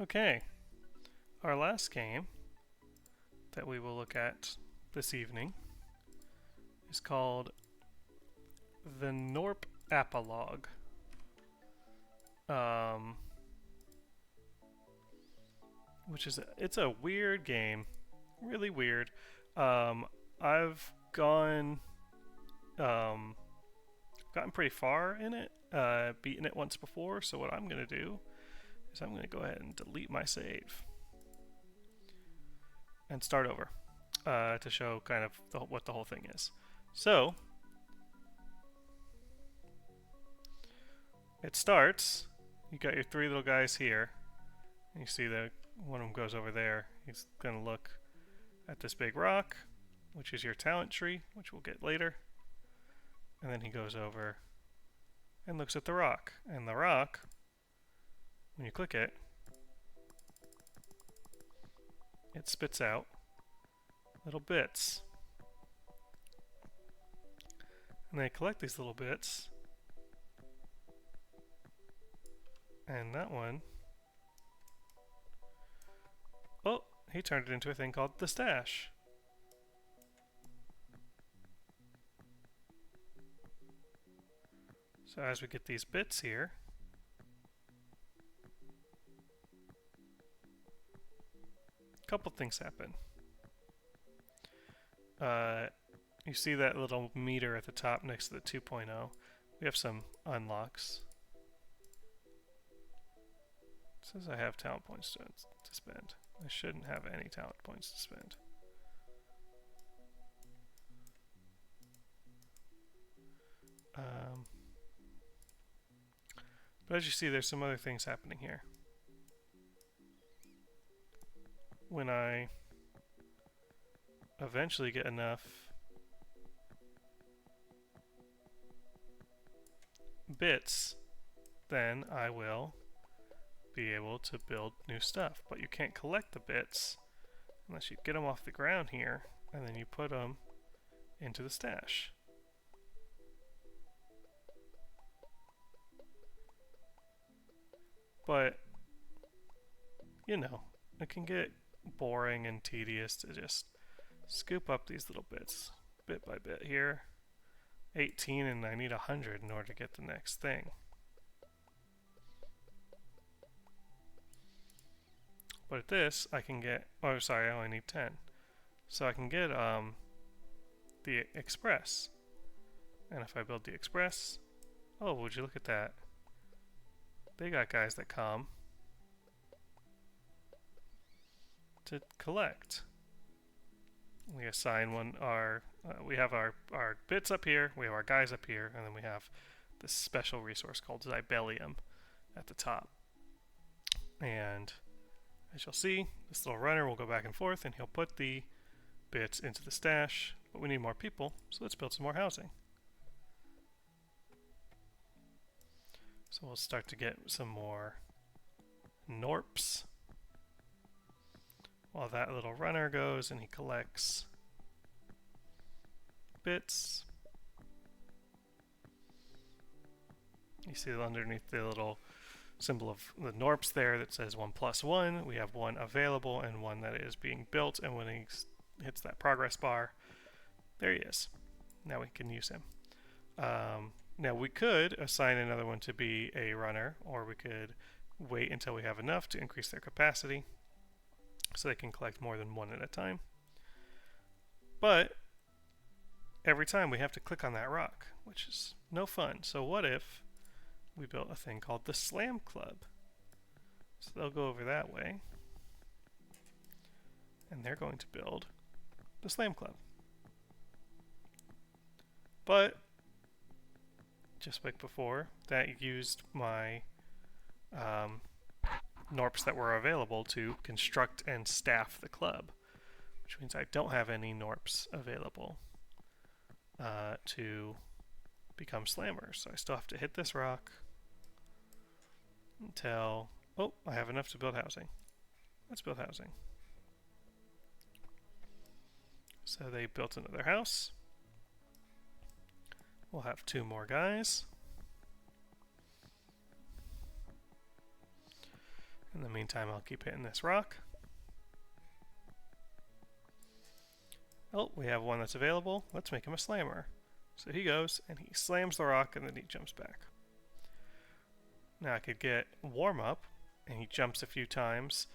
[SPEAKER 1] Okay, our last game that we will look at this evening is called the Gnorp Apologue. Which is it's a weird game, really weird. I've gotten pretty far in it, beaten it once before. So what I'm gonna do is I'm gonna go ahead and delete my save and start over to show kind of what the whole thing is. So it starts. You got your three little guys here. You see that one of them goes over there. He's going to look at this big rock, which is your talent tree, which we'll get later. And then he goes over and looks at the rock. And the rock, when you click it, it spits out little bits. And they collect these little bits. And that one, oh, he turned it into a thing called the stash. So as we get these bits here, a couple things happen. You see that little meter at the top next to the 2.0. We have some unlocks. It says I have talent points to spend. I shouldn't have any talent points to spend. But as you see, there's some other things happening here. When I eventually get enough bits, then I will be able to build new stuff. But you can't collect the bits unless you get them off the ground here, and then you put them into the stash. But, you know, it can get boring and tedious to just scoop up these little bits, bit by bit here. 18, and I need 100 in order to get the next thing. But at this, I can get, oh sorry, I only need 10. So I can get the Express. And if I build the Express, oh, would you look at that? They got guys that come to collect. We assign one we have our bits up here, we have our guys up here, and then we have this special resource called Zibellium at the top. And as you'll see, this little runner will go back and forth, and he'll put the bits into the stash. But we need more people, so let's build some more housing. So we'll start to get some more Gnorps. While that little runner goes and he collects bits. You see underneath the little symbol of the Gnorps there that says 1+1. We have one available and one that is being built, and when he hits that progress bar, there he is. Now we can use him. Now we could assign another one to be a runner, or we could wait until we have enough to increase their capacity so they can collect more than one at a time. But every time we have to click on that rock, which is no fun. So what if we built a thing called the Slam Club? So they'll go over that way, and they're going to build the Slam Club. But just like before, that used my Gnorps that were available to construct and staff the club, which means I don't have any Gnorps available to become slammers. So I still have to hit this rock until, oh, I have enough to build housing. Let's build housing. So they built another house. We'll have 2 more guys. In the meantime, I'll keep hitting this rock. Oh, we have one that's available. Let's make him a slammer. So he goes, and he slams the rock, and then he jumps back. Now I could get warm up, and he jumps a few times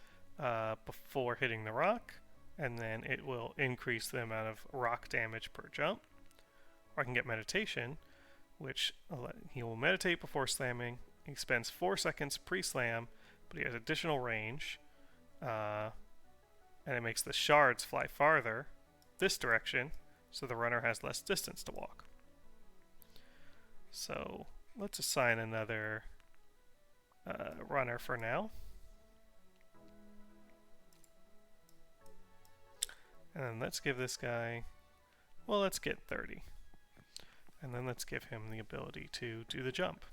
[SPEAKER 1] before hitting the rock, and then it will increase the amount of rock damage per jump. Or I can get meditation, which he will meditate before slamming. He spends 4 seconds pre-slam, but he has additional range, and it makes the shards fly farther this direction, so the runner has less distance to walk. So let's assign another runner for now. And then let's give this guy, well, let's get 30. And then let's give him the ability to do the jump.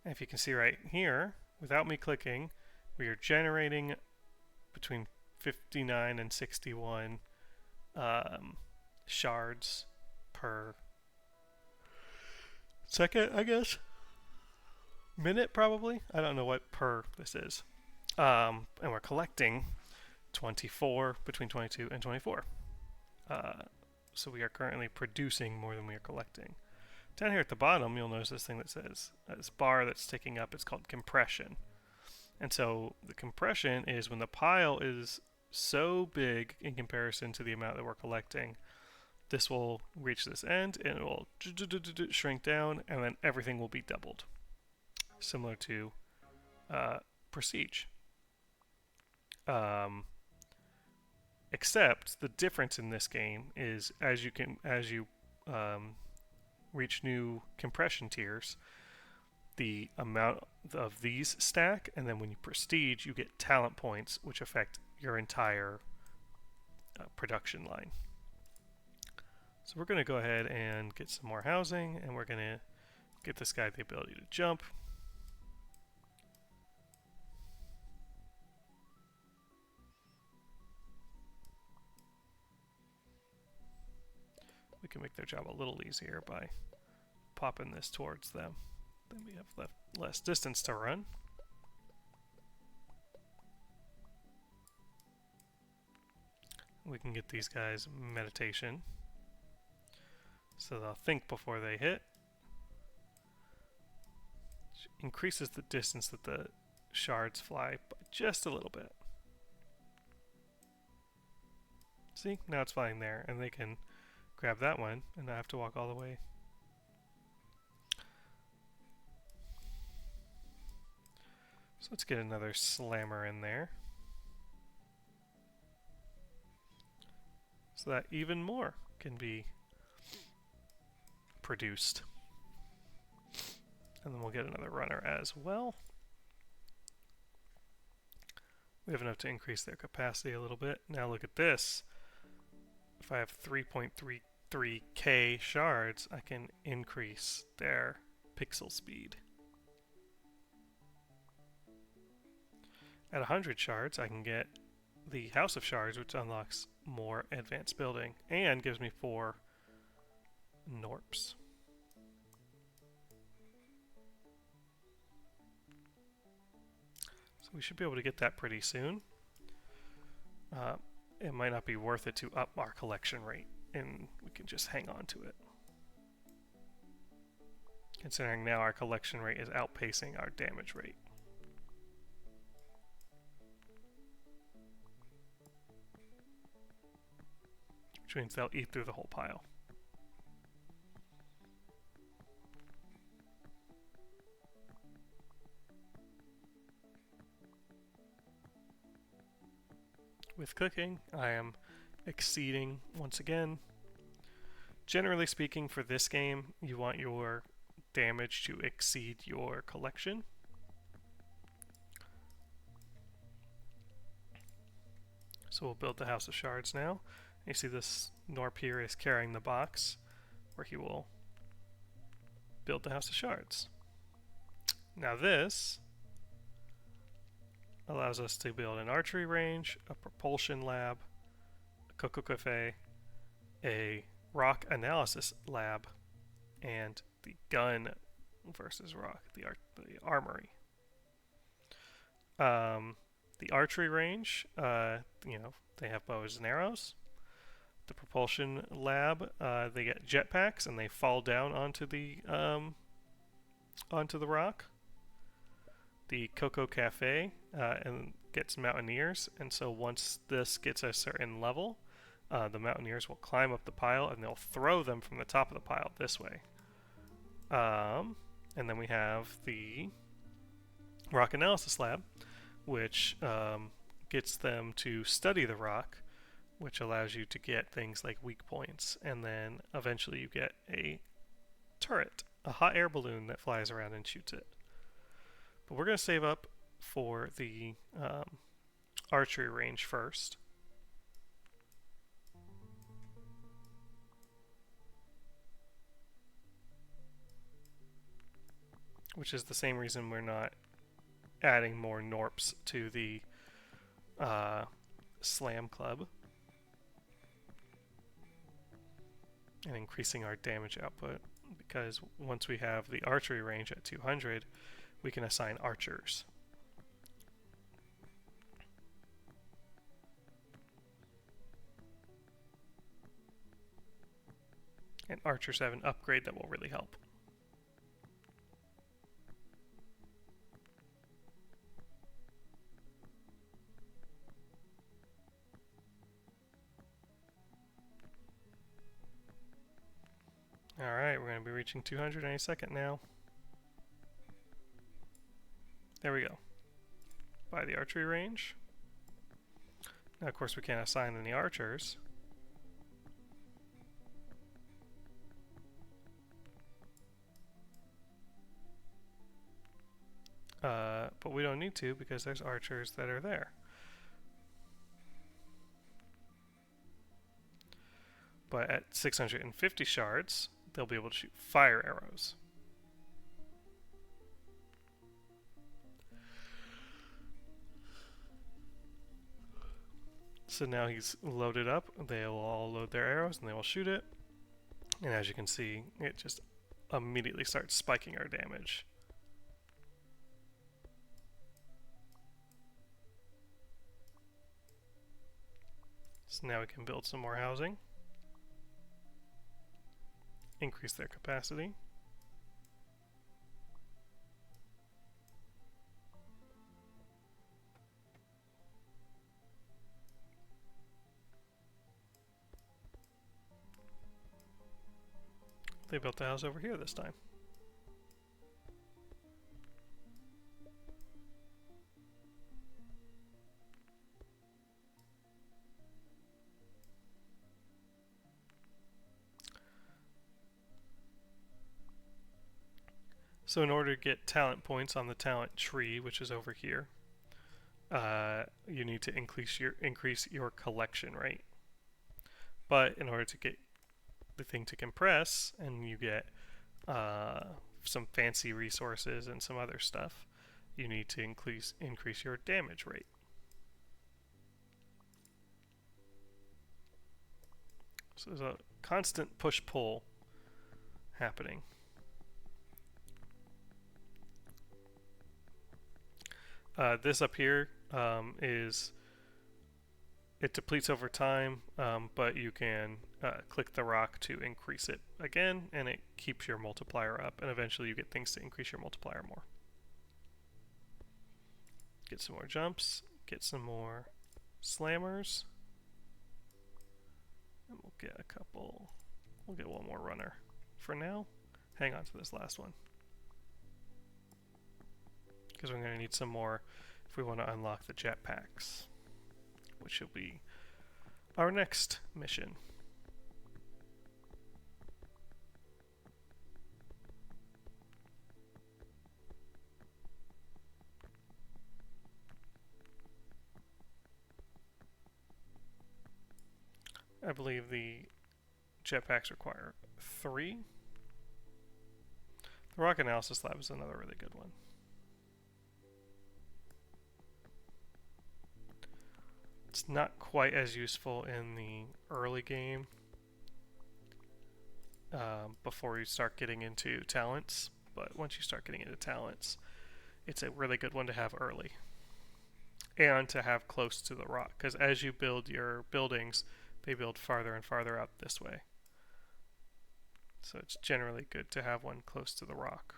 [SPEAKER 1] And if you can see right here, without me clicking, we are generating between 59 and 61 shards per second, I guess. Minute, probably. I don't know what per this is. And we're collecting 24, between 22 and 24. So we are currently producing more than we are collecting. Down here at the bottom, you'll notice this thing that says, this bar that's sticking up, it's called compression. And so the compression is when the pile is so big in comparison to the amount that we're collecting, this will reach this end and it will shrink down, and then everything will be doubled. Similar to Prestige. Except the difference in this game is as you reach new compression tiers, the amount of these stack, and then when you prestige, you get talent points, which affect your entire production line. So we're going to go ahead and get some more housing, and we're going to get this guy the ability to jump. We can make their job a little easier by popping this towards them. Then we have less distance to run. We can get these guys meditation, so they'll think before they hit. Which increases the distance that the shards fly by just a little bit. See, now it's flying there, and they can grab that one and not have to walk all the way. So let's get another slammer in there, so that even more can be produced. And then we'll get another runner as well. We have enough to increase their capacity a little bit. Now look at this. If I have 3.33k shards, I can increase their pixel speed. At 100 shards, I can get the House of Shards, which unlocks more advanced building and gives me 4 Gnorps. So we should be able to get that pretty soon. It might not be worth it to up our collection rate, and we can just hang on to it. Considering now our collection rate is outpacing our damage rate. Which means they'll eat through the whole pile. With cooking, I am exceeding once again. Generally speaking, for this game, you want your damage to exceed your collection. So we'll build the House of Shards now. You see this Gnorp here is carrying the box where he will build the House of Shards. Now this allows us to build an archery range, a propulsion lab, a cocoa cafe, a rock analysis lab, and the gun versus rock, the armory. The archery range, they have bows and arrows. The propulsion lab, they get jetpacks and they fall down onto the rock. The Cocoa Cafe and gets mountaineers, and so once this gets a certain level, the mountaineers will climb up the pile and they'll throw them from the top of the pile this way. And then we have the Rock Analysis Lab, which gets them to study the rock, which allows you to get things like weak points, and then eventually you get a turret, a hot air balloon that flies around and shoots it. But we're going to save up for the archery range first. Which is the same reason we're not adding more Gnorps to the Slam Club. And increasing our damage output, because once we have the archery range at 200, we can assign archers. And archers have an upgrade that will really help. Alright, we're going to be reaching 200 any second now. There we go. By the archery range. Now, of course, we can't assign any archers. But we don't need to because there's archers that are there. But at 650 shards, they'll be able to shoot fire arrows. So now he's loaded up, they'll all load their arrows and they will shoot it. And as you can see, it just immediately starts spiking our damage. So now we can build some more housing. Increase their capacity. They built the house over here this time. So in order to get talent points on the talent tree, which is over here, you need to increase your collection rate. But in order to get the thing to compress, and you get some fancy resources and some other stuff, you need to increase your damage rate. So there's a constant push-pull happening. This up here is, it depletes over time, but you can click the rock to increase it again, and it keeps your multiplier up, and eventually you get things to increase your multiplier more. Get some more jumps, get some more slammers, and we'll get a couple, we'll get one more runner. For now, hang on to this last one, because we're going to need some more if we want to unlock the jetpacks, which will be our next mission. I believe the jetpacks require 3. The Rock Analysis Lab is another really good one. It's not quite as useful in the early game, before you start getting into talents, but once you start getting into talents, it's a really good one to have early. and to have close to the rock, because as you build your buildings, they build farther and farther out this way. So it's generally good to have one close to the rock.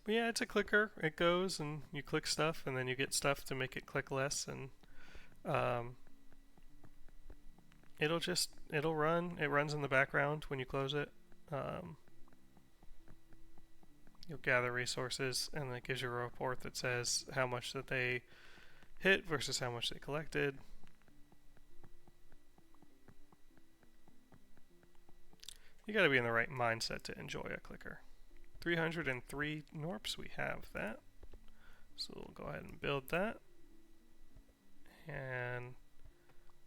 [SPEAKER 1] But yeah, it's a clicker. It goes and you click stuff, and then you get stuff to make it click less, and it'll run. It runs in the background when you close it. You'll gather resources, and it gives you a report that says how much that they hit versus how much they collected. You got to be in the right mindset to enjoy a clicker. 303 Gnorps, we have that. So we'll go ahead and build that. And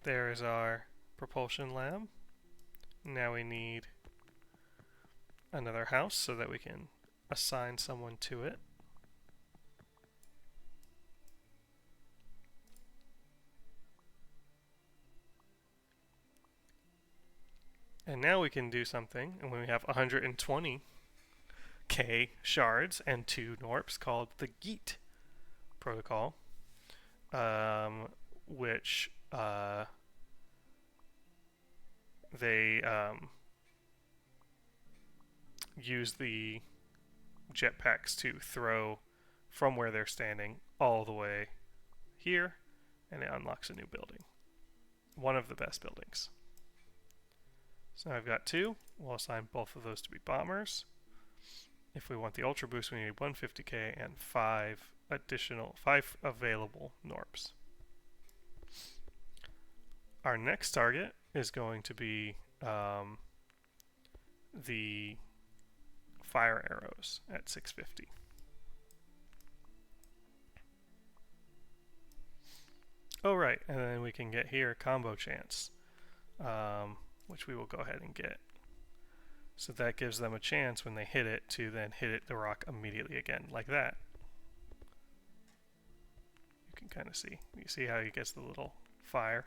[SPEAKER 1] there is our propulsion lab. Now we need another house so that we can assign someone to it. And now we can do something, and when we have 120k shards and 2 Gnorps, called the Geet protocol, which they use the jetpacks to throw from where they're standing all the way here, and it unlocks a new building. One of the best buildings. So now I've got 2. We'll assign both of those to be bombers. If we want the Ultra Boost, we need 150k and 5 available Gnorps. Our next target is going to be the fire arrows at 650. Oh right, and then we can get here combo chance, which we will go ahead and get. So that gives them a chance when they hit it to then hit the rock immediately again, like that. You can kind of see. You see how he gets the little fire.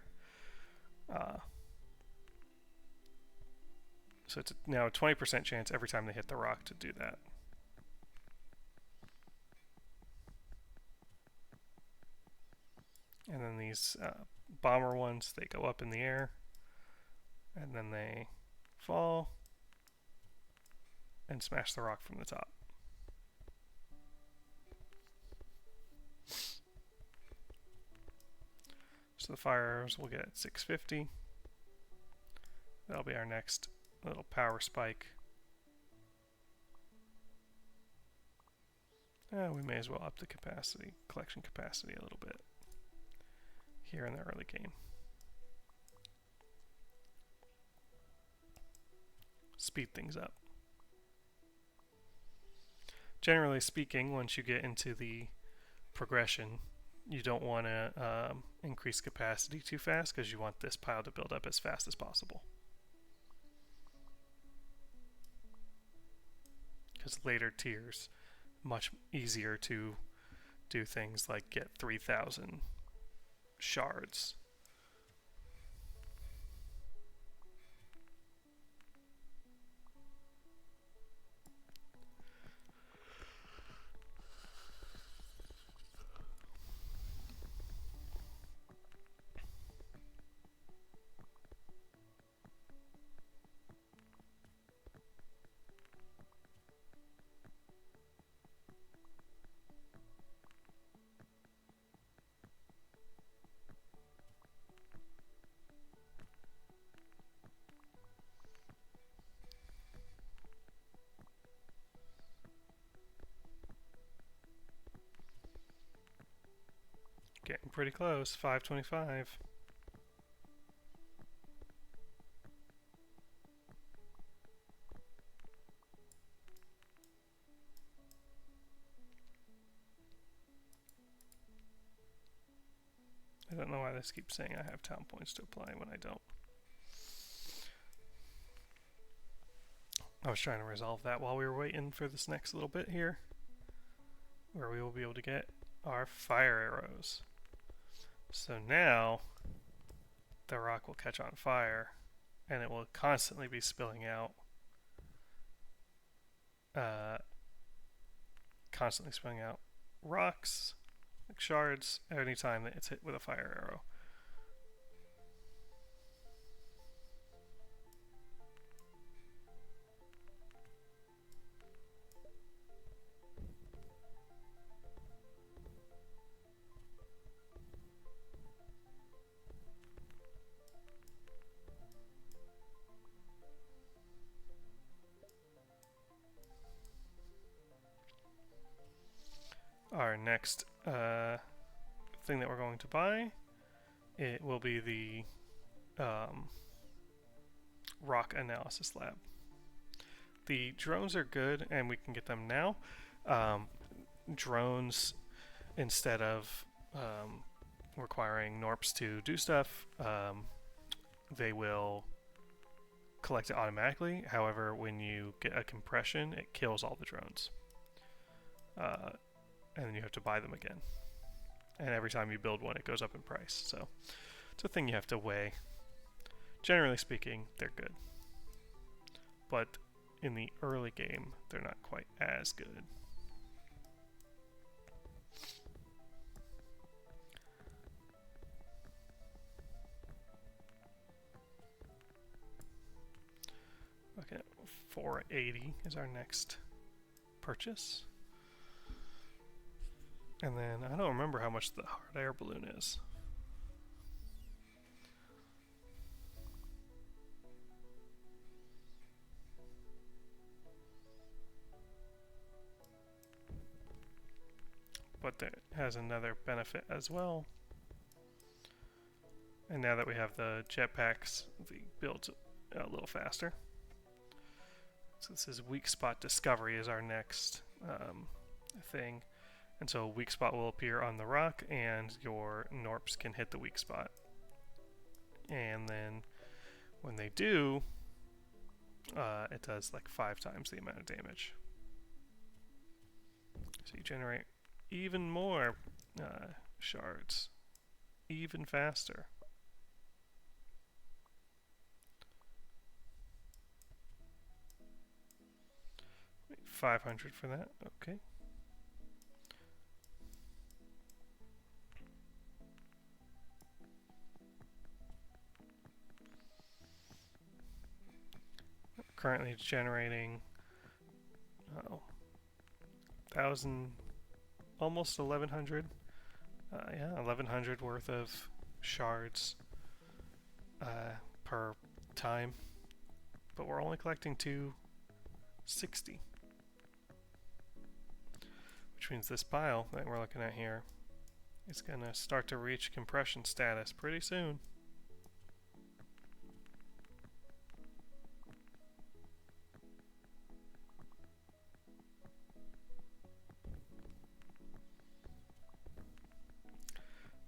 [SPEAKER 1] So it's now a 20% chance every time they hit the rock to do that. And then these bomber ones, they go up in the air, and then they fall and smash the rock from the top. So the fire arrows will get at 650. That'll be our next little power spike. We may as well up the capacity, collection capacity a little bit here in the early game. Speed things up. Generally speaking, once you get into the progression, you don't want to increase capacity too fast because you want this pile to build up as fast as possible. Because later tiers, much easier to do things like get 3,000 shards. Getting pretty close, 525. I don't know why this keeps saying I have town points to apply when I don't. I was trying to resolve that while we were waiting for this next little bit here, where we will be able to get our fire arrows. So now the rock will catch on fire and it will constantly be spilling out. Constantly spilling out rocks, like shards, anytime that it's hit with a fire arrow. Our next thing that we're going to buy, it will be the rock analysis lab. The drones are good, and we can get them now. Drones, instead of requiring Gnorps to do stuff, they will collect it automatically. However, when you get a compression, it kills all the drones. And then you have to buy them again. And every time you build one, it goes up in price. So it's a thing you have to weigh. Generally speaking, they're good. But in the early game, they're not quite as good. Okay, 480 is our next purchase. And then, I don't remember how much the hard air balloon is. But that has another benefit as well. And now that we have the jetpacks, the build's a little faster. So this is weak spot discovery is our next thing. And so a weak spot will appear on the rock, and your Gnorps can hit the weak spot. And then when they do, it does like 5 times the amount of damage. So you generate even more shards, even faster. 500 for that, okay. Currently it's generating 1,000, almost 1,100. Yeah, 1,100 worth of shards per time, but we're only collecting 260, which means this pile that we're looking at here is going to start to reach compression status pretty soon.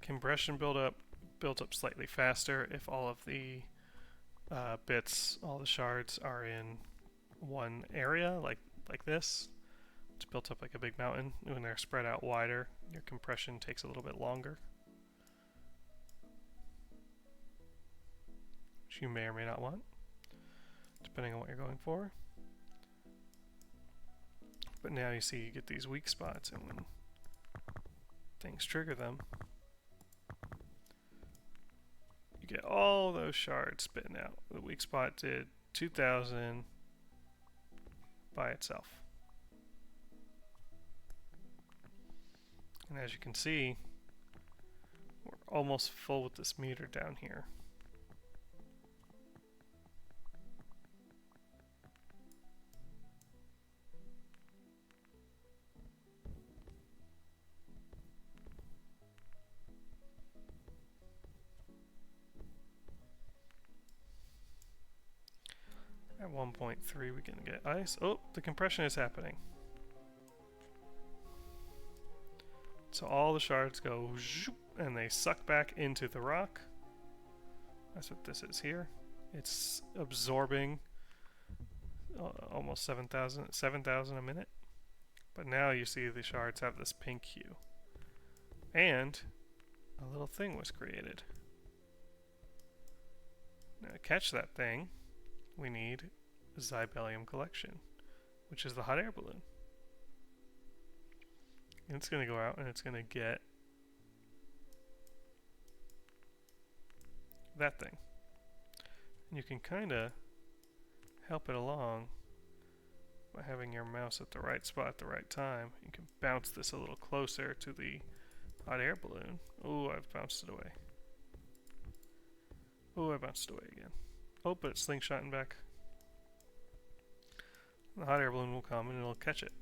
[SPEAKER 1] Compression builds up slightly faster if all of the bits, all the shards are in one area, like this. It's built up like a big mountain. When they're spread out wider, your compression takes a little bit longer, which you may or may not want, depending on what you're going for. But now you see you get these weak spots, and when things trigger them, get all those shards spitting out. The weak spot did 2,000 by itself. And as you can see, we're almost full with this meter down here. At 1.3 we can get ice. Oh, the compression is happening. So all the shards go zoop, and they suck back into the rock. That's what this is here. It's absorbing almost 7,000 a minute. But now you see the shards have this pink hue. And a little thing was created. Now, to catch that thing, we need a Zybellium collection, which is the hot air balloon. And it's going to go out and it's going to get that thing. And you can kind of help it along by having your mouse at the right spot at the right time. You can bounce this a little closer to the hot air balloon. Oh, I've bounced it away. Oh, I bounced it away again. Oh, but it's slingshotting back. The hot air balloon will come and it'll catch it.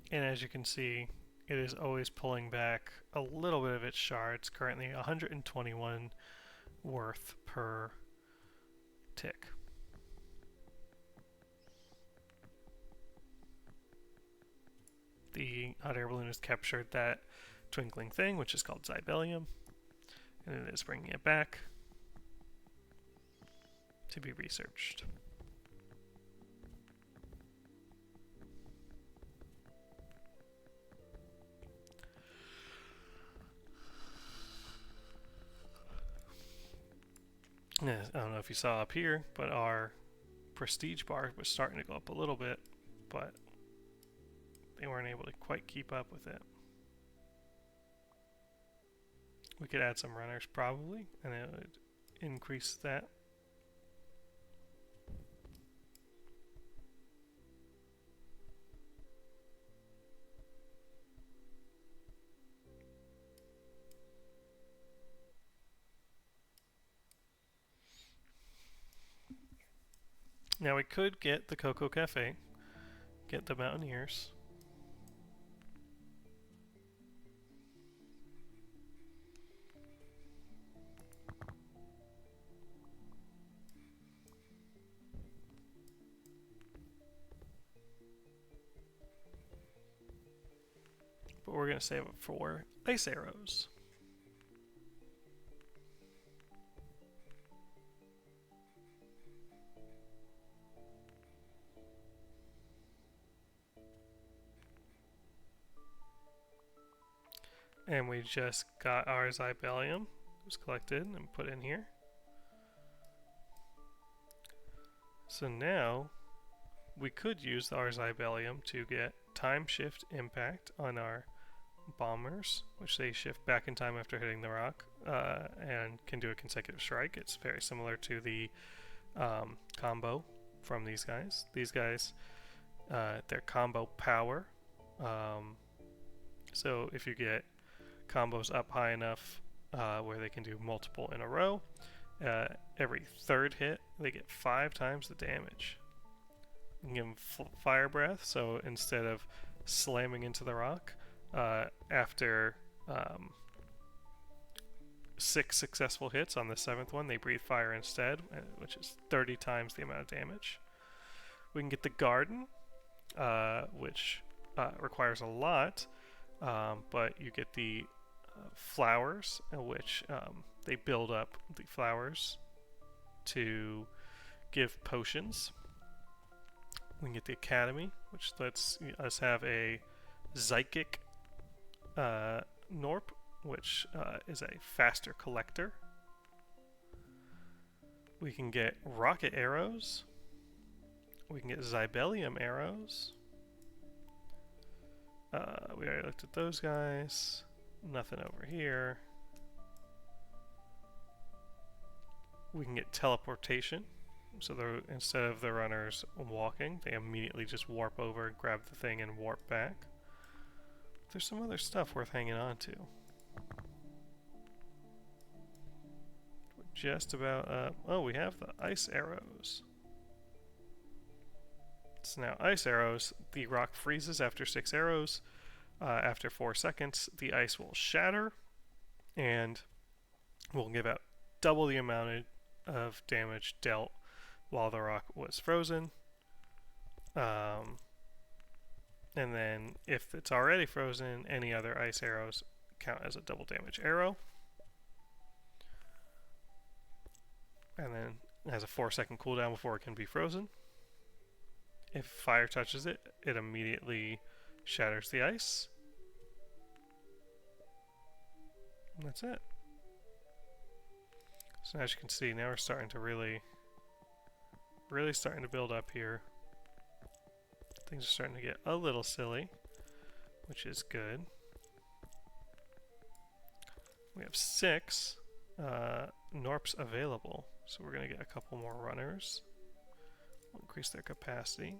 [SPEAKER 1] And as you can see, it is always pulling back a little bit of its shards, currently 121 worth per tick. The hot air balloon has captured that twinkling thing, which is called Zybellium, and it is bringing it back to be researched. Yeah, I don't know if you saw up here, but our prestige bar was starting to go up a little bit, but they weren't able to quite keep up with it. We could add some runners probably, and it would increase that. Now we could get the Cocoa Cafe, get the Mountaineers. But we're going to save it for ice arrows. And we just got our Zybellium. It was collected and put in here. So now we could use our Zybellium to get time shift impact on our bombers, which they shift back in time after hitting the rock, and can do a consecutive strike. It's very similar to the combo from these guys. These guys, their combo power. So if you get combos up high enough where they can do multiple in a row, every third hit they get 5 times the damage. You can give them fire breath, so instead of slamming into the rock, after 6 successful hits on the 7th one, they breathe fire instead, which is 30 times the amount of damage. We can get the garden, which requires a lot, but you get the flowers, which they build up the flowers to give potions. We can get the academy, which lets us have a psychic Gnorp, which is a faster collector. We can get rocket arrows. We can get Zybellium arrows. We already looked at those guys. Nothing over here. We can get teleportation. So instead of the runners walking, they immediately just warp over, grab the thing, and warp back. There's some other stuff worth hanging on to. We're just about up. Oh, we have the ice arrows. So now ice arrows, the rock freezes after 6 arrows. After 4 seconds, the ice will shatter and will give out double the amount of damage dealt while the rock was frozen. And then if it's already frozen, any other ice arrows count as a double damage arrow. And then it has a 4-second cooldown before it can be frozen. If fire touches it, it immediately shatters the ice. And that's it. So as you can see, now we're starting to really starting to build up here. Things are starting to get a little silly, which is good. We have 6 Gnorps available, so we're going to get a couple more runners. We'll increase their capacity.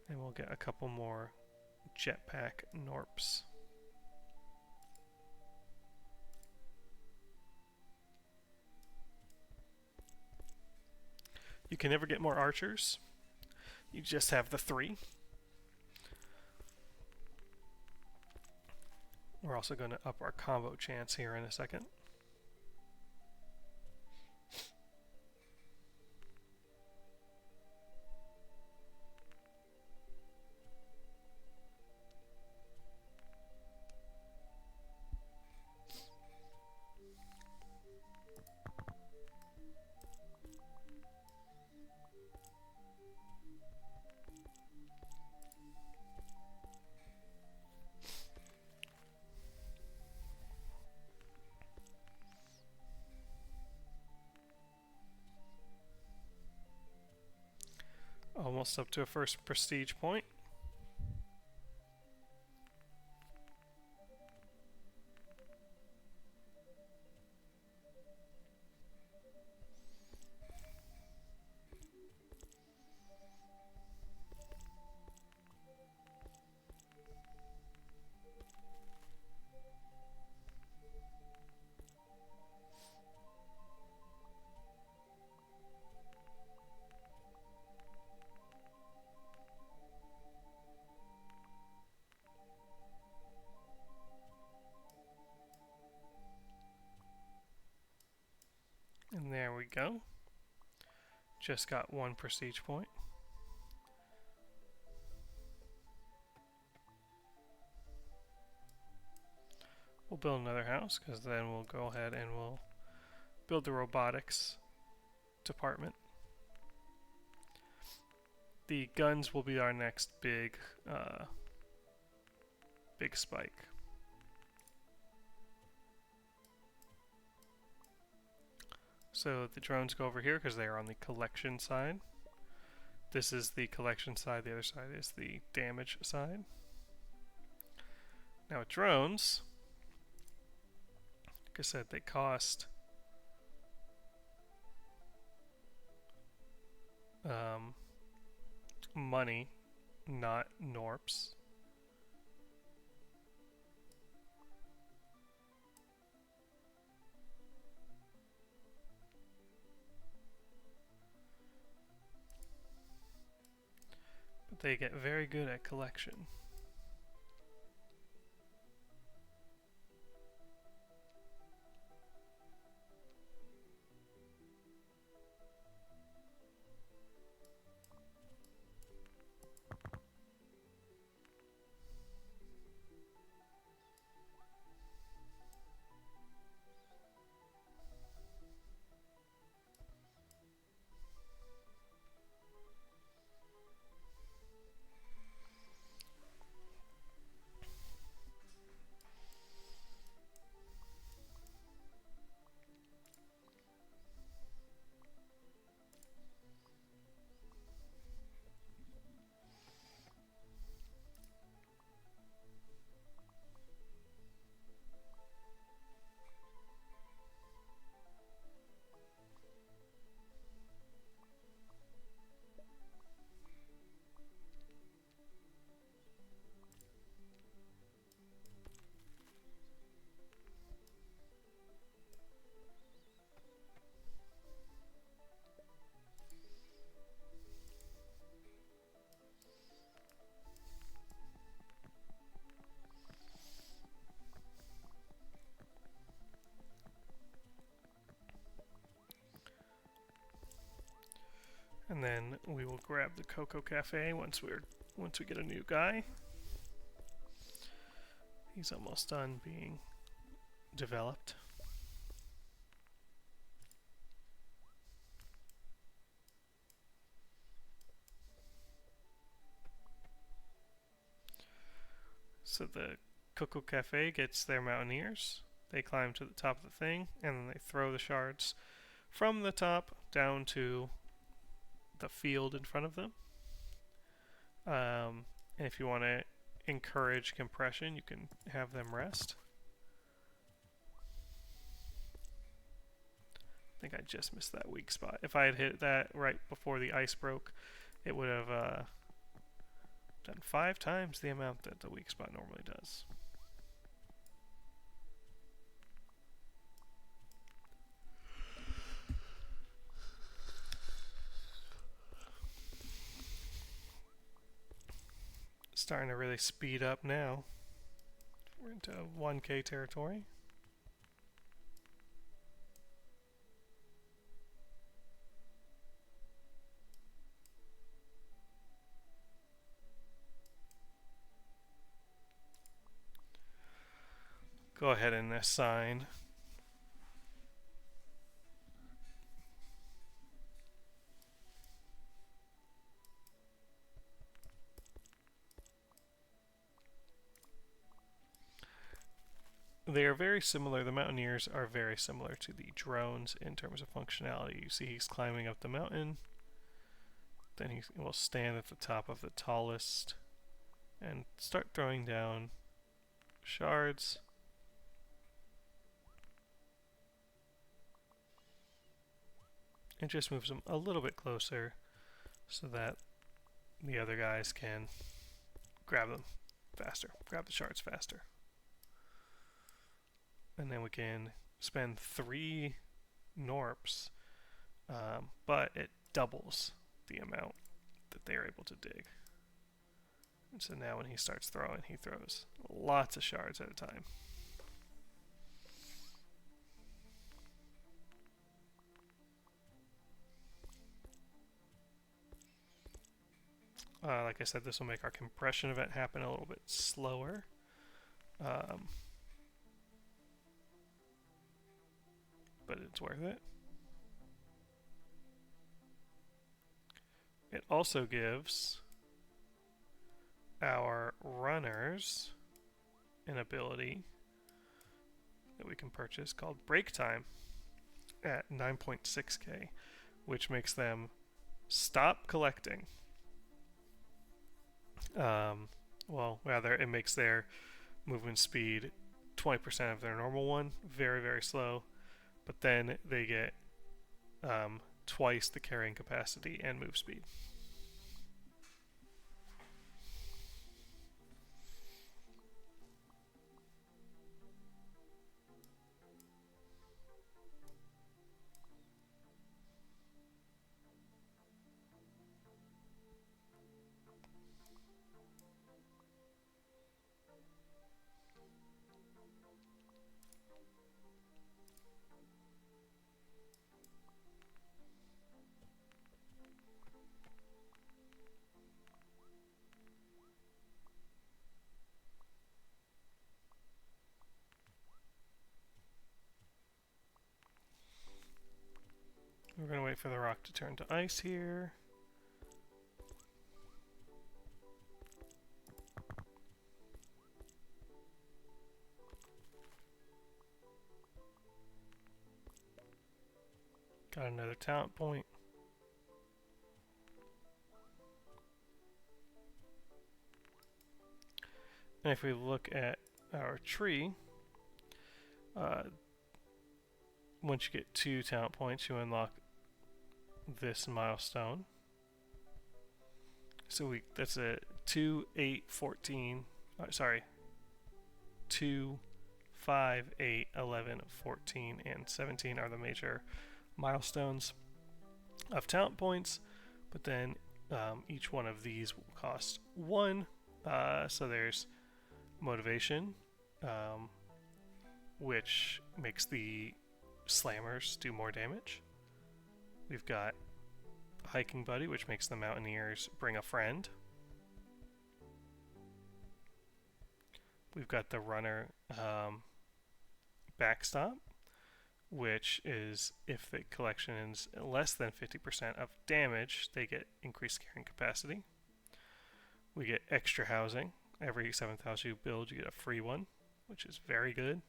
[SPEAKER 1] And we'll get a couple more jetpack Gnorps. You can never get more archers. You just have the 3. We're also going to up our combo chance here in a second. Almost up to a first prestige point. And there we go. Just got 1 prestige point. We'll build another house, because then we'll go ahead and we'll build the robotics department. The guns will be our next big spike. So the drones go over here because they are on the collection side. This is the collection side, the other side is the damage side. Now with drones, like I said, they cost money, not Gnorps. But they get very good at collection. And then we will grab the Cocoa Cafe once we get a new guy. He's almost done being developed. So the Cocoa Cafe gets their mountaineers. They climb to the top of the thing, and then they throw the shards from the top down to the field in front of them. And if you want to encourage compression, you can have them rest. I think I just missed that weak spot. If I had hit that right before the ice broke, it would have done 5 times the amount that the weak spot normally does. Starting to really speed up now. We're into 1K territory. Go ahead and assign they are very similar. The Mountaineers are very similar to the drones in terms of functionality. You see he's climbing up the mountain. Then he will stand at the top of the tallest and start throwing down shards. It just moves them a little bit closer so that the other guys can grab them faster, grab the shards faster. And then we can spend 3 Gnorps, but it doubles the amount that they're able to dig. And so now when he starts throwing, he throws lots of shards at a time. Like I said, this will make our compression event happen a little bit slower. But it's worth it. It also gives our runners an ability that we can purchase called Break Time at 9.6k, which makes them stop collecting. Well, rather, it makes their movement speed 20% of their normal one, very, very slow. But then they get twice the carrying capacity and move speed. We're going to wait for the rock to turn to ice here. Got another talent point. And if we look at our tree, once you get 2 talent points, you unlock this milestone. So that's a 2, 8, 14. Sorry, 2, 5, 8, 11, 14, and 17 are the major milestones of talent points. But then each one of these will cost 1. So there's motivation, which makes the slammers do more damage. We've got hiking buddy, which makes the mountaineers bring a friend. We've got the runner backstop, which is if the collection is less than 50% of damage, they get increased carrying capacity. We get extra housing. Every 7th house you build, you get a free one, which is very good.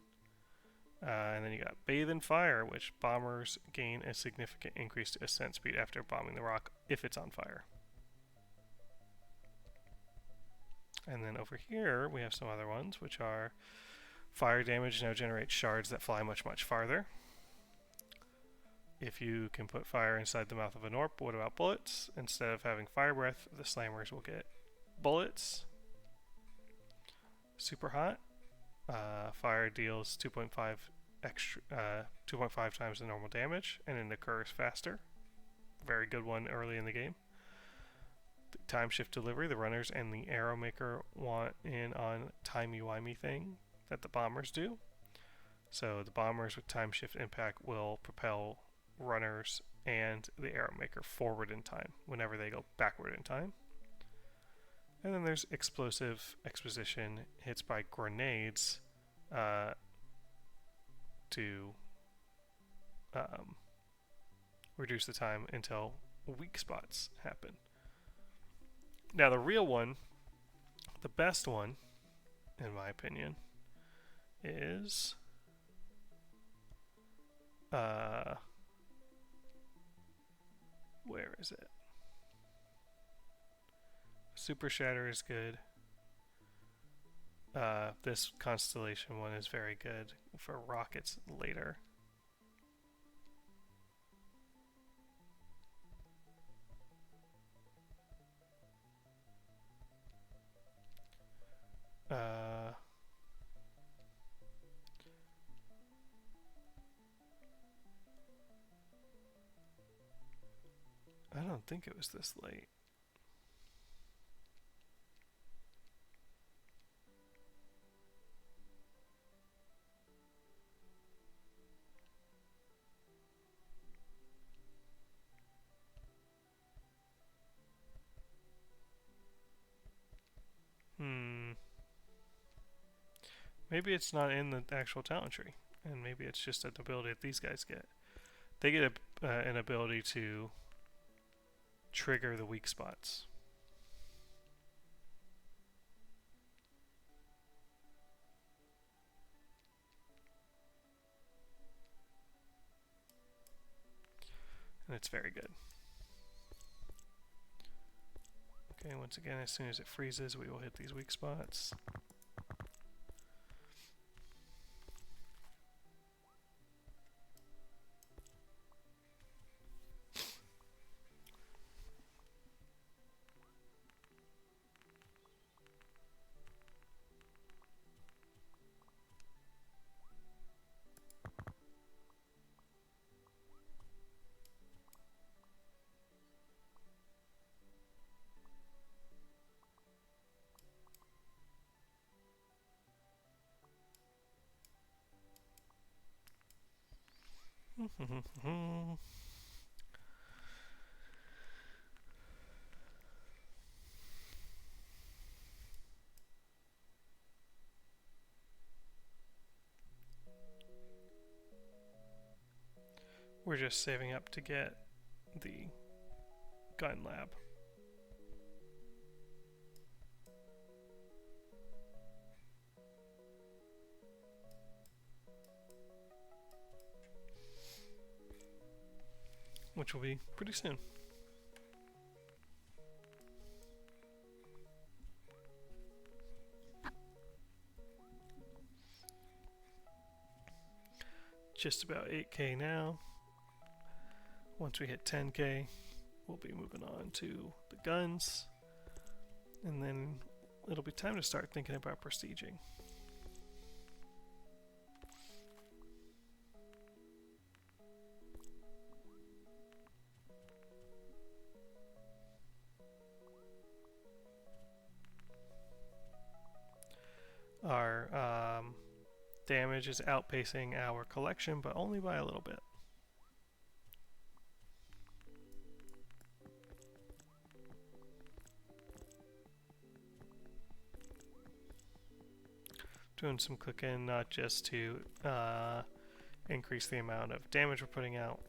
[SPEAKER 1] And then you got Bathe in Fire, which bombers gain a significant increase to ascent speed after bombing the rock if it's on fire. And then over here, we have some other ones, which are fire damage now generates shards that fly much, much farther. If you can put fire inside the mouth of a Gnorp, what about bullets? Instead of having fire breath, the slammers will get bullets. Super hot. Fire deals 2.5 extra, 2.5 times the normal damage, and it occurs faster. Very good one early in the game. The time shift delivery, the runners and the arrow maker want in on timey-wimey thing that the bombers do. So the bombers with time shift impact will propel runners and the arrow maker forward in time whenever they go backward in time. And then there's explosive exposition, hits by grenades to reduce the time until weak spots happen. Now the real one, the best one, in my opinion, is where is it? Super Shatter is good. This Constellation one is very good for rockets later. I don't think it was this late. Maybe it's not in the actual talent tree, and maybe it's just an ability that these guys get. They get an ability to trigger the weak spots. And it's very good. Okay, once again, as soon as it freezes, we will hit these weak spots. We're just saving up to get the gun lab. Which will be pretty soon. Just about 8K now. Once we hit 10K, we'll be moving on to the guns. And then it'll be time to start thinking about prestiging. Our damage is outpacing our collection, but only by a little bit. doing some cooking, not just to increase the amount of damage we're putting out,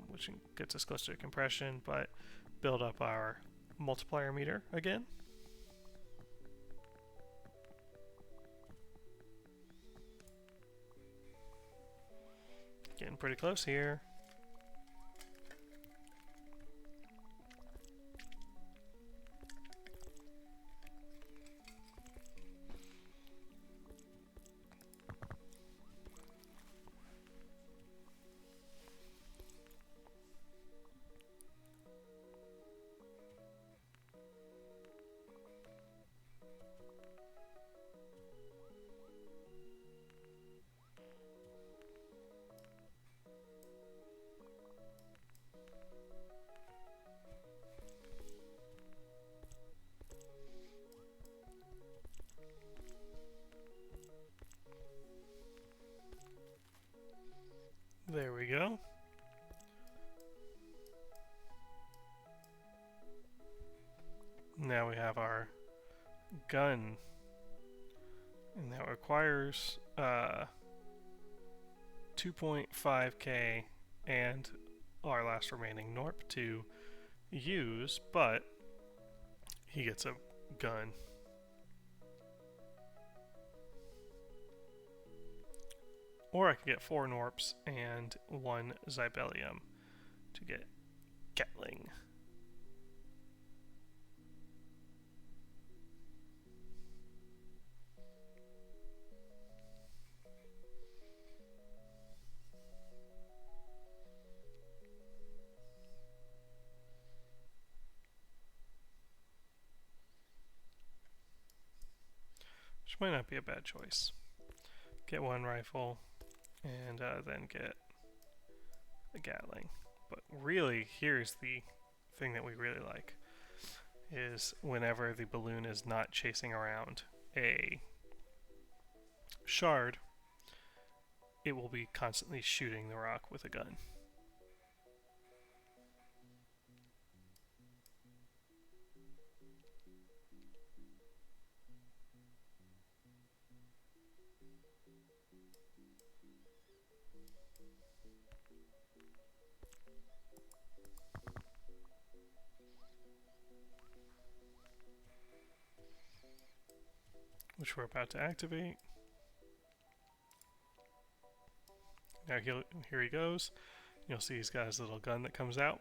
[SPEAKER 1] which gets us closer to compression, but build up our multiplier meter again. Getting pretty close here. There we go. Now we have our gun, and that requires 2.5k and our last remaining Gnorp to use, but he gets a gun. Or I could get 4 Gnorps and 1 Zybelium to get Gatling. Which might not be a bad choice. Get 1 rifle, and then get a Gatling. But really, here's the thing that we really like, is whenever the balloon is not chasing around a shard, it will be constantly shooting the rock with a gun. Which we're about to activate. Now here he goes. You'll see he's got his little gun that comes out.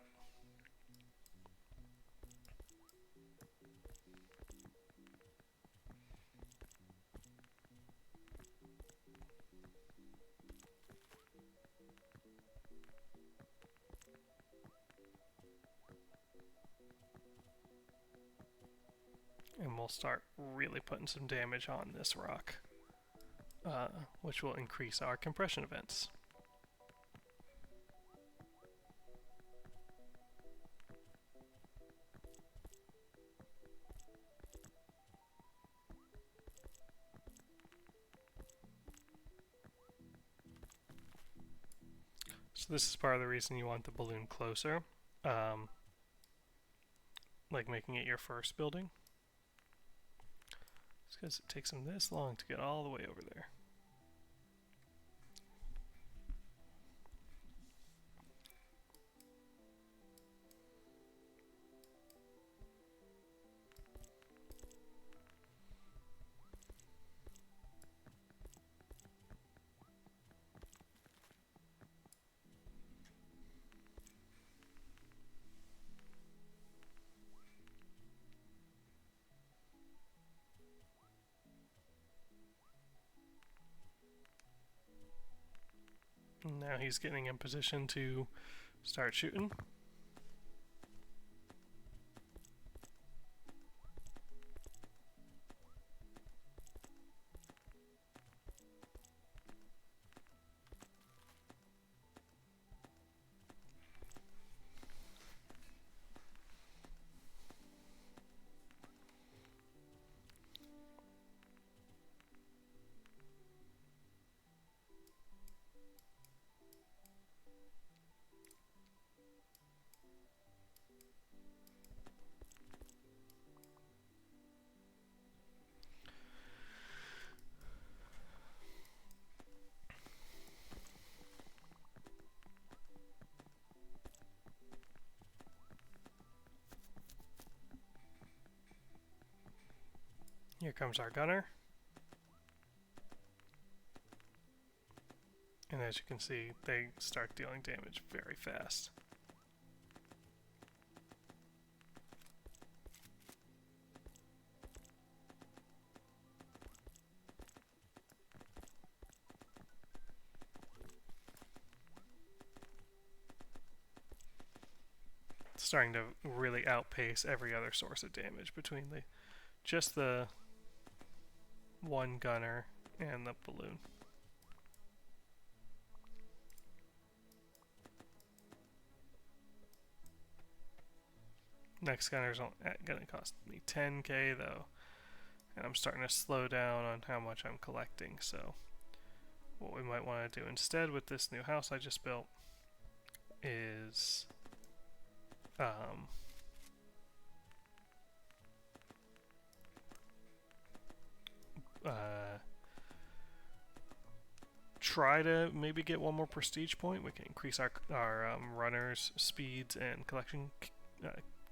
[SPEAKER 1] And we'll start really putting some damage on this rock, which will increase our compression events. So this is part of the reason you want the balloon closer, like making it your first building. Because it takes them this long to get all the way over there. Now he's getting in position to start shooting. Here comes our gunner. And as you can see, they start dealing damage very fast. It's starting to really outpace every other source of damage between just the one gunner and the balloon. Next gunner's gonna cost me 10k though, and I'm starting to slow down on how much I'm collecting, so what we might want to do instead with this new house I just built is try to maybe get one more prestige point. We can increase our runners' speeds and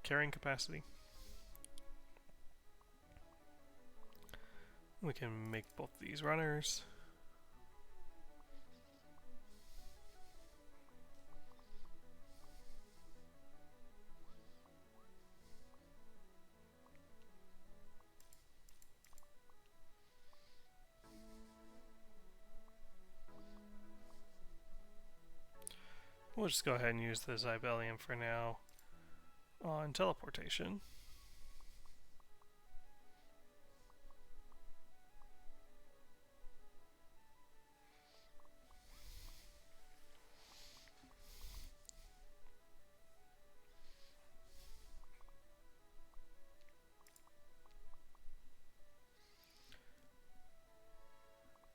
[SPEAKER 1] carrying capacity. We can make both these runners. We'll just go ahead and use the Zybellium for now on teleportation.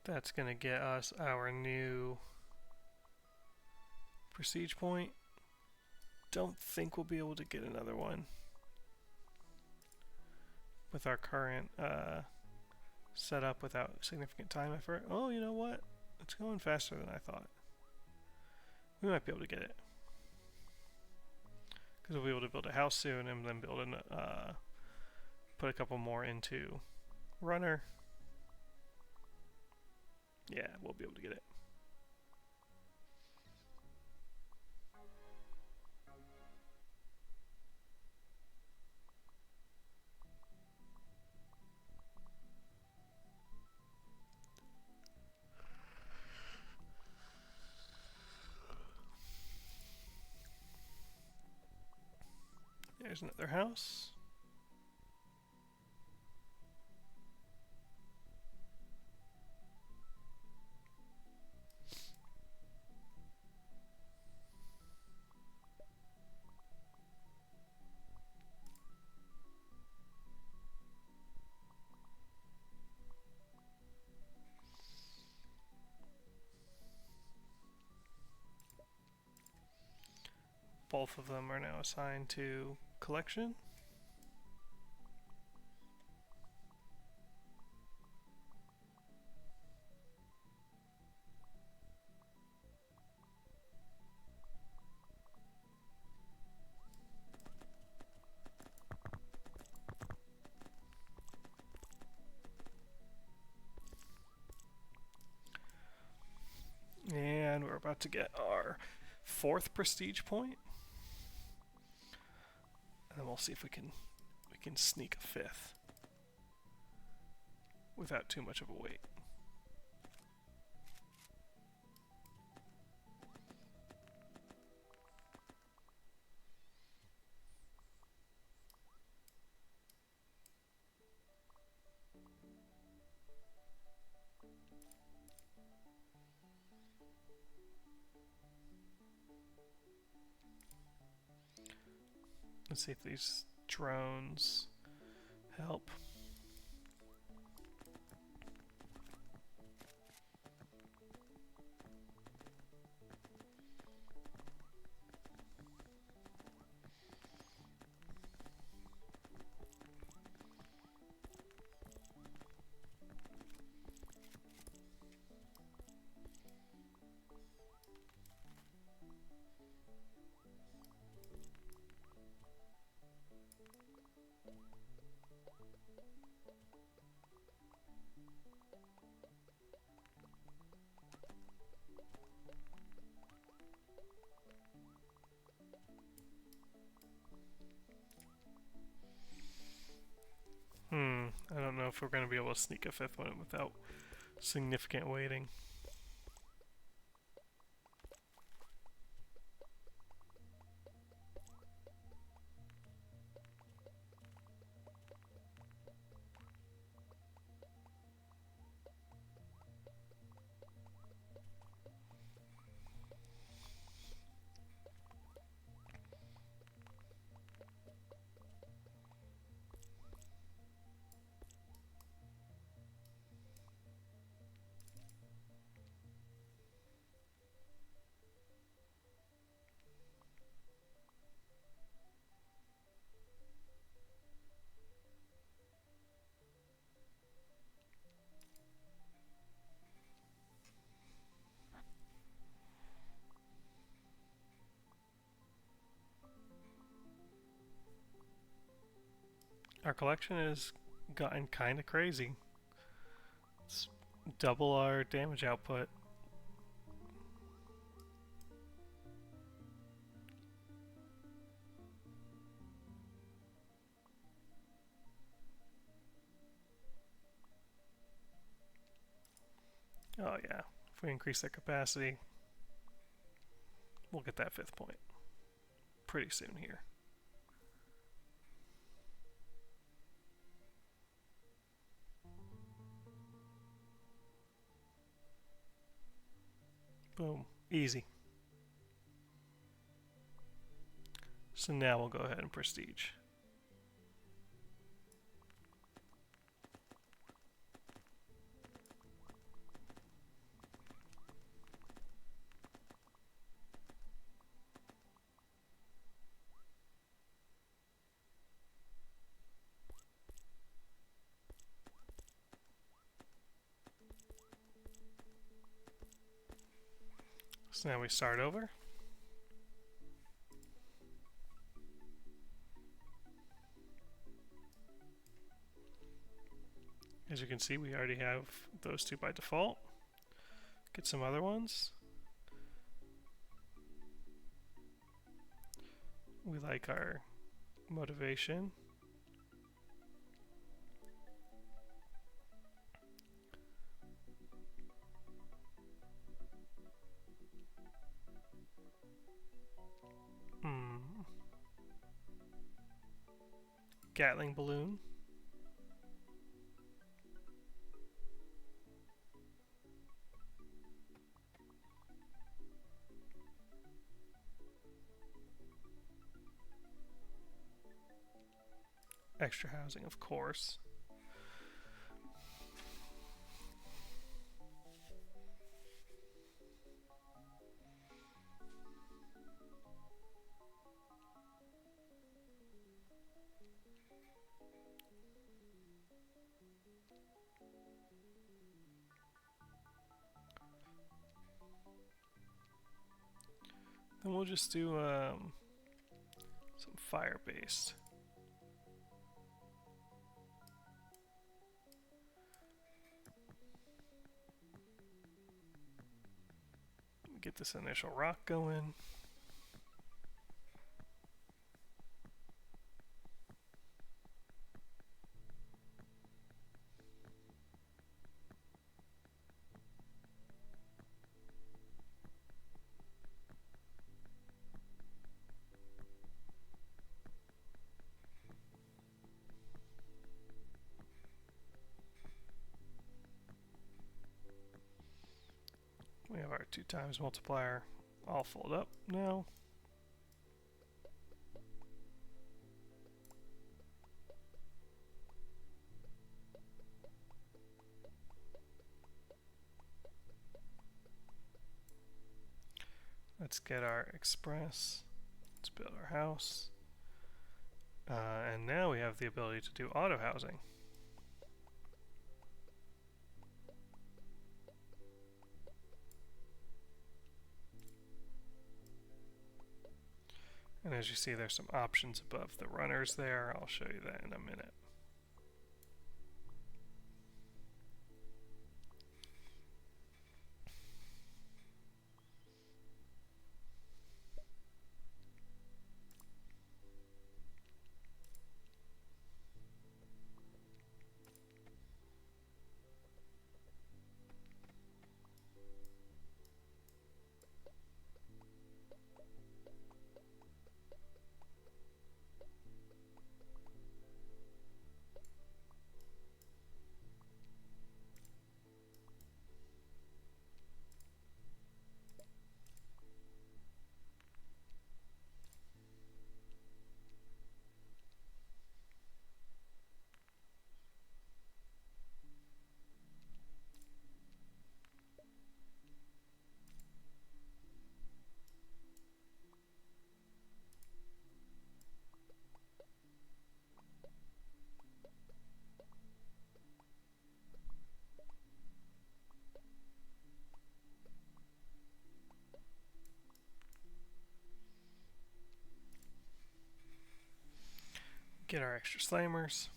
[SPEAKER 1] That's going to get us our new prestige point. Don't think we'll be able to get another one with our current setup without significant time effort. Oh, you know what? It's going faster than I thought. We might be able to get it. Because we'll be able to build a house soon and then put a couple more into runner. Yeah, we'll be able to get it. There's another house. Both of them are now assigned to collection. And we're about to get our 4th prestige point. And then we'll see if we can sneak a 5th without too much of a wait. Let's see if these drones help. I don't know if we're going to be able to sneak a fifth one without significant waiting. Our collection has gotten kind of crazy. It's double our damage output. Oh yeah, if we increase their capacity, we'll get that fifth point pretty soon here. Boom. Easy. So now we'll go ahead and prestige. So now we start over. As you can see, we already have those two by default. Get some other ones. We like our motivation. Gatling balloon. Extra housing, of course. Then we'll just do some fire-based. Get this initial rock going. We have our 2x multiplier all filled up now. Let's get our express. Let's build our house. And now we have the ability to do auto housing. And as you see, there's some options above the runners there. I'll show you that in a minute. Get our extra slammers.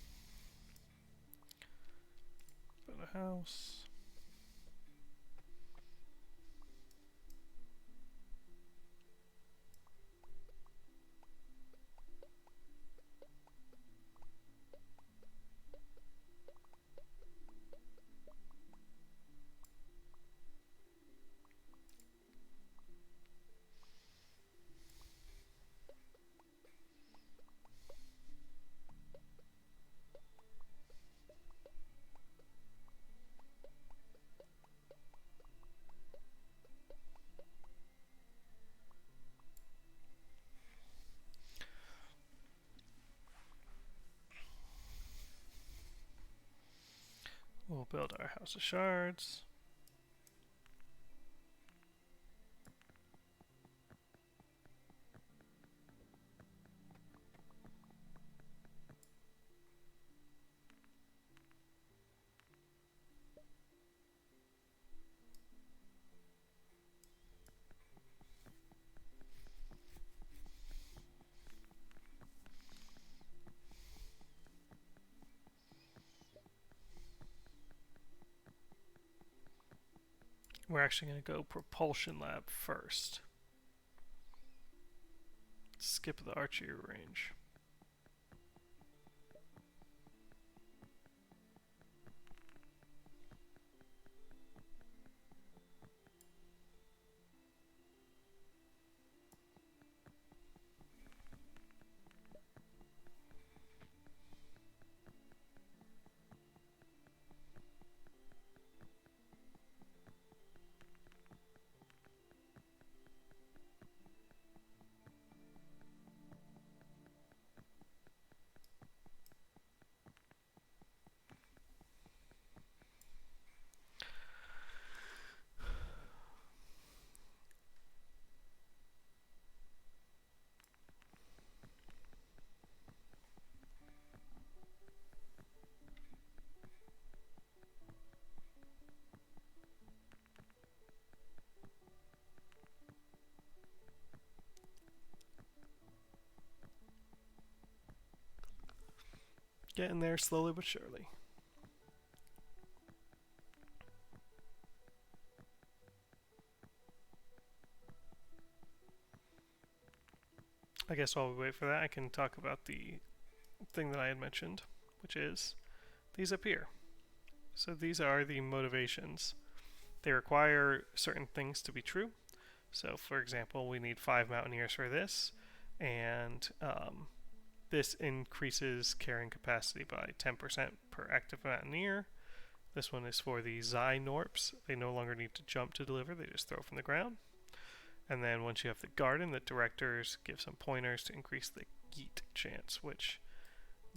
[SPEAKER 1] Build a house. We'll build our house of shards. We're actually going to go propulsion lab first. Skip the archery range. Getting there slowly but surely. I guess while we wait for that, I can talk about the thing that I had mentioned, which is these up here. So these are the motivations. They require certain things to be true. So for example, we need 5 mountaineers for this, and this increases carrying capacity by 10% per active mountaineer. This one is for the Gnorps. They no longer need to jump to deliver, they just throw from the ground. And then once you have the garden, the directors give some pointers to increase the Geet chance, which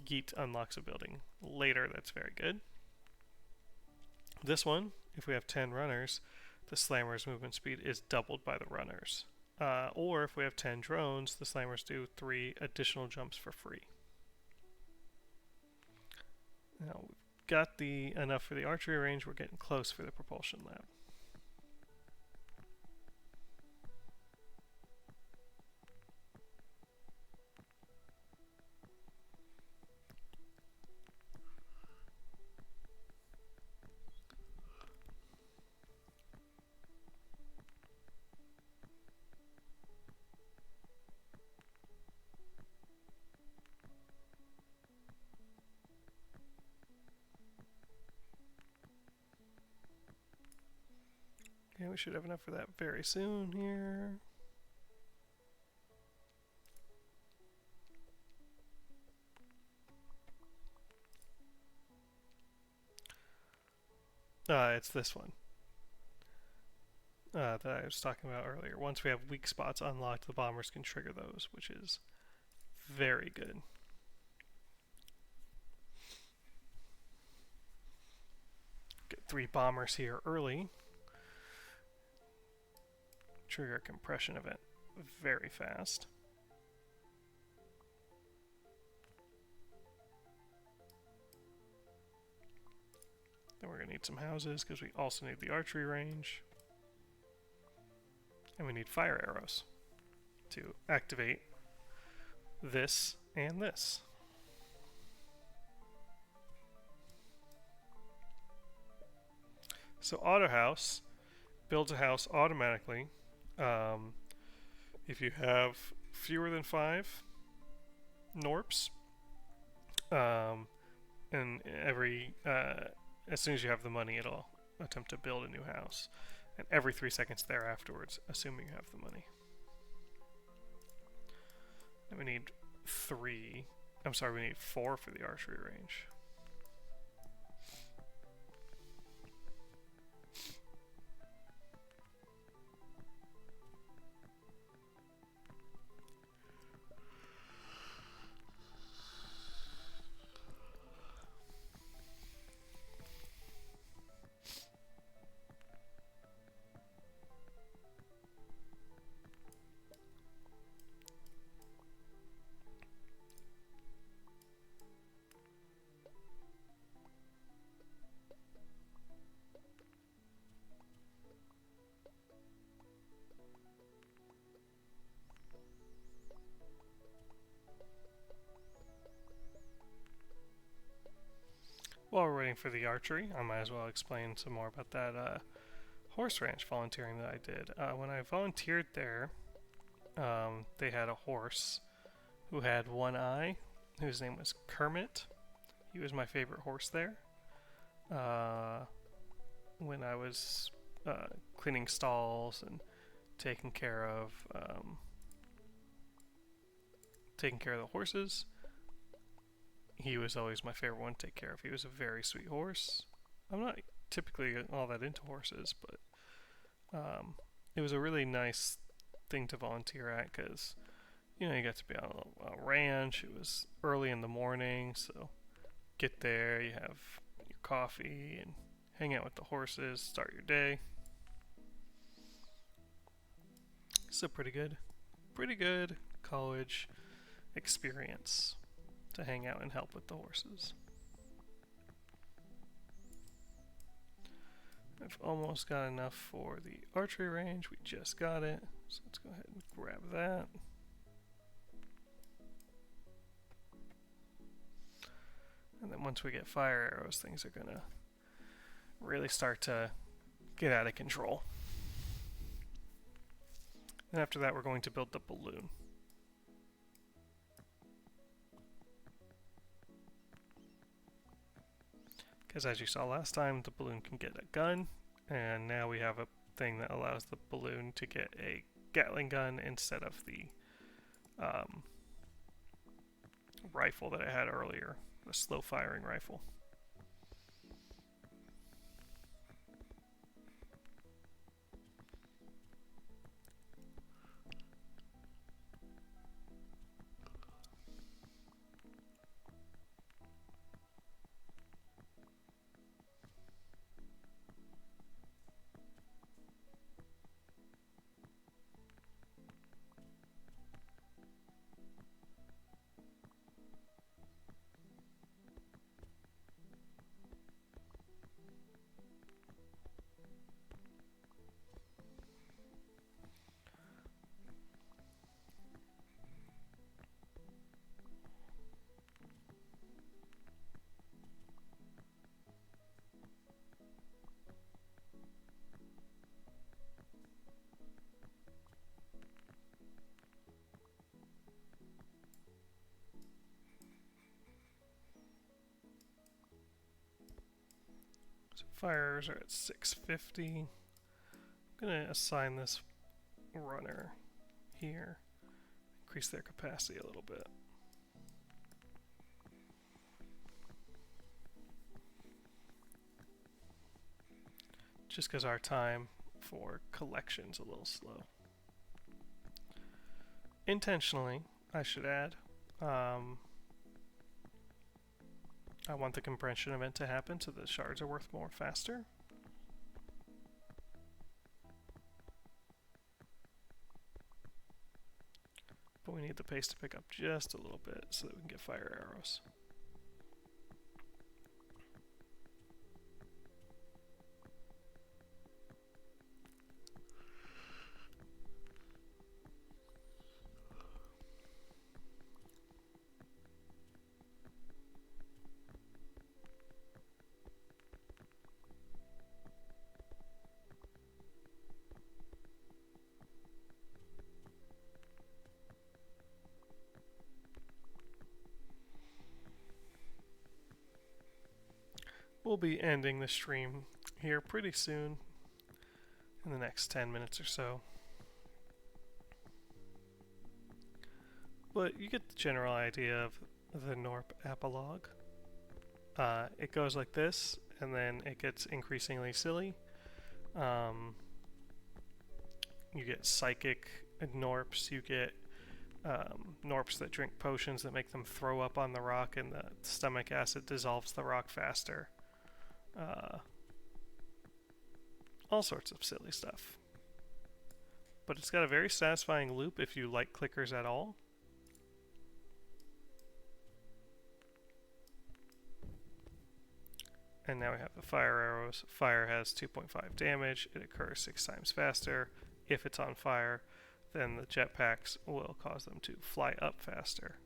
[SPEAKER 1] Geet unlocks a building later. That's very good. This one, if we have 10 runners, the slammer's movement speed is doubled by the runners. Or if we have 10 drones, the slammers do 3 additional jumps for free. Now we've got enough for the archery range. We're getting close for the propulsion lab. Okay, we should have enough for that very soon here. It's this one that I was talking about earlier. Once we have weak spots unlocked, the bombers can trigger those, which is very good. Get 3 bombers here early. Trigger a compression event very fast. Then we're going to need some houses because we also need the archery range. And we need fire arrows to activate this and this. So Auto House builds a house automatically if you have fewer than 5 Gnorps. And every as soon as you have the money, it'll attempt to build a new house, and every 3 seconds thereafterwards, assuming you have the money. And we need 3. I'm sorry, we need 4 for the archery range. While we're waiting for the archery, I might as well explain some more about that horse ranch volunteering that I did. When I volunteered there, they had a horse who had one eye, whose name was Kermit. He was my favorite horse there. When I was cleaning stalls and taking care of the horses, he was always my favorite one to take care of. He was a very sweet horse. I'm not typically all that into horses, but it was a really nice thing to volunteer at because, you know, you got to be on a ranch. It was early in the morning, so get there, you have your coffee and hang out with the horses, start your day. So pretty good college experience to hang out and help with the horses. I've almost got enough for the archery range. We just got it. So let's go ahead and grab that. And then once we get fire arrows, things are gonna really start to get out of control. And after that, we're going to build the balloon. Because as you saw last time, the balloon can get a gun, and now we have a thing that allows the balloon to get a Gatling gun instead of the rifle that I had earlier, the slow firing rifle. Fires are at 650. I'm going to assign this runner here, increase their capacity a little bit. Just because our time for collection's a little slow. Intentionally, I should add. I want the compression event to happen so the shards are worth more faster. But we need the pace to pick up just a little bit so that we can get fire arrows. we'll be ending the stream here pretty soon, in the next 10 minutes or so. But you get the general idea of the Gnorp Apologue. It goes like this, and then it gets increasingly silly. You get psychic Gnorps, you get Gnorps that drink potions that make them throw up on the rock, and the stomach acid dissolves the rock faster. All sorts of silly stuff. But it's got a very satisfying loop if you like clickers at all. And now we have the fire arrows. Fire has 2.5 damage. It occurs 6 times faster. If it's on fire, then the jetpacks will cause them to fly up faster.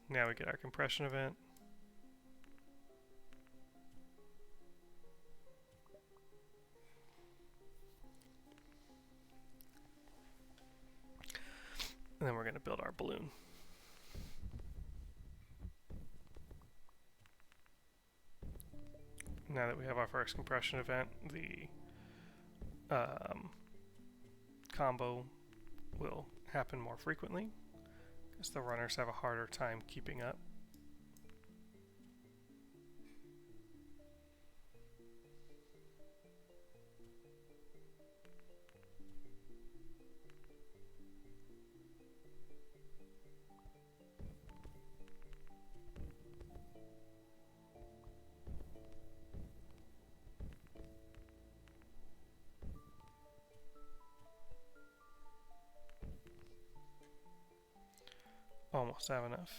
[SPEAKER 1] Now we get our compression event. And then we're going to build our balloon. Now that we have our first compression event, the combo will happen more frequently because the runners have a harder time keeping up. Almost have enough.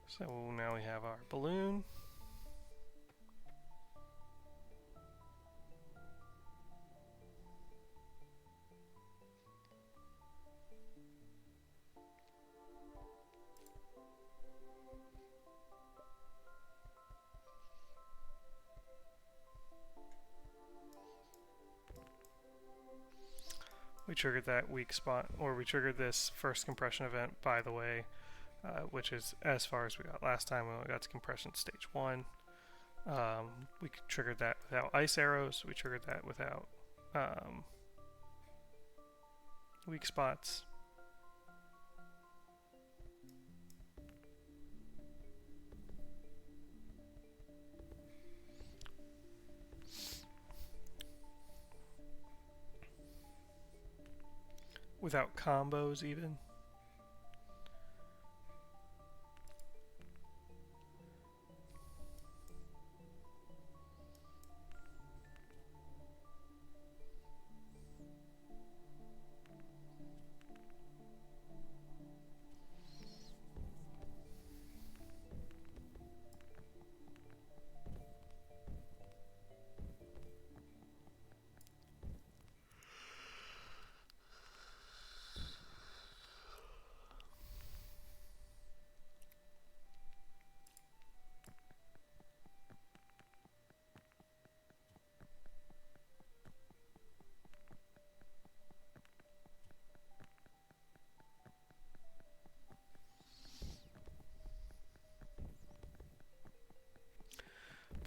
[SPEAKER 1] So now we have our balloon. We triggered that weak spot, or we triggered this first compression event, by the way, which is as far as we got last time when we got to compression stage 1. We triggered that without ice arrows. We triggered that without weak spots. Without combos even.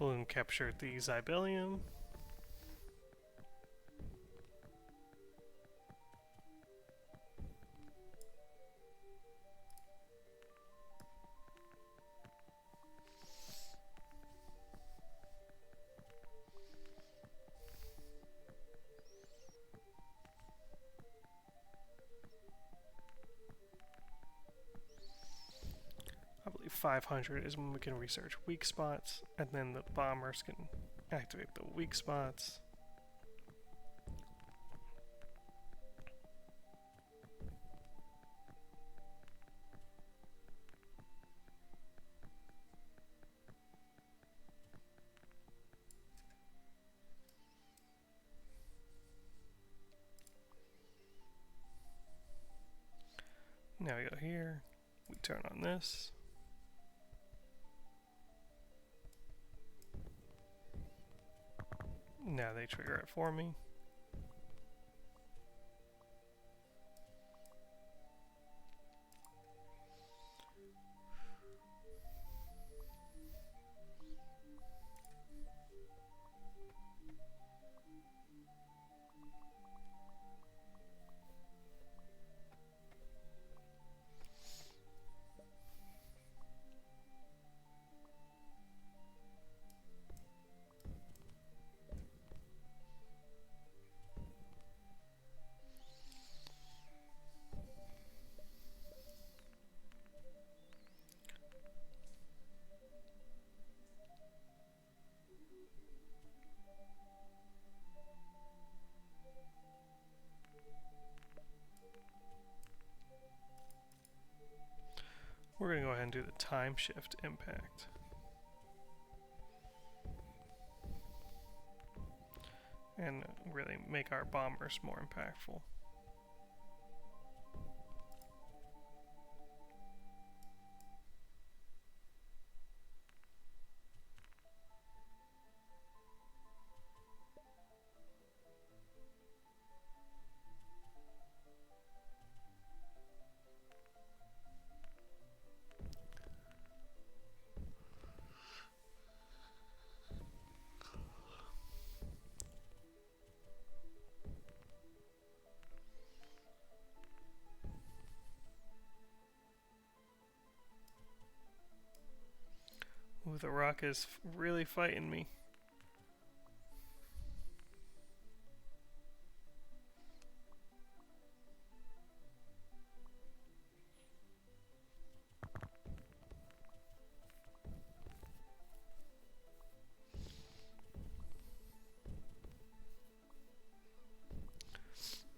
[SPEAKER 1] Balloon captured the Zybellium. I believe 500 is when we can research weak spots, and then the bombers can activate the weak spots. Now we go here, we turn on this. Now they trigger it for me. We're going to go ahead and do the time shift impact. And really make our bombers more impactful. Ooh, the rock is really fighting me.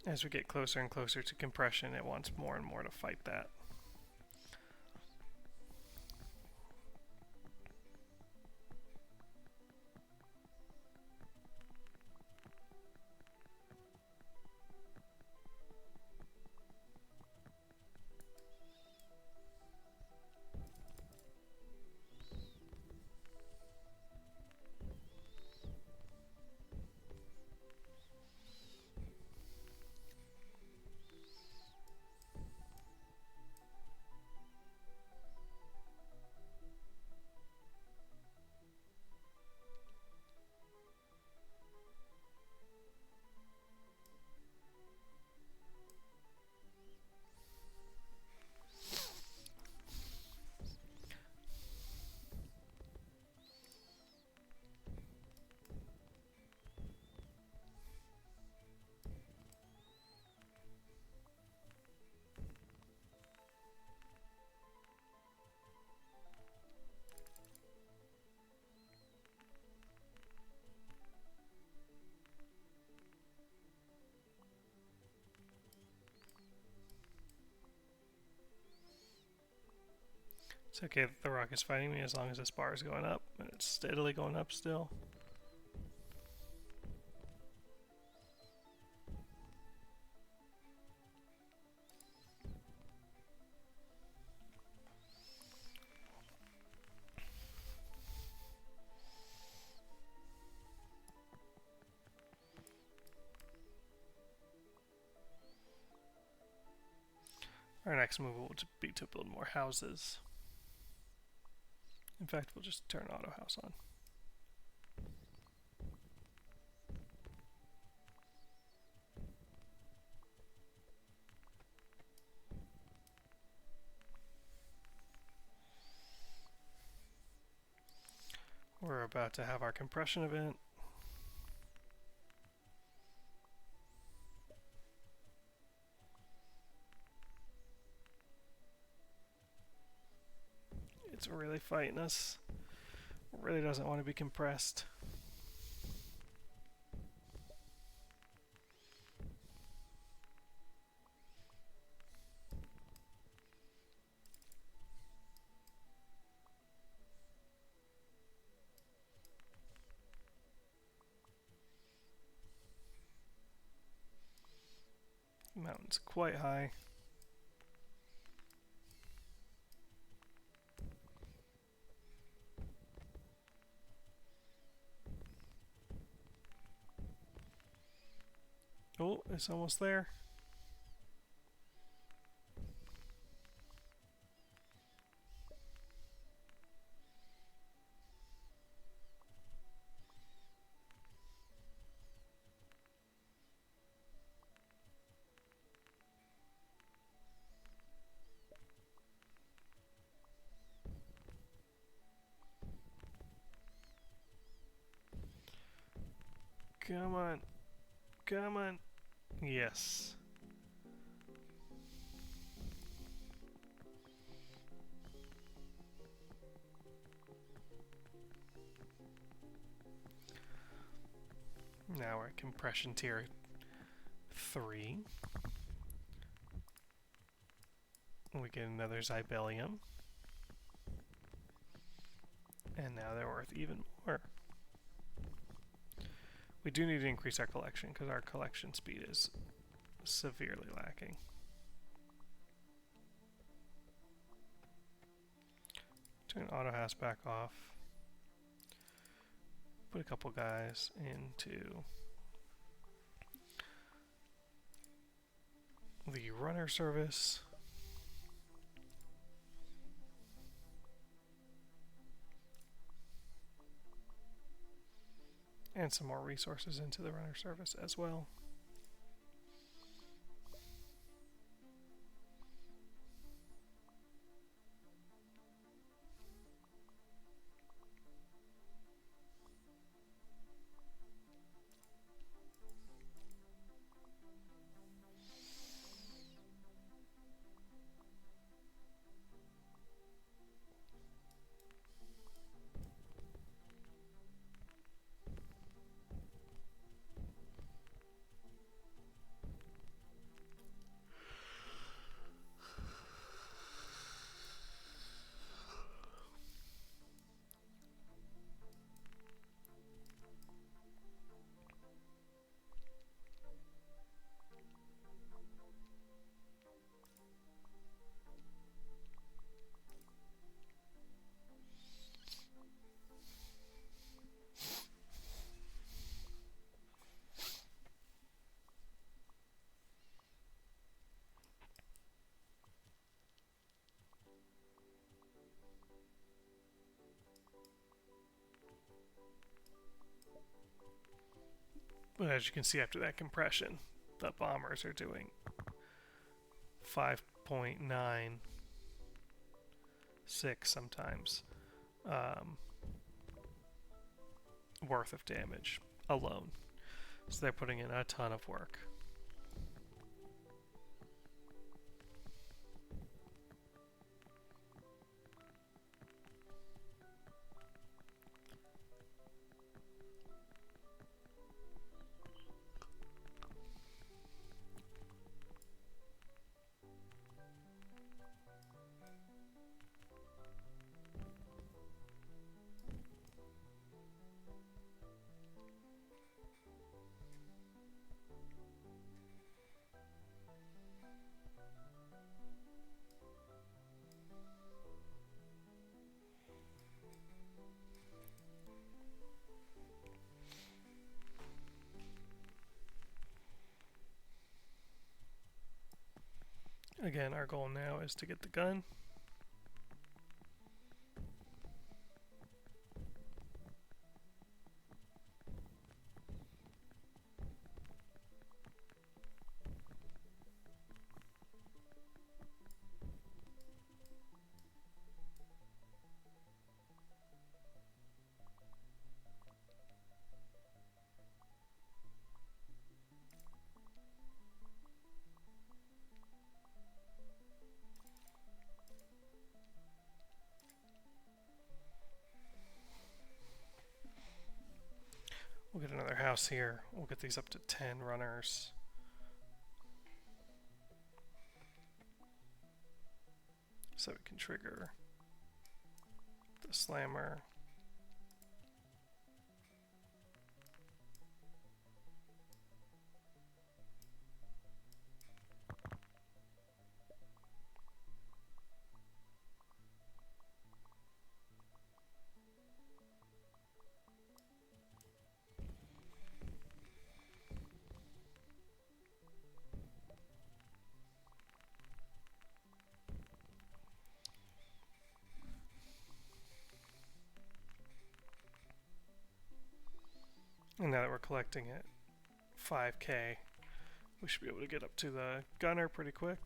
[SPEAKER 1] As we get closer and closer to compression, it wants more and more to fight that. It's okay that the rock is fighting me as long as this bar is going up, and it's steadily going up still. Our next move will be to build more houses. In fact, we'll just turn auto house on. We're about to have our compression event. It's really fighting us. It really doesn't want to be compressed. Mountain's quite high. Oh, it's almost there. Come on. Come on. Yes. Now we're at compression tier 3. We get another Zybellium. And now they're worth even more. We do need to increase our collection because our collection speed is severely lacking. Turn auto house back off. Put a couple guys into the runner service. And some more resources into the runner service as well. But as you can see after that compression, the bombers are doing 5.96 sometimes worth of damage alone. So they're putting in a ton of work. Again, our goal now is to get the gun. We'll get another house here. We'll get these up to 10 runners. So we can trigger the slammer. And now that we're collecting at 5k, we should be able to get up to the gunner pretty quick.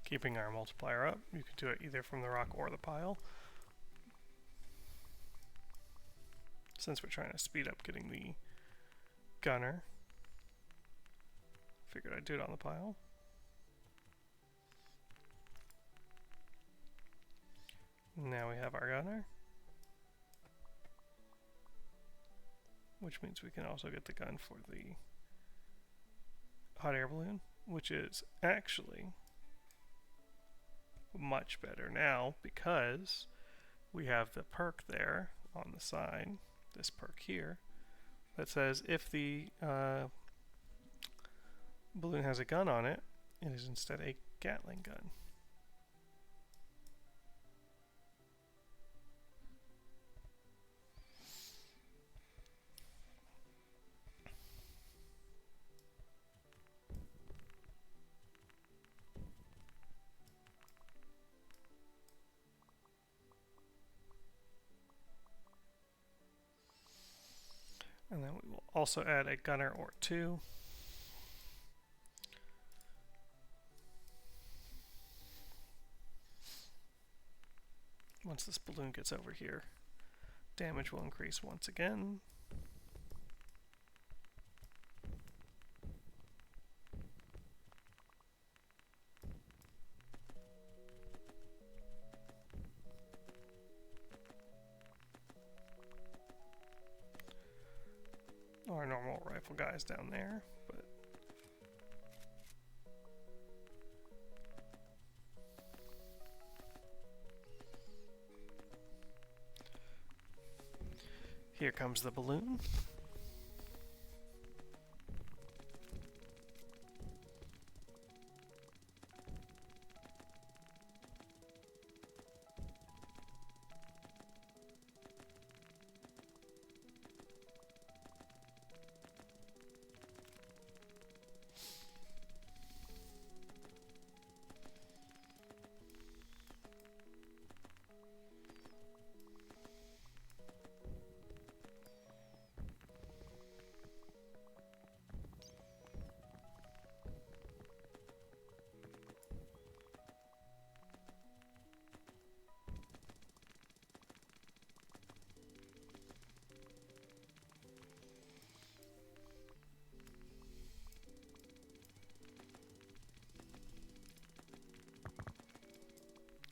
[SPEAKER 1] Keeping our multiplier up, you can do it either from the rock or the pile. Since we're trying to speed up getting the gunner, figured I'd do it on the pile. Now we have our gunner, which means we can also get the gun for the hot air balloon, which is actually much better now because we have the perk there on the side, this perk here, that says if the balloon has a gun on it, it is instead a Gatling gun. And then we will also add a gunner or two. Once this balloon gets over here, damage will increase once again. Our normal rifle guys down there, but here comes the balloon.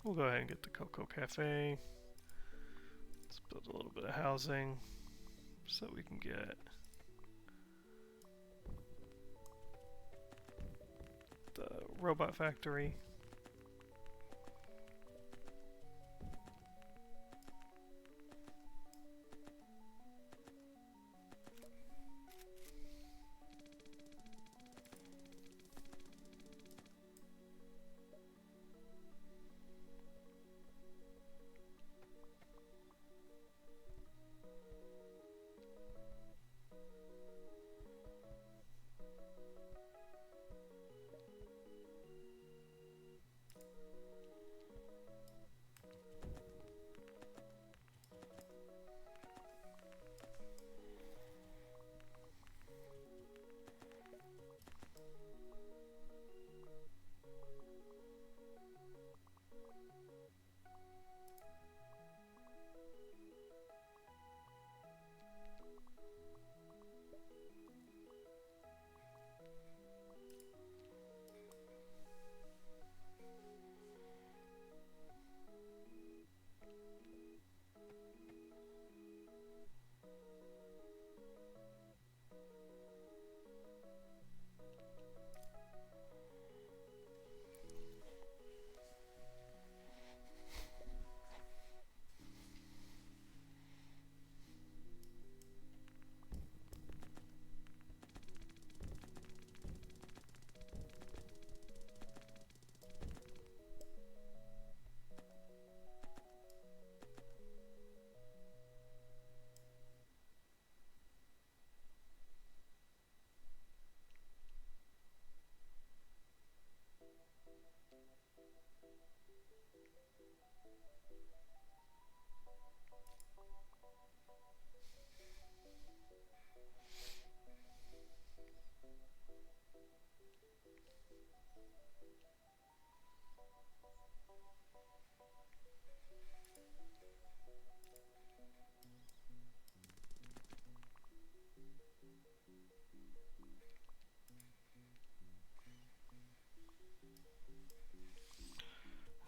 [SPEAKER 1] We'll go ahead and get the Cocoa Cafe. Let's build a little bit of housing so we can get the robot factory.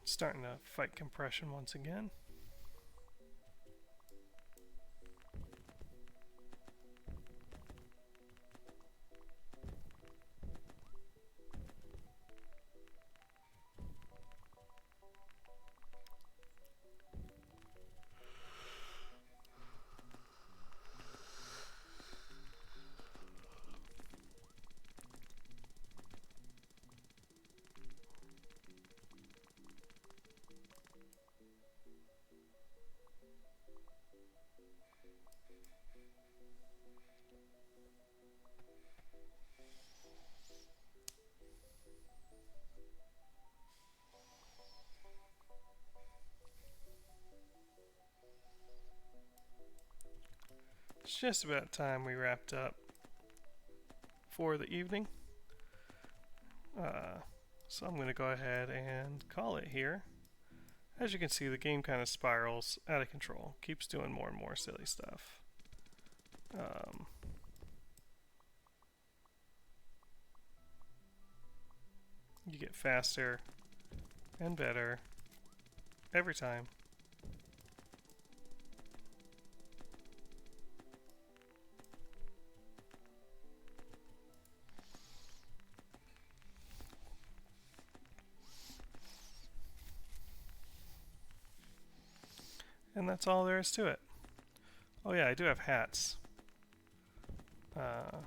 [SPEAKER 1] Starting to fight compression once again. It's just about time we wrapped up for the evening. So I'm going to go ahead and call it here. As you can see, the game kind of spirals out of control. Keeps doing more and more silly stuff. You get faster and better every time. And that's all there is to it. Oh yeah, I do have hats. I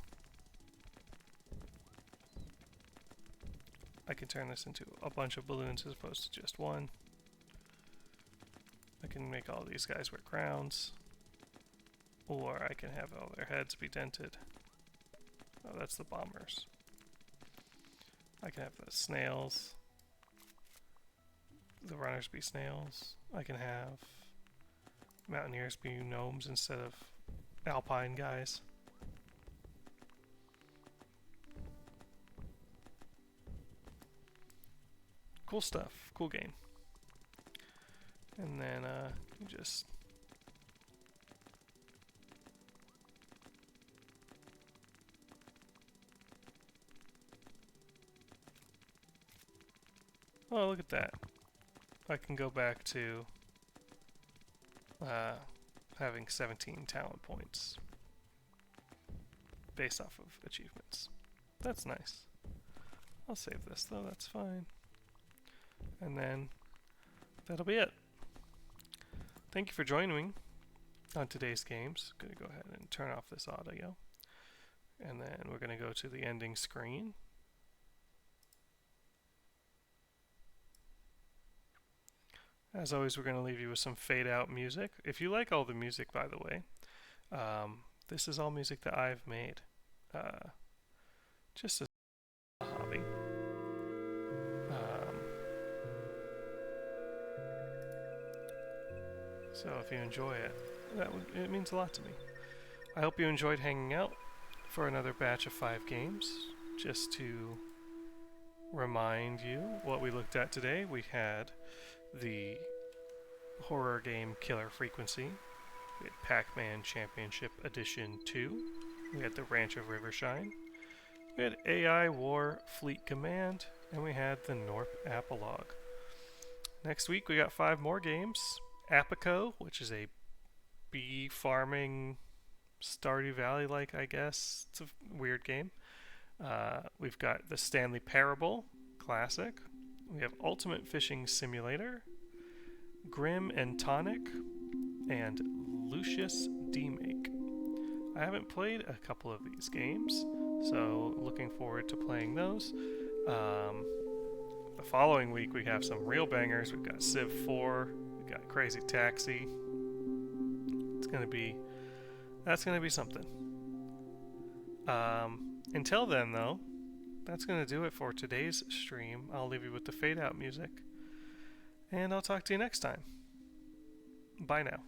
[SPEAKER 1] can turn this into a bunch of balloons as opposed to just one. I can make all these guys wear crowns. Or I can have all their heads be dented. Oh, that's the bombers. I can have the snails. The runners be snails. I can have mountaineers be gnomes instead of alpine guys. Cool stuff. Cool game. And then you just oh, look at that. I can go back to having 17 talent points based off of achievements. That's nice. I'll save this though, that's fine. And then that'll be it. Thank you for joining me on today's games. I'm going to go ahead and turn off this audio. And then we're going to go to the ending screen. As always, we're going to leave you with some fade out music. If you like all the music, by the way, this is all music that I've made. Just as a hobby. So if you enjoy it, it means a lot to me. I hope you enjoyed hanging out for another batch of 5 games. Just to remind you what we looked at today, we had the horror game Killer Frequency. We had Pac-Man Championship Edition 2. We had the Ranch of Rivershine. We had AI War Fleet Command. And we had the Gnorp Apologue. Next week we got 5 more games. Apico, which is a bee farming Stardew Valley-like, I guess. It's a weird game. We've got the Stanley Parable Classic. We have Ultimate Fishing Simulator, Grim and Tonic, and Lucius D-Make. I haven't played a couple of these games, so looking forward to playing those. The following week we have some real bangers. We've got Civ 4, we've got Crazy Taxi. That's gonna be something. Until then, though, that's gonna do it for today's stream. I'll leave you with the fade out music, and I'll talk to you next time. Bye now.